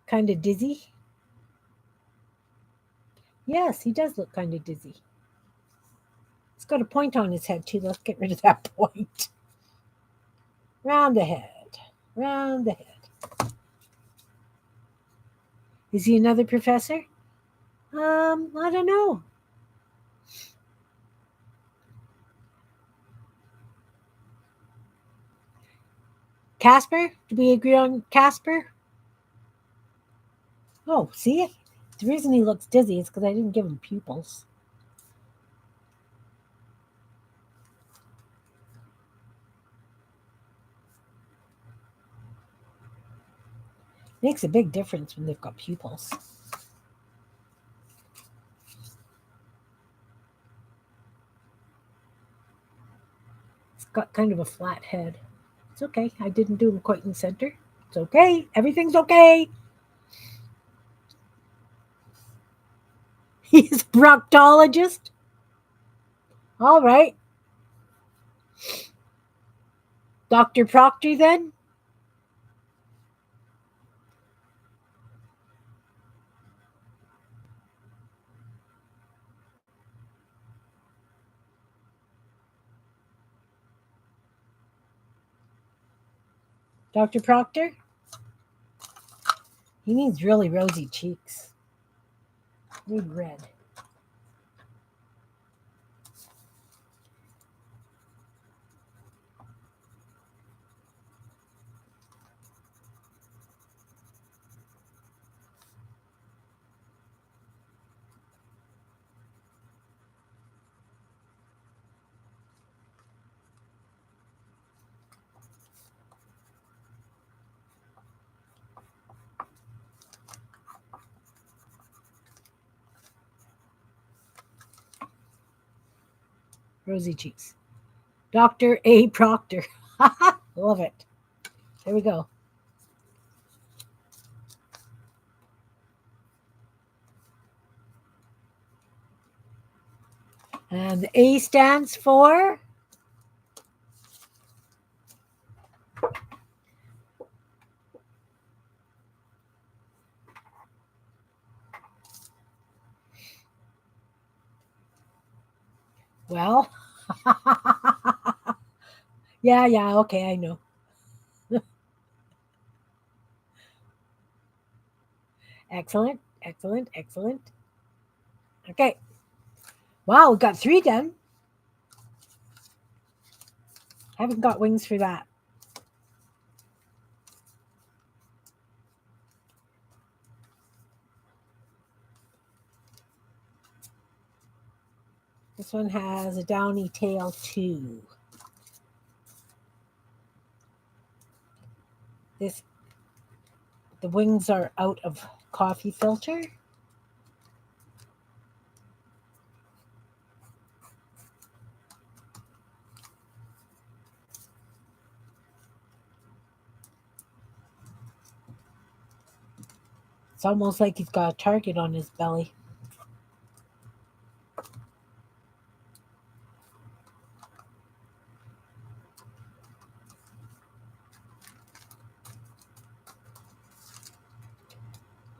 Kind of dizzy. Yes, he does look kind of dizzy. He's got a point on his head, too. Let's get rid of that point. Round the head. Round the head. Is he another professor? I don't know. Casper? Do we agree on Casper? Oh, see? The reason he looks dizzy is because I didn't give him pupils. Makes a big difference when they've got pupils. It's got kind of a flat head. It's okay. I didn't do him quite in the center. It's okay. Everything's okay. He's a proctologist. All right. Dr. Proctor, then? Dr. Proctor? He needs really rosy cheeks. Need red. Rosy cheeks. Dr. A. Proctor. Love it. There we go. And the A stands for well, yeah, okay, I know. Excellent, excellent, excellent. Okay. Wow, we got three done. Haven't got wings for that. This one has a downy tail too. This the wings are out of coffee filter. It's almost like he's got a target on his belly.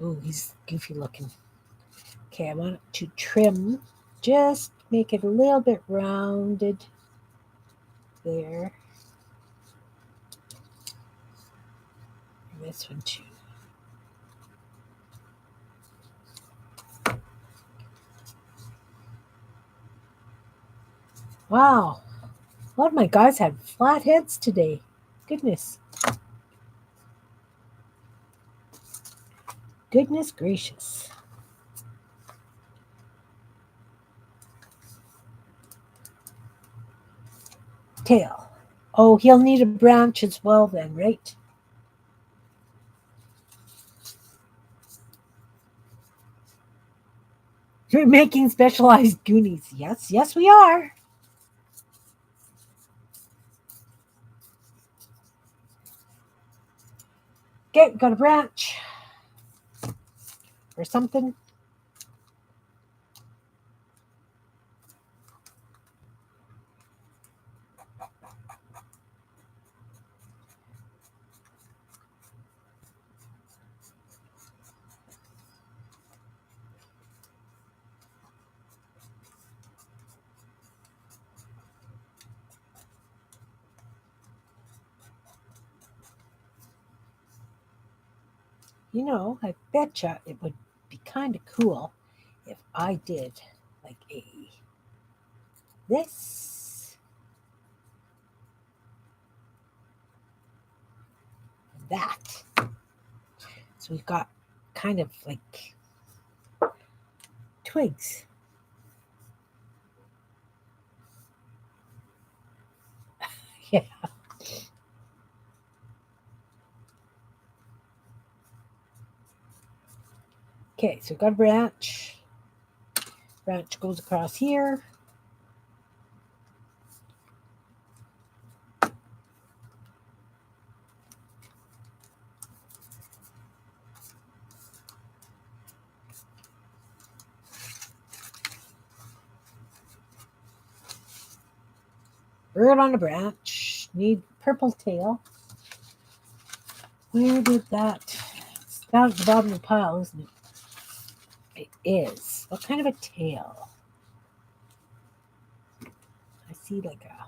Ooh, he's goofy looking. Okay, I want to trim, just make it a little bit rounded there. And this one too. Wow, a lot of my guys had flat heads today. Goodness. Goodness gracious. Tail. Oh, he'll need a branch as well then, right? We're making specialized goonies. Yes, yes, we are. Okay, got a branch or something. You know, I betcha it would be kind of cool if I did like a this and that. So we've got kind of like twigs. Yeah. Okay, so we've got a branch. Branch goes across here. Bird on a branch. Need purple tail. Where did that? It's down at the bottom of the pile, isn't it? It is. What kind of a tail? I see like a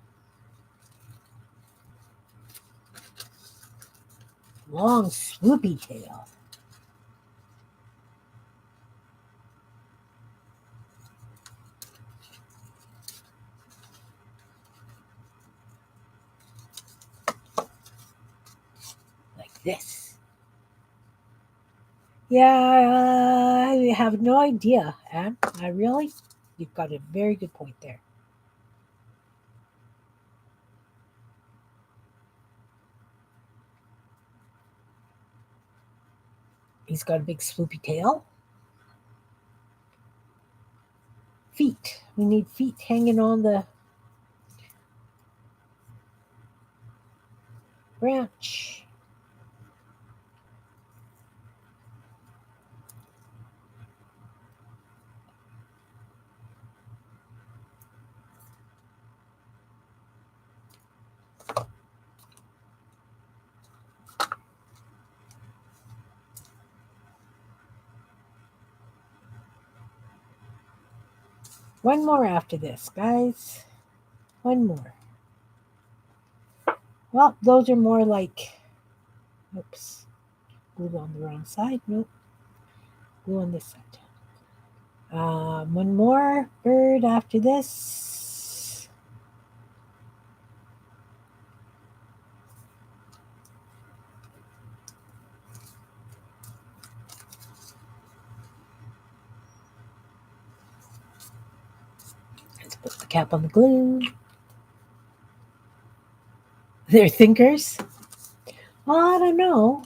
long swoopy tail. Like this. Yeah, I have no idea, Anne. You've got a very good point there. He's got a big swoopy tail. Feet. We need feet hanging on the branch. One more after this, guys. One more. Well, those are more like, oops, glue on the wrong side. Nope, glue on this side. One more bird after this. Let's put the cap on the glue. They're thinkers. Well, I don't know.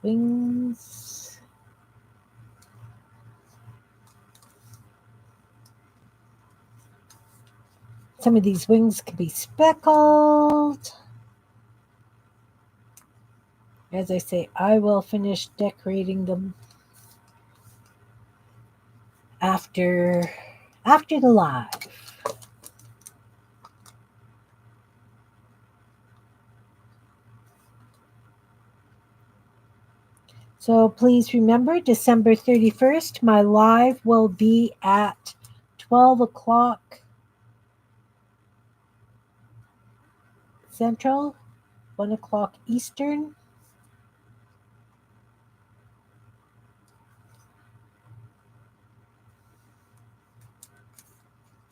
Wings. Some of these wings can be speckled. As I say, I will finish decorating them after the live. So please remember, December 31st, my live will be at 12 o'clock Central, 1 o'clock Eastern.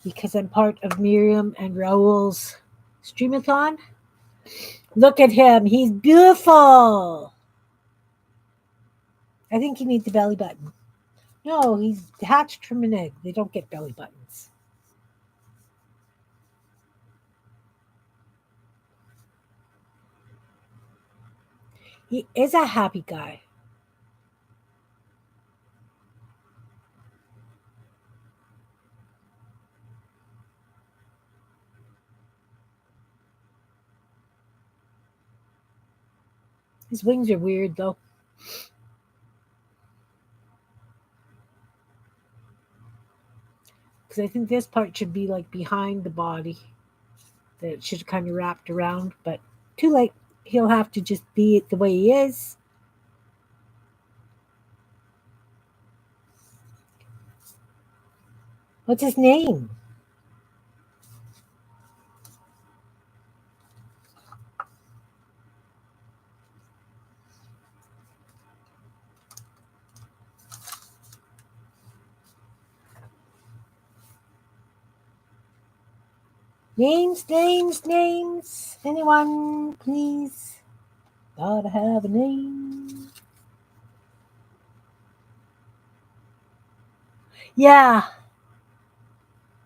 Because I'm part of Miriam and Raul's streamathon. Look at him. He's beautiful. I think he needs a belly button. No, he's hatched from an egg. They don't get belly buttons. He is a happy guy. His wings are weird, though. Because I think this part should be like behind the body. That it should kind of wrapped around, but too late. He'll have to just be it the way he is. What's his name? Names. Anyone, please? Gotta have a name. Yeah,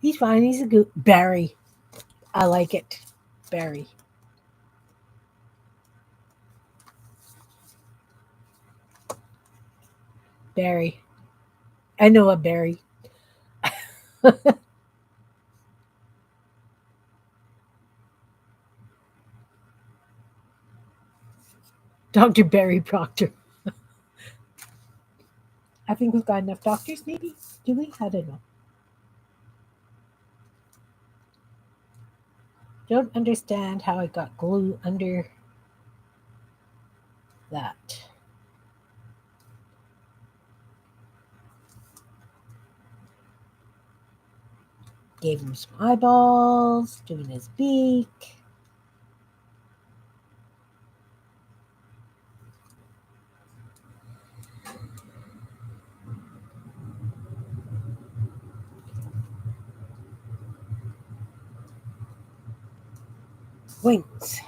he's fine. He's a good Barry. I like it. Barry. Barry. I know a Barry. Dr. Barry Proctor. I think we've got enough doctors, maybe? Do we? I don't know. Don't understand how I got glue under that. Gave him some eyeballs, doing his beak. Wings.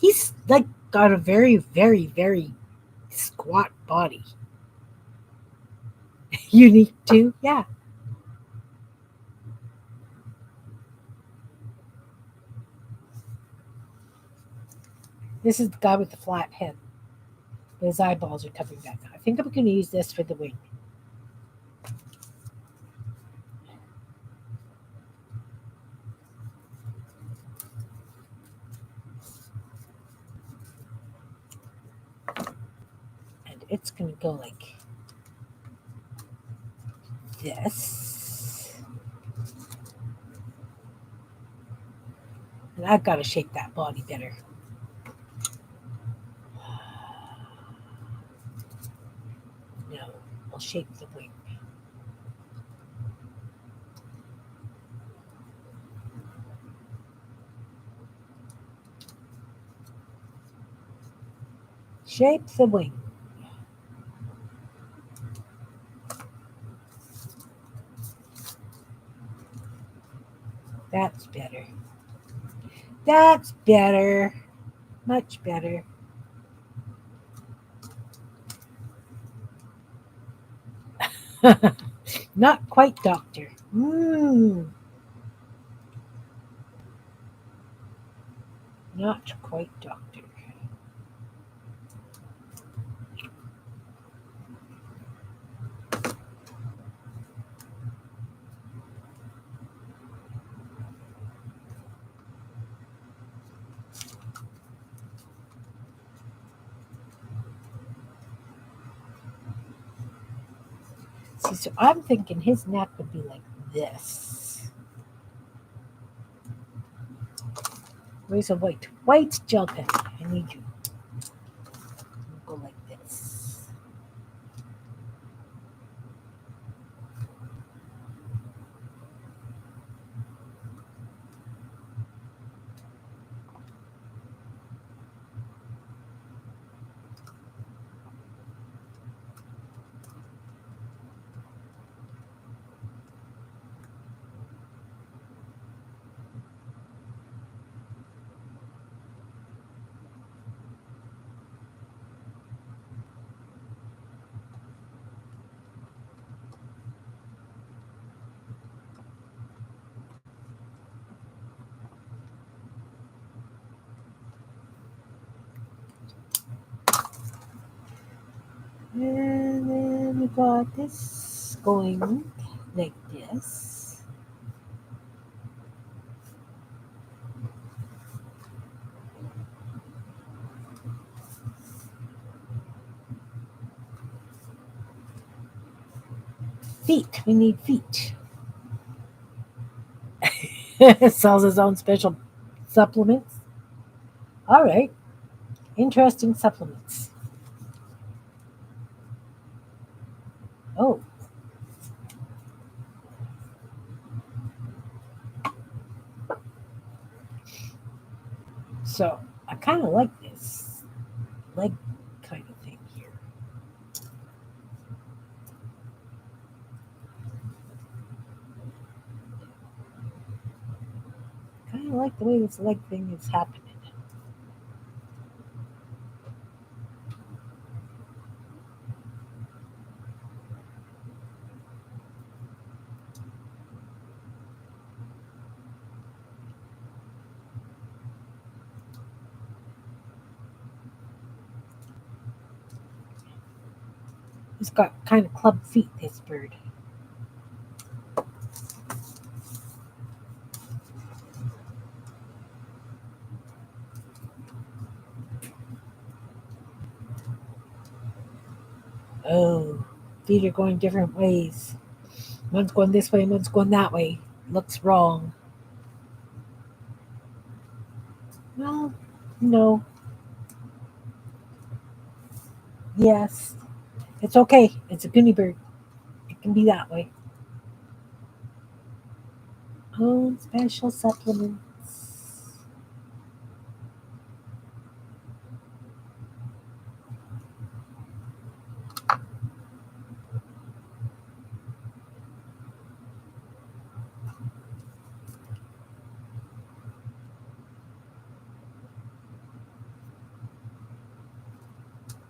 He's like got a very, very, very squat body. Unique too, yeah. This is the guy with the flat head. But his eyeballs are coming back. I think I'm going to use this for the wing. And it's going to go like this. And I've got to shape that body better. No, I'll shape the wing. Shape the wing. That's better. That's better. Much better. Not quite, doctor. Not quite, doctor. See, so I'm thinking his neck would be like this. Where's a white? White gel pen. I need you. Go like this. And then we got this going like this. Feet. We need feet. Sells his own special supplements. All right. Interesting supplements. Oh, so I kind of like this leg kind of thing here. Kind of like the way this leg thing is happening. He's got kind of club feet, this bird. Oh, feet are going different ways. One's going this way, one's going that way. Looks wrong. Well, no. Yes. It's okay. It's a goony bird. It can be that way. Own special supplements.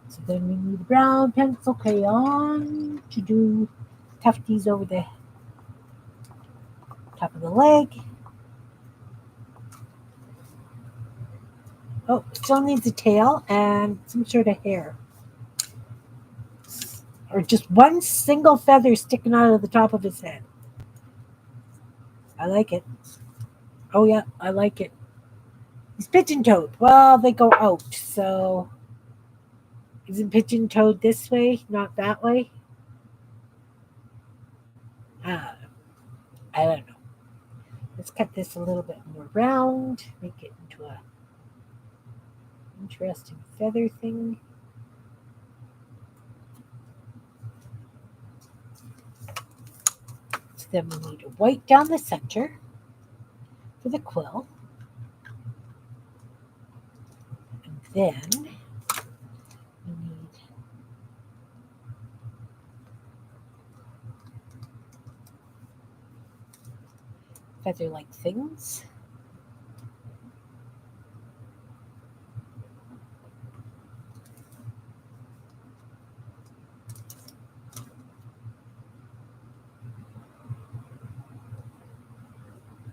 So then we need a brown pencil crayon to do tufties over the top of the leg. Oh, still needs a tail and some sort of hair. Or just one single feather sticking out of the top of his head. I like it. Oh, yeah, I like it. He's pigeon toed. Well, they go out, so isn't pigeon toed this way, not that way? Uh, I don't know. Let's cut this a little bit more round, make it into a interesting feather thing. So then we need a white down the center for the quill. And then we need feather-like things.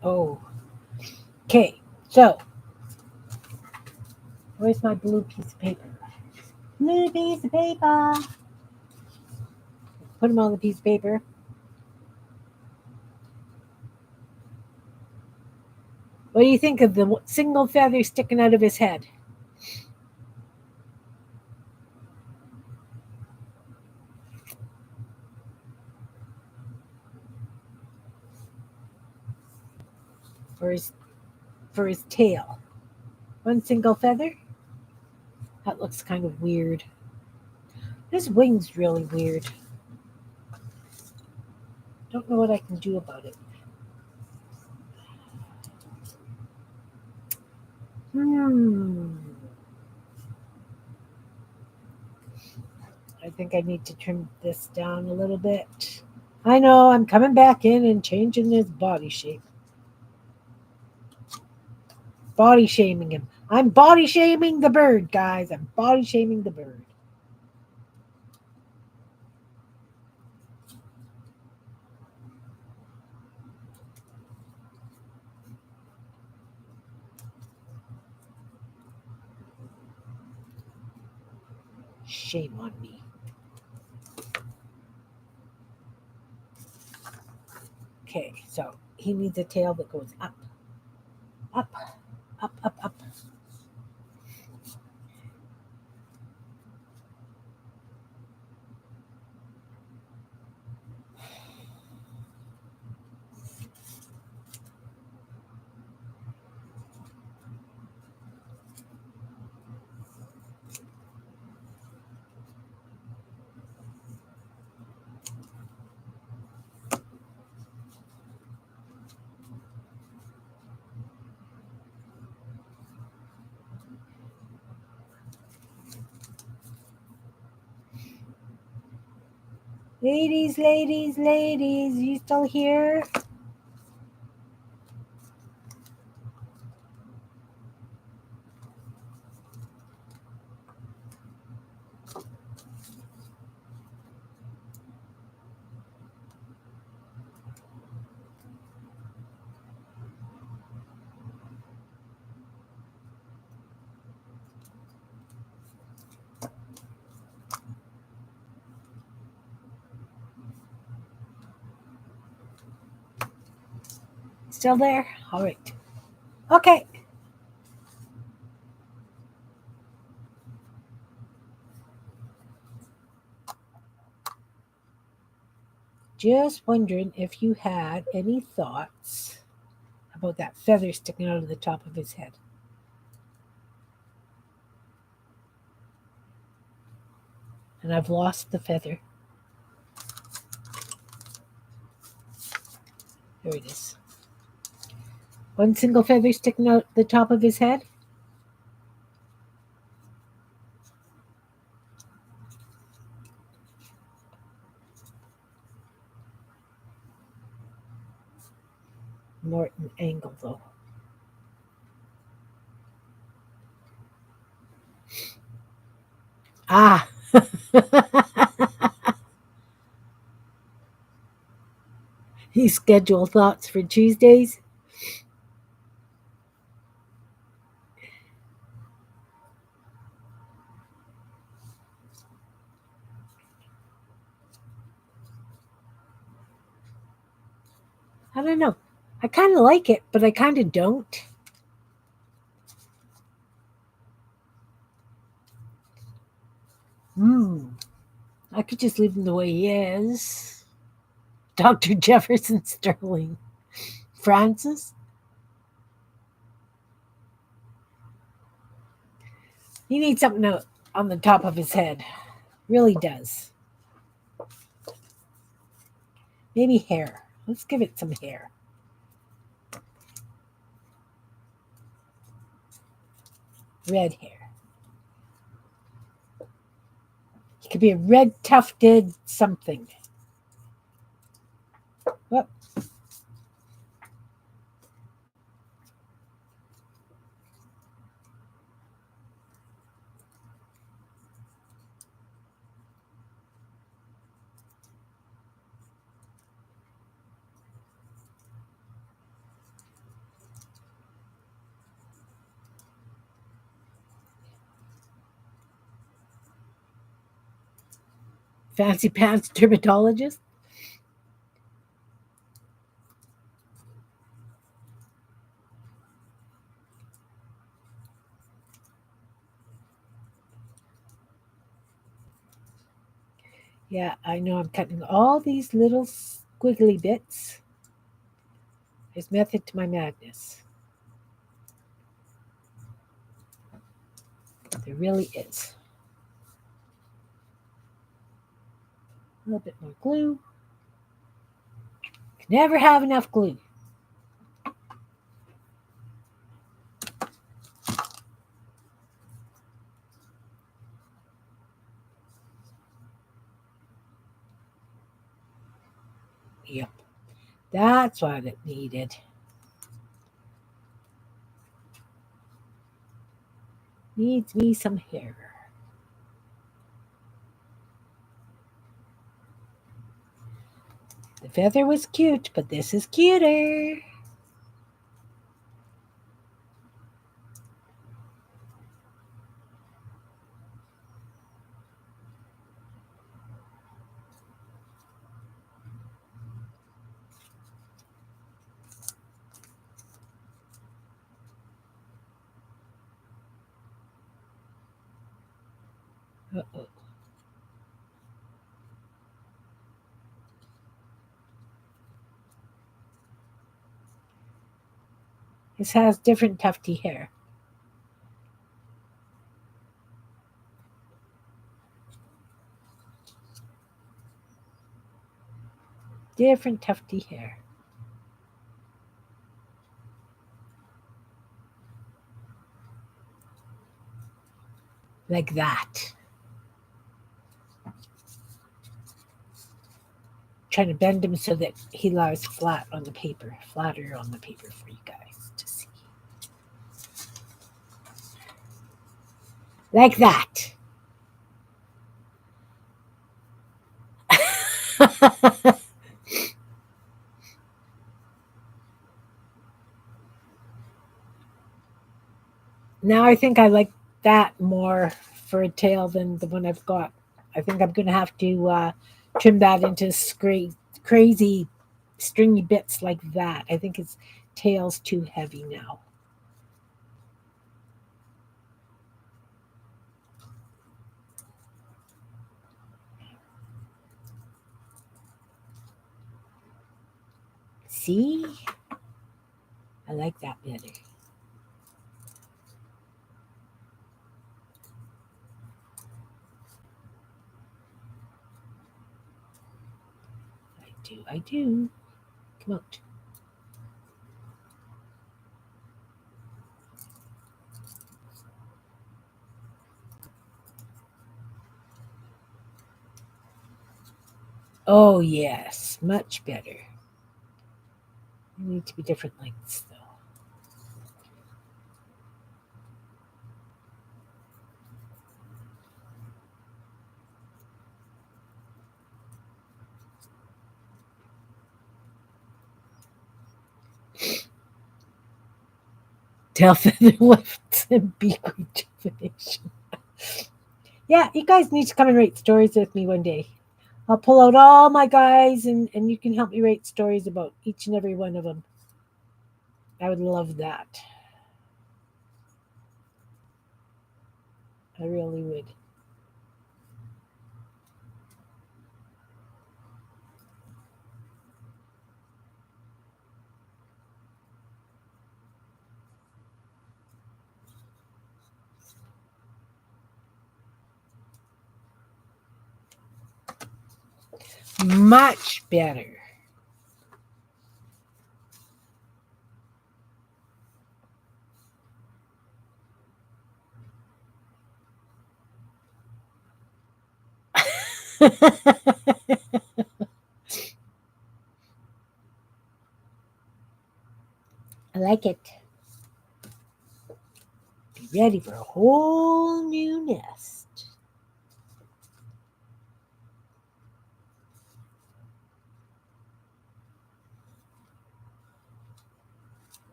Oh, okay. So, where's my blue piece of paper? Blue piece of paper. Put them on the piece of paper. What do you think of the single feather sticking out of his head? For his tail. One single feather? That looks kind of weird. His wing's really weird. Don't know what I can do about it. I think I need to trim this down a little bit. I know, I'm coming back in and changing his body shape. Body shaming him. I'm body shaming the bird, guys. I'm body shaming the bird. Shame on me. Okay, so he needs a tail that goes up, up, up, up, up. Ladies, ladies, ladies, you still here? Still there? All right. Okay. Just wondering if you had any thoughts about that feather sticking out of the top of his head. And I've lost the feather. There it is. One single feather sticking out the top of his head. Morton angle, though. Ah! He scheduled thoughts for Tuesdays. I don't know. I kind of like it, but I kind of don't. Hmm. I could just leave him the way he is. Dr. Jefferson Sterling. Francis? He needs something on the top of his head. Really does. Maybe hair. Let's give it some hair. Red hair. He could be a red tufted something. Whoop. Fancy pants dermatologist. Yeah, I know I'm cutting all these little squiggly bits. There's method to my madness. There really is. A little bit more glue. Can never have enough glue. Yep. That's what it needed. Needs me some hair. The feather was cute, but this is cuter. Uh-oh. This has different tufty hair. Different tufty hair. Like that. Trying to bend him so that he lies flat on the paper, flatter on the paper for you guys to see. Like that. Now I think I like that more for a tail than the one I've got. I think I'm going to have to trim that into crazy stringy bits like that. I think his tail's too heavy now. See? I like that better. I do. Come out. Oh, yes. Much better. They need to be different lengths, though. Tail feather lifts and beak rejuvenation. Yeah, you guys need to come and write stories with me one day. I'll pull out all my guys and you can help me write stories about each and every one of them. I would love that. I really would. Much better. I like it. Be ready for a whole new nest.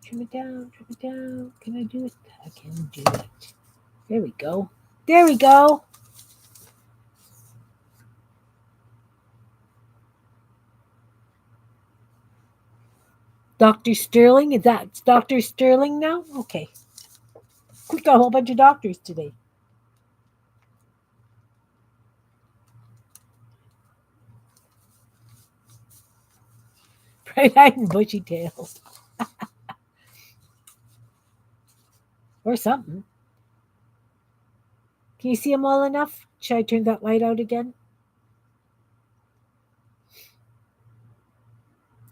Trim it down, trim it down. Can I do it? I can do it. There we go. There we go. Dr. Sterling, is that Dr. Sterling now? Okay. We got a whole bunch of doctors today. Bright-eyed and bushy-tailed. Or something. Can you see them well enough? Should I turn that light out again?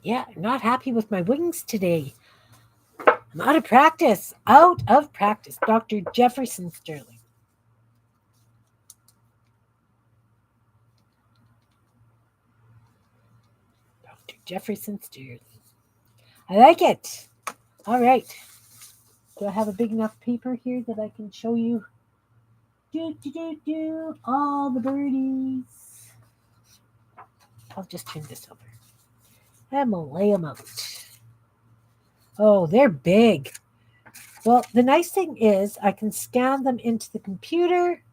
Yeah, not happy with my wings today. I'm out of practice. Out of practice. Dr. Jefferson Sterling. Dr. Jefferson Sterling. I like it. All right. Do I have a big enough paper here that I can show you? All the birdies. I'll just turn this over. And we'll lay them out. Oh, they're big. Well, the nice thing is I can scan them into the computer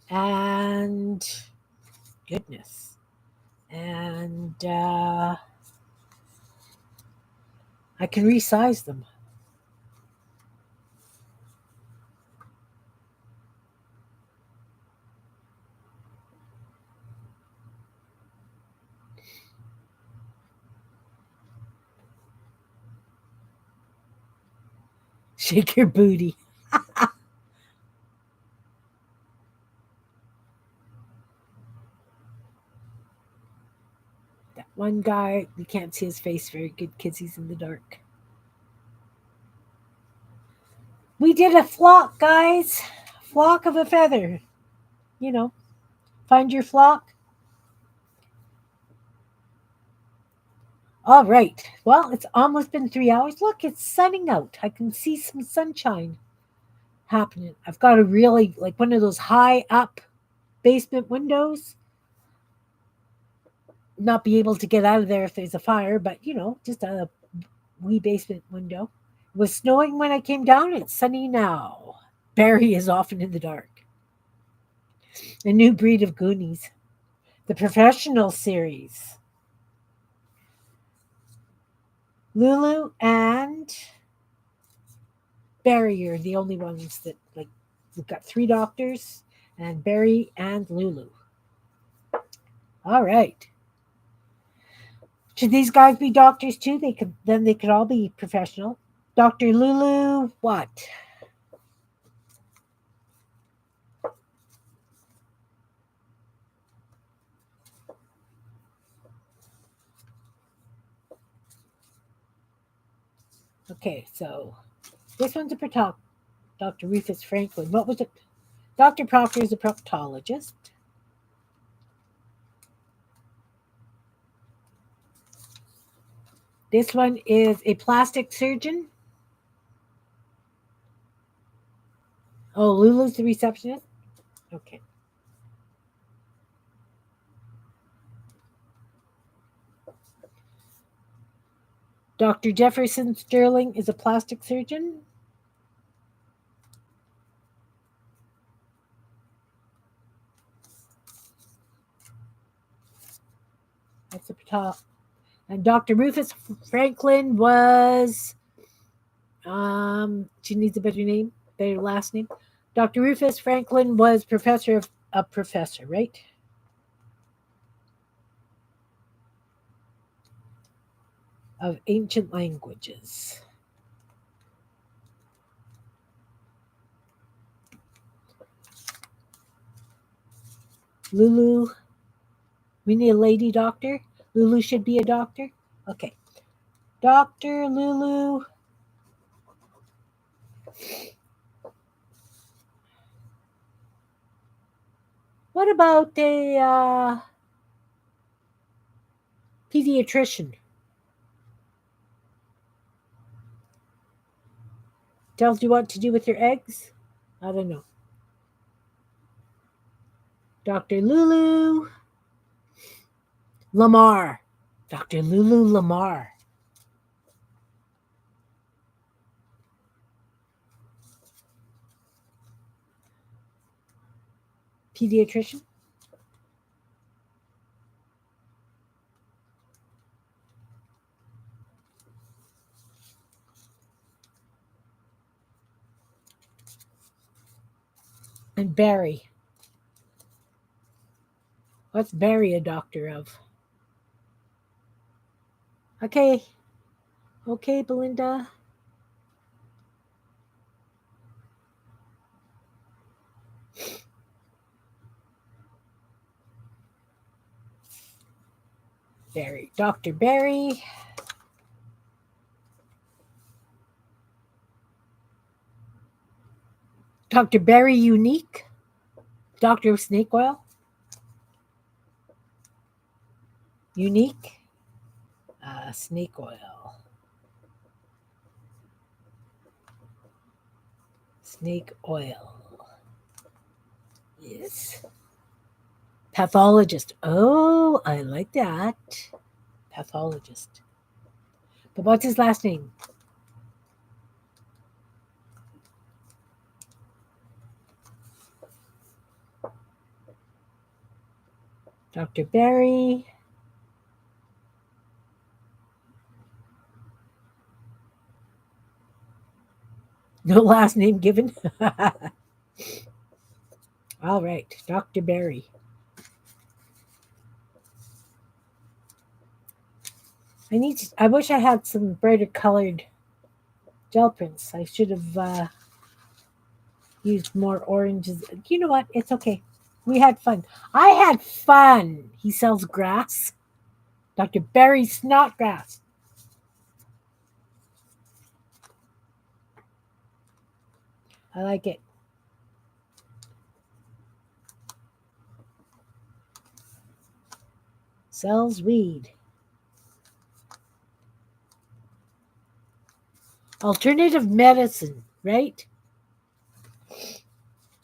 and goodness. And I can resize them. Shake your booty. That one guy, you can't see his face very good because he's in the dark. We did a flock, guys. Flock of a feather. You know, find your flock. All right. Well, it's almost been 3 hours. Look, it's sunning out. I can see some sunshine happening. I've got a really, like one of those high up basement windows. Not be able to get out of there if there's a fire, but just a wee basement window. It was snowing when I came down. It's sunny now. Barry is often in the dark. A new breed of Goonies. The professional series. Lulu and Barry are the only ones that we've got 3 doctors and Barry and Lulu. All right. Should these guys be doctors too? They could all be professional. Dr. Lulu, what? Okay, so this one's a Dr. Rufus Franklin. What was it? Dr. Proctor is a proctologist. This one is a plastic surgeon. Oh, Lulu's the receptionist? Okay. Dr. Jefferson Sterling is a plastic surgeon. That's the top. And Dr. Rufus Franklin was, she needs a better name, better last name. Dr. Rufus Franklin was professor of a professor, right? Of ancient languages. Lulu, we need a lady doctor. Lulu should be a doctor. Okay. Dr. Lulu. What about a pediatrician? Tells you what to do with your eggs? I don't know. Dr. Lulu Lamar. Dr. Lulu Lamar. Pediatrician? And Barry. What's Barry a doctor of? Okay. Okay, Belinda. Barry. Dr. Barry. Dr. Barry Unique. Doctor of Snake Oil. Unique. Snake oil. Snake oil. Yes. Pathologist. Oh, I like that. Pathologist. But what's his last name? Dr. Barry. No last name given. All right, Dr. Barry. I wish I had some brighter colored gel prints. I should have used more oranges. You know what? It's okay. We had fun. I had fun. He sells grass. Dr. Barry Snotgrass. I like it. Sells weed. Alternative medicine, right?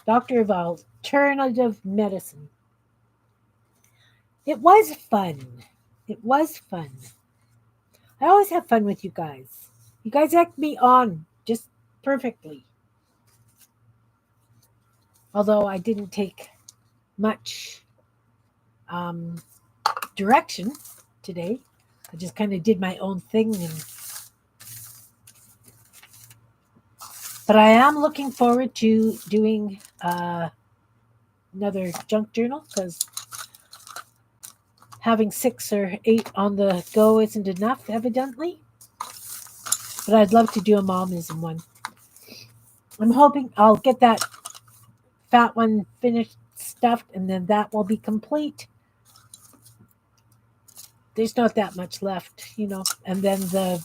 Doctor of alternative medicine. It was fun. It was fun. I always have fun with you guys. You guys act me on just perfectly. Although I didn't take much um, direction today. I just kind of did my own thing. But I am looking forward to doing another junk journal because having 6 or 8 on the go isn't enough, evidently. But I'd love to do a momism one. I'm hoping I'll get that fat one finished, stuffed, and then that will be complete. There's not that much left, And then the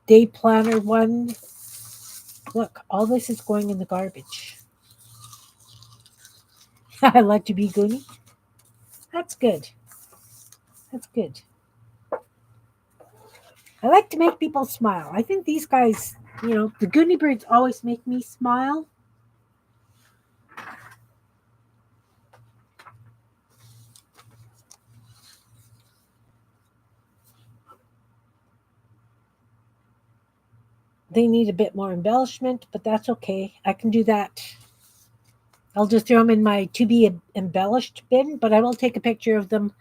day planner one. Look, all this is going in the garbage. I like to be Goonie. That's good. That's good. I like to make people smile. I think these guys, the Goonie Birds always make me smile. They need a bit more embellishment, but that's okay. I can do that. I'll just throw them in my to be embellished bin, but I will take a picture of them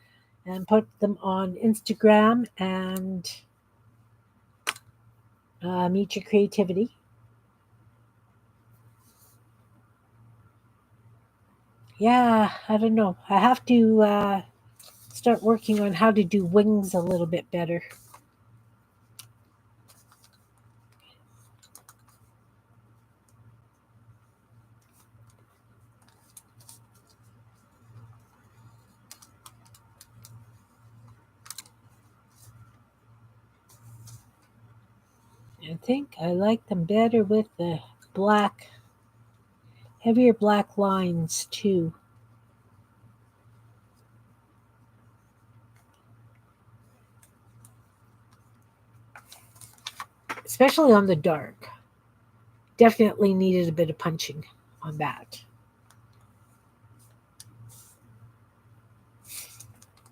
and put them on Instagram and meet your creativity. Yeah, I don't know. I have to start working on how to do wings a little bit better. I think I like them better with the black, heavier black lines too, especially on the dark. Definitely needed a bit of punching on that.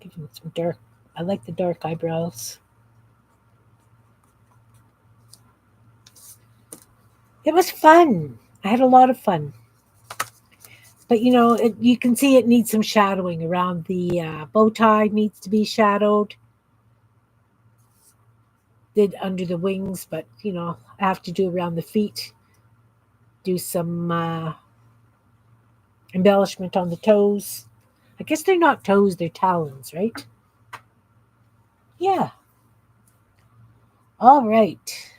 Give him some dark. I like the dark eyebrows. It was fun. I had a lot of fun. But you can see it needs some shadowing around the bow tie needs to be shadowed. Did under the wings, but I have to do around the feet. Do some embellishment on the toes. I guess they're not toes; they're talons, right? Yeah. All right.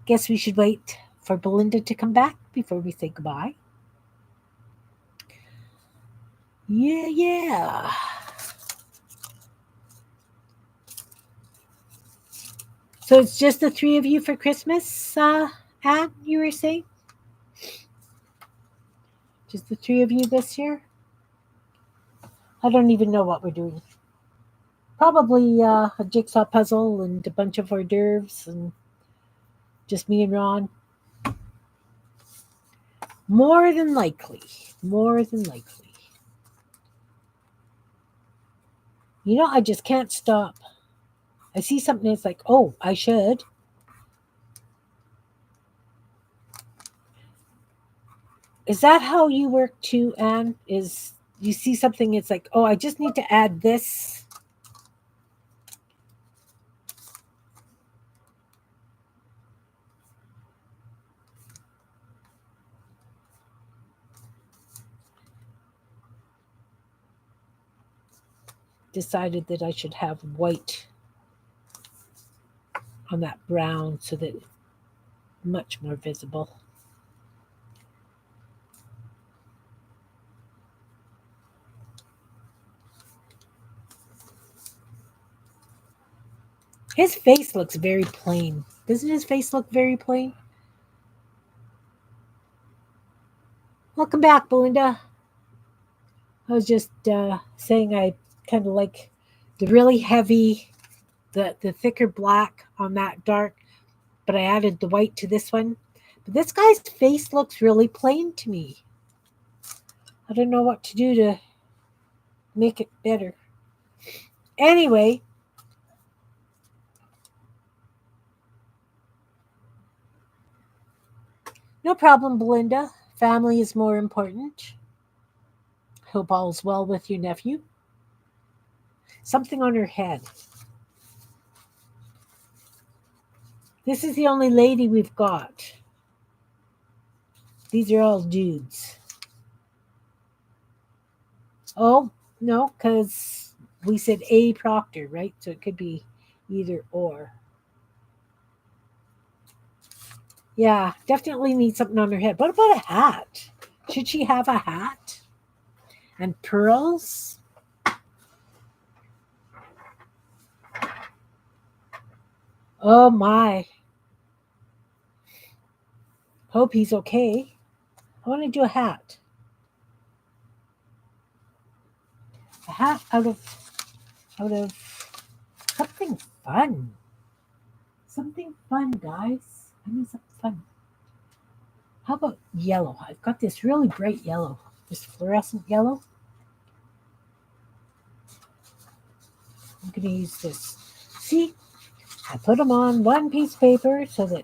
Guess we should wait for Belinda to come back before we say goodbye. Yeah, yeah. So it's just the three of you for Christmas, Anne, you were saying? Just the three of you this year? I don't even know what we're doing. Probably a jigsaw puzzle and a bunch of hors d'oeuvres and just me and Ron. More than likely. More than likely. I just can't stop. I see something, it's like, oh, I should. Is that how you work too, Anne? Is you see something, it's like, oh, I just need to add this. Decided that I should have white on that brown so that it's much more visible. His face looks very plain. Doesn't his face look very plain? Welcome back, Belinda. I was just saying I kind of like the really heavy, the thicker black on that dark, but I added the white to this one. But this guy's face looks really plain to me. I don't know what to do to make it better. Anyway, no problem, Belinda. Family is more important. Hope all's well with your nephew. Something on her head. This is the only lady we've got. These are all dudes. Oh, no, because we said A Proctor, right? So it could be either or. Yeah, definitely needs something on her head. What about a hat? Should she have a hat? And pearls? Oh my. Hope he's okay. I want to do a hat. A hat out of something fun. Something fun, guys. I need something fun. How about yellow? I've got this really bright yellow. This fluorescent yellow. I'm going to use this. See, I put them on one piece of paper so that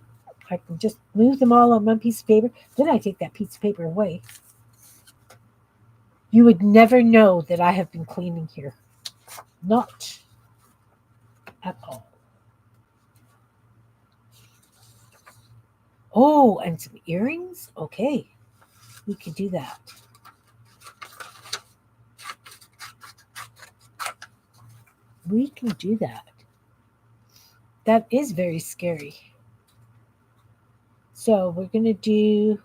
I can just move them all on one piece of paper. Then I take that piece of paper away. You would never know that I have been cleaning here. Not at all. Oh, and some earrings? Okay, we could do that. We can do that. That is very scary. So we're going to do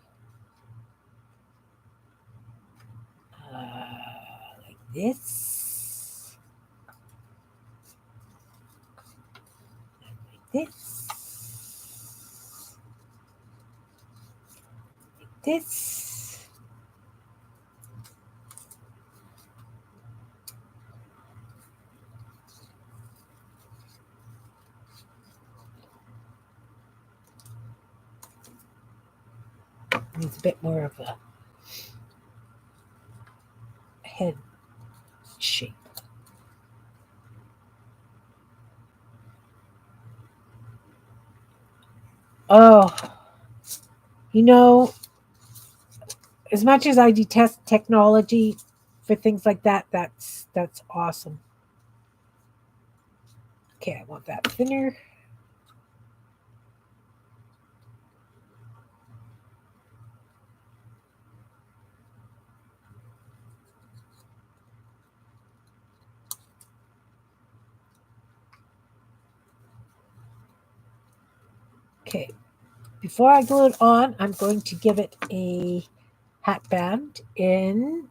like this. Like this. Like this. Needs a bit more of a head shape. Oh, you know, as much as I detest technology for things like that, that's awesome. Okay, I want that thinner. Okay, before I glue it on, I'm going to give it a hat band in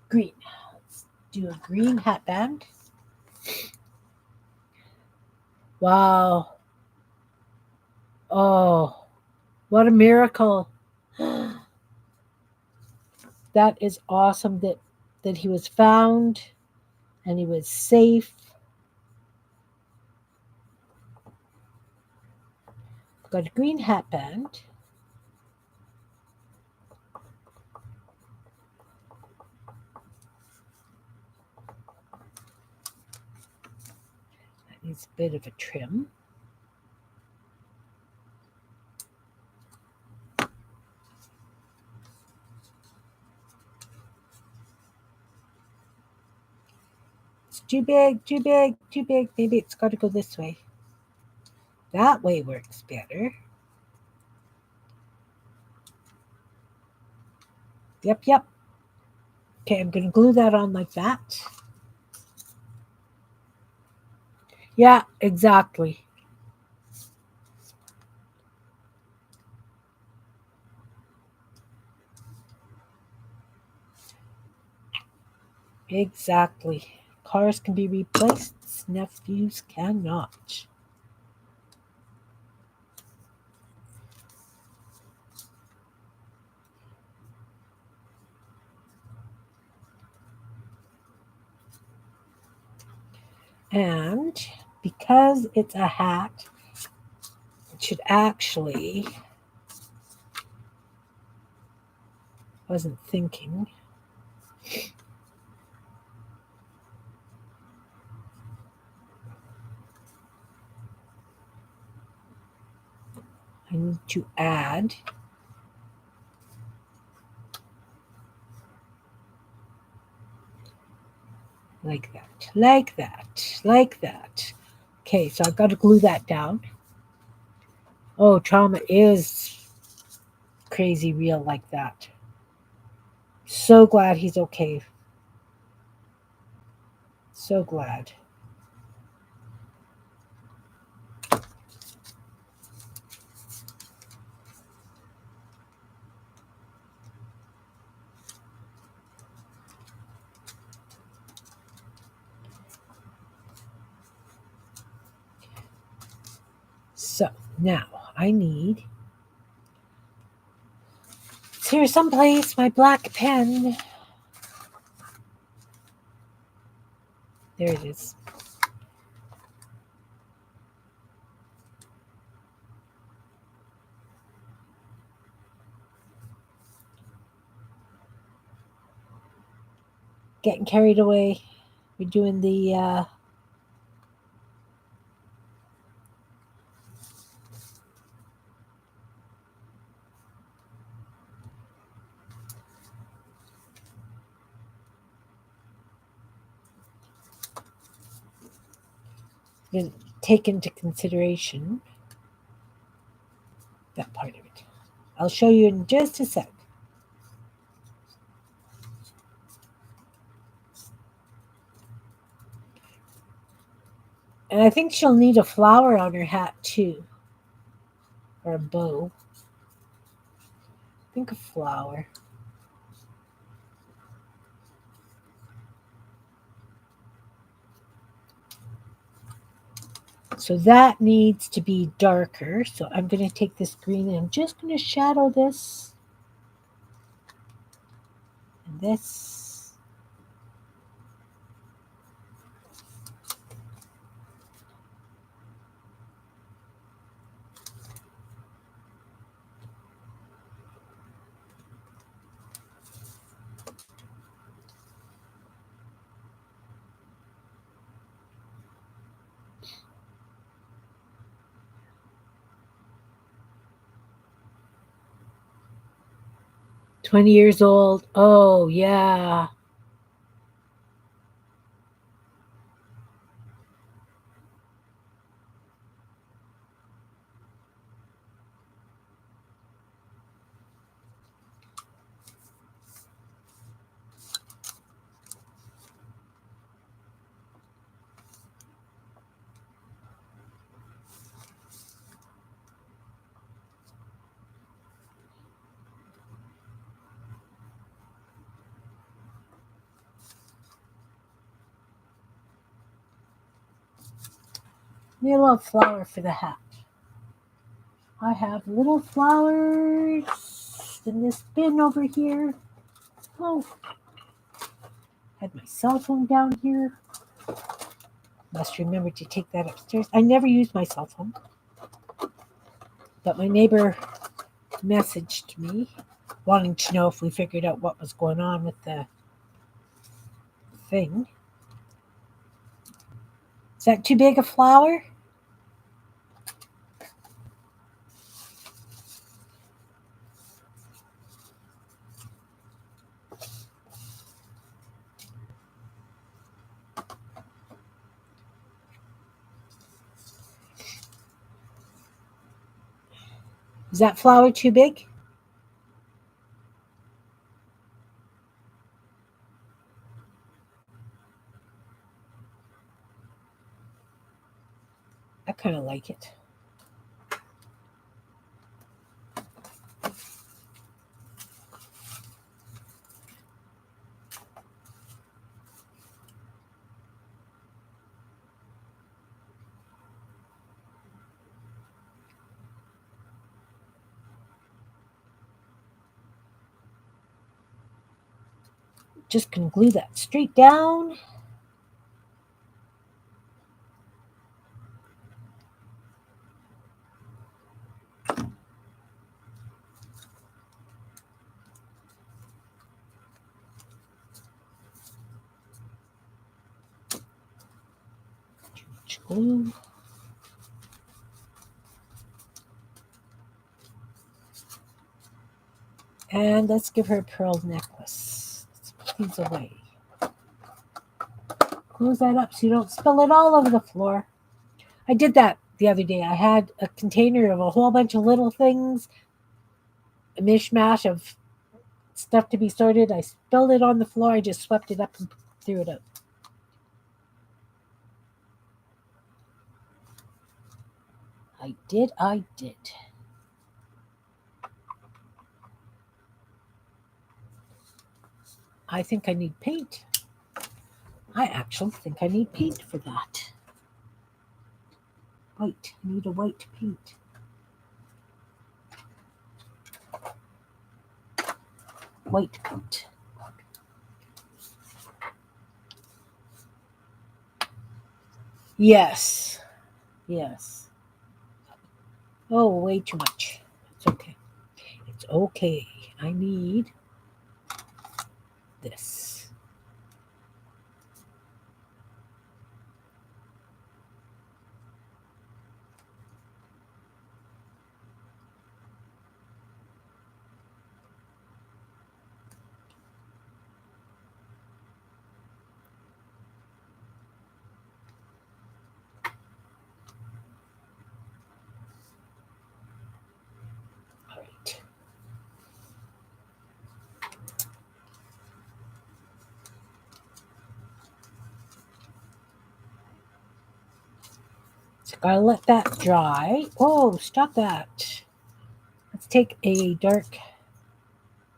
green. Let's do a green hat band. Wow. Oh, what a miracle. That is awesome that he was found and he was safe. Got a green hat band. That needs a bit of a trim. It's too big, too big, too big. Maybe it's got to go this way. That way works better. Yep. Okay, I'm going to glue that on like that. Yeah, exactly. Exactly. Cars can be replaced, nephews cannot. And because it's a hat, it should actually, wasn't thinking. I need to add like that, like that, like that. Okay, so I've got to glue that down. Oh, trauma is crazy real like that. So glad he's okay. So glad. So now I need, it's here someplace, my black pen. There it is. Getting carried away. We're doing the didn't take into consideration that part of it. I'll show you in just a sec. And I think she'll need a flower on her hat too, or a bow. Think a flower. So that needs to be darker. So I'm going to take this green and I'm just going to shadow this and this. "20 years old. Oh, yeah. Need a little flower for the hat. I have little flowers in this bin over here. Oh, had my cell phone down here. Must remember to take that upstairs. I never use my cell phone. But my neighbor messaged me wanting to know if we figured out what was going on with the thing. Is that too big a flower? Is that flower too big? I kind of like it. Just gonna glue that straight down. Too much glue. And let's give her a pearl necklace. Let's put these away. Close that up so you don't spill it all over the floor. I did that the other day. I had a container of a whole bunch of little things, a mishmash of stuff to be sorted. I spilled it on the floor. I just swept it up and threw it out. I did. I think I need paint. I actually think I need paint for that. White. I need a white paint. White paint. Yes. Yes. Oh, way too much. It's okay. It's okay. I need this. So gotta let that dry. Oh, stop that. Let's take a dark,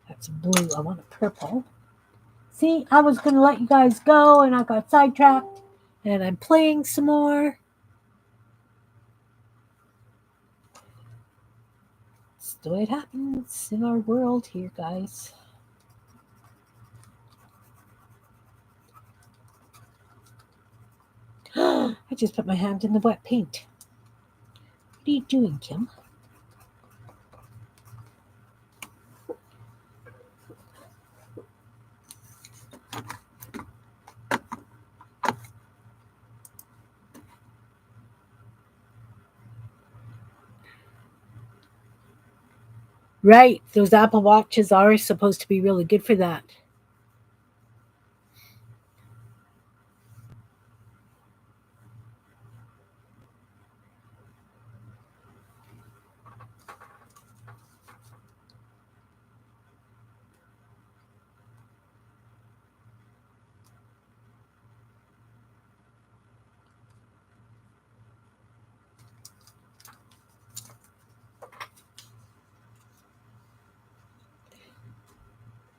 that's blue, I want a purple. See, I was gonna let you guys go and I got sidetracked and I'm playing some more. That's the way it happens in our world here, guys. I just put my hand in the wet paint. What are you doing, Kim? Right, those Apple Watches are supposed to be really good for that.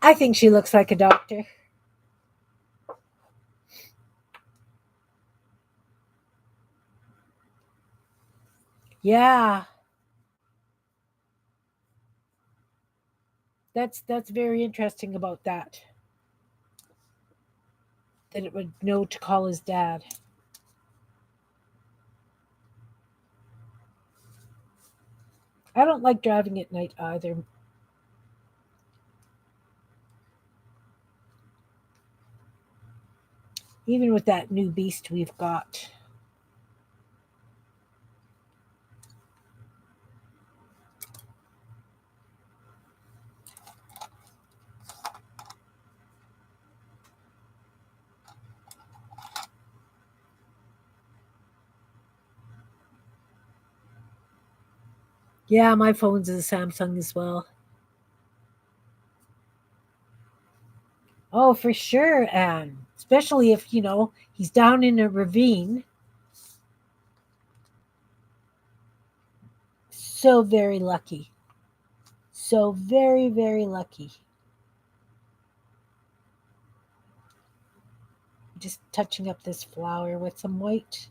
I think she looks like a doctor. Yeah, that's very interesting about that. That it would know to call his dad. I don't like driving at night either. Even with that new beast we've got. Yeah, my phone's a Samsung as well. Oh, for sure, Anne. Especially if, he's down in a ravine. So very lucky. So very, very lucky. Just touching up this flower with some white.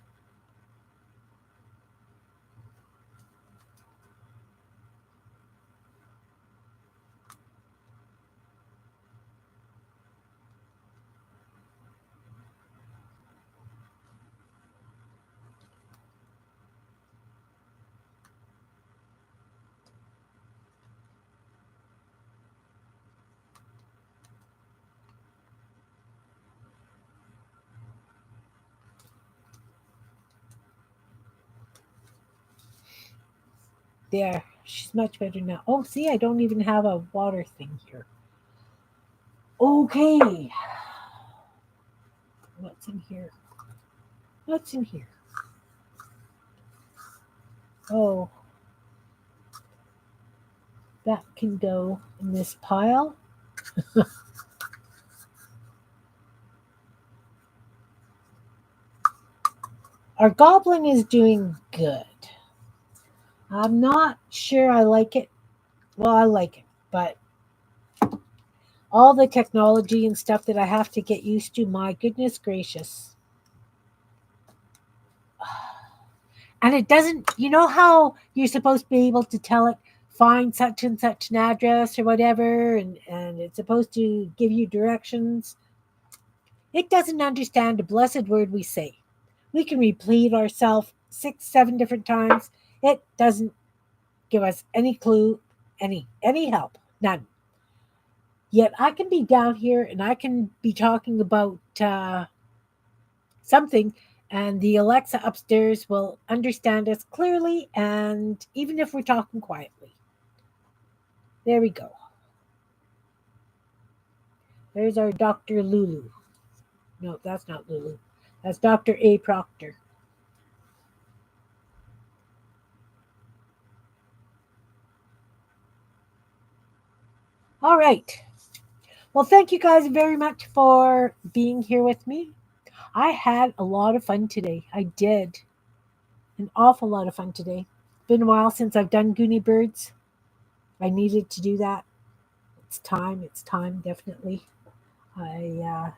There. She's much better now. Oh, see, I don't even have a water thing here. Okay. What's in here? What's in here? Oh, that can go in this pile. Our goblin is doing good. I'm not sure I like it. Well, I like it, but all the technology and stuff that I have to get used to, my goodness gracious. And it doesn't, you know how you're supposed to be able to tell it, find such and such an address or whatever, and it's supposed to give you directions? It doesn't understand a blessed word we say. We can repeat ourselves 6, 7 different times. It doesn't give us any clue, any help, none. Yet I can be down here and I can be talking about something, and the Alexa upstairs will understand us clearly, and even if we're talking quietly. There we go. There's our Dr. Lulu. No, that's not Lulu. That's Dr. A. Proctor. All right. Well, thank you guys very much for being here with me. I had a lot of fun today. I did. an awful lot of fun today. Been a while since I've done Goonie Birds. I needed to do that. It's time. It's time, definitely. I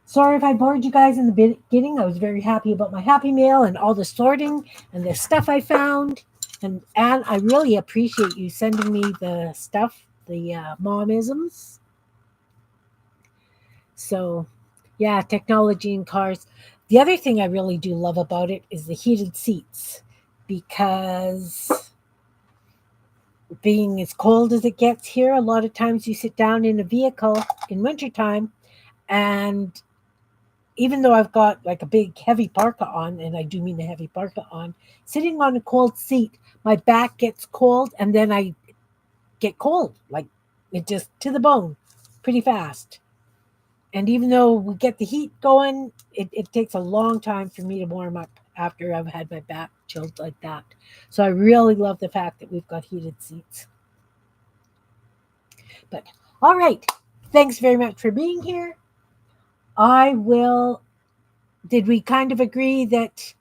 Sorry if I bored you guys in the beginning. I was very happy about my Happy Mail and all the sorting and the stuff I found. And Anne, I really appreciate you sending me the stuff, the momisms. So, yeah, technology in cars. The other thing I really do love about it is the heated seats because being as cold as it gets here, a lot of times you sit down in a vehicle in wintertime and even though I've got like a big heavy parka on, and I do mean a heavy parka on, sitting on a cold seat, my back gets cold and then I get cold. Like it just to the bone pretty fast. And even though we get the heat going, it takes a long time for me to warm up after I've had my back chilled like that. So I really love the fact that we've got heated seats. But all right. Thanks very much for being here. I will. Did we kind of agree that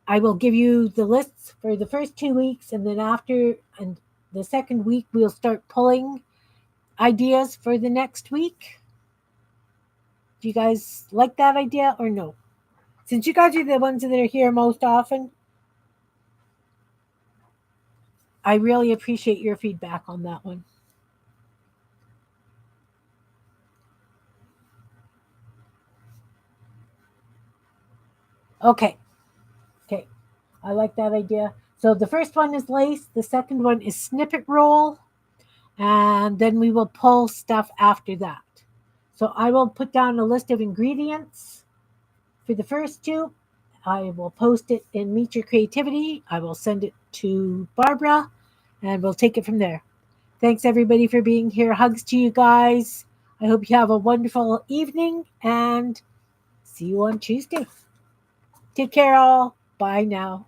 I will give you the lists for the first 2 weeks, and then after and the second week, we'll start pulling ideas for the next week? Do you guys like that idea or no? Since you guys are the ones that are here most often, I really appreciate your feedback on that one. Okay. Okay. I like that idea. So the first one is lace, the second one is snippet roll, and then we will pull stuff after that. So I will put down a list of ingredients for the first two. I will post it in Meet Your Creativity. I will send it to Barbara, and we'll take it from there. Thanks everybody for being here. Hugs to you guys. I hope you have a wonderful evening and see you on Tuesday. Take care, all. Bye now.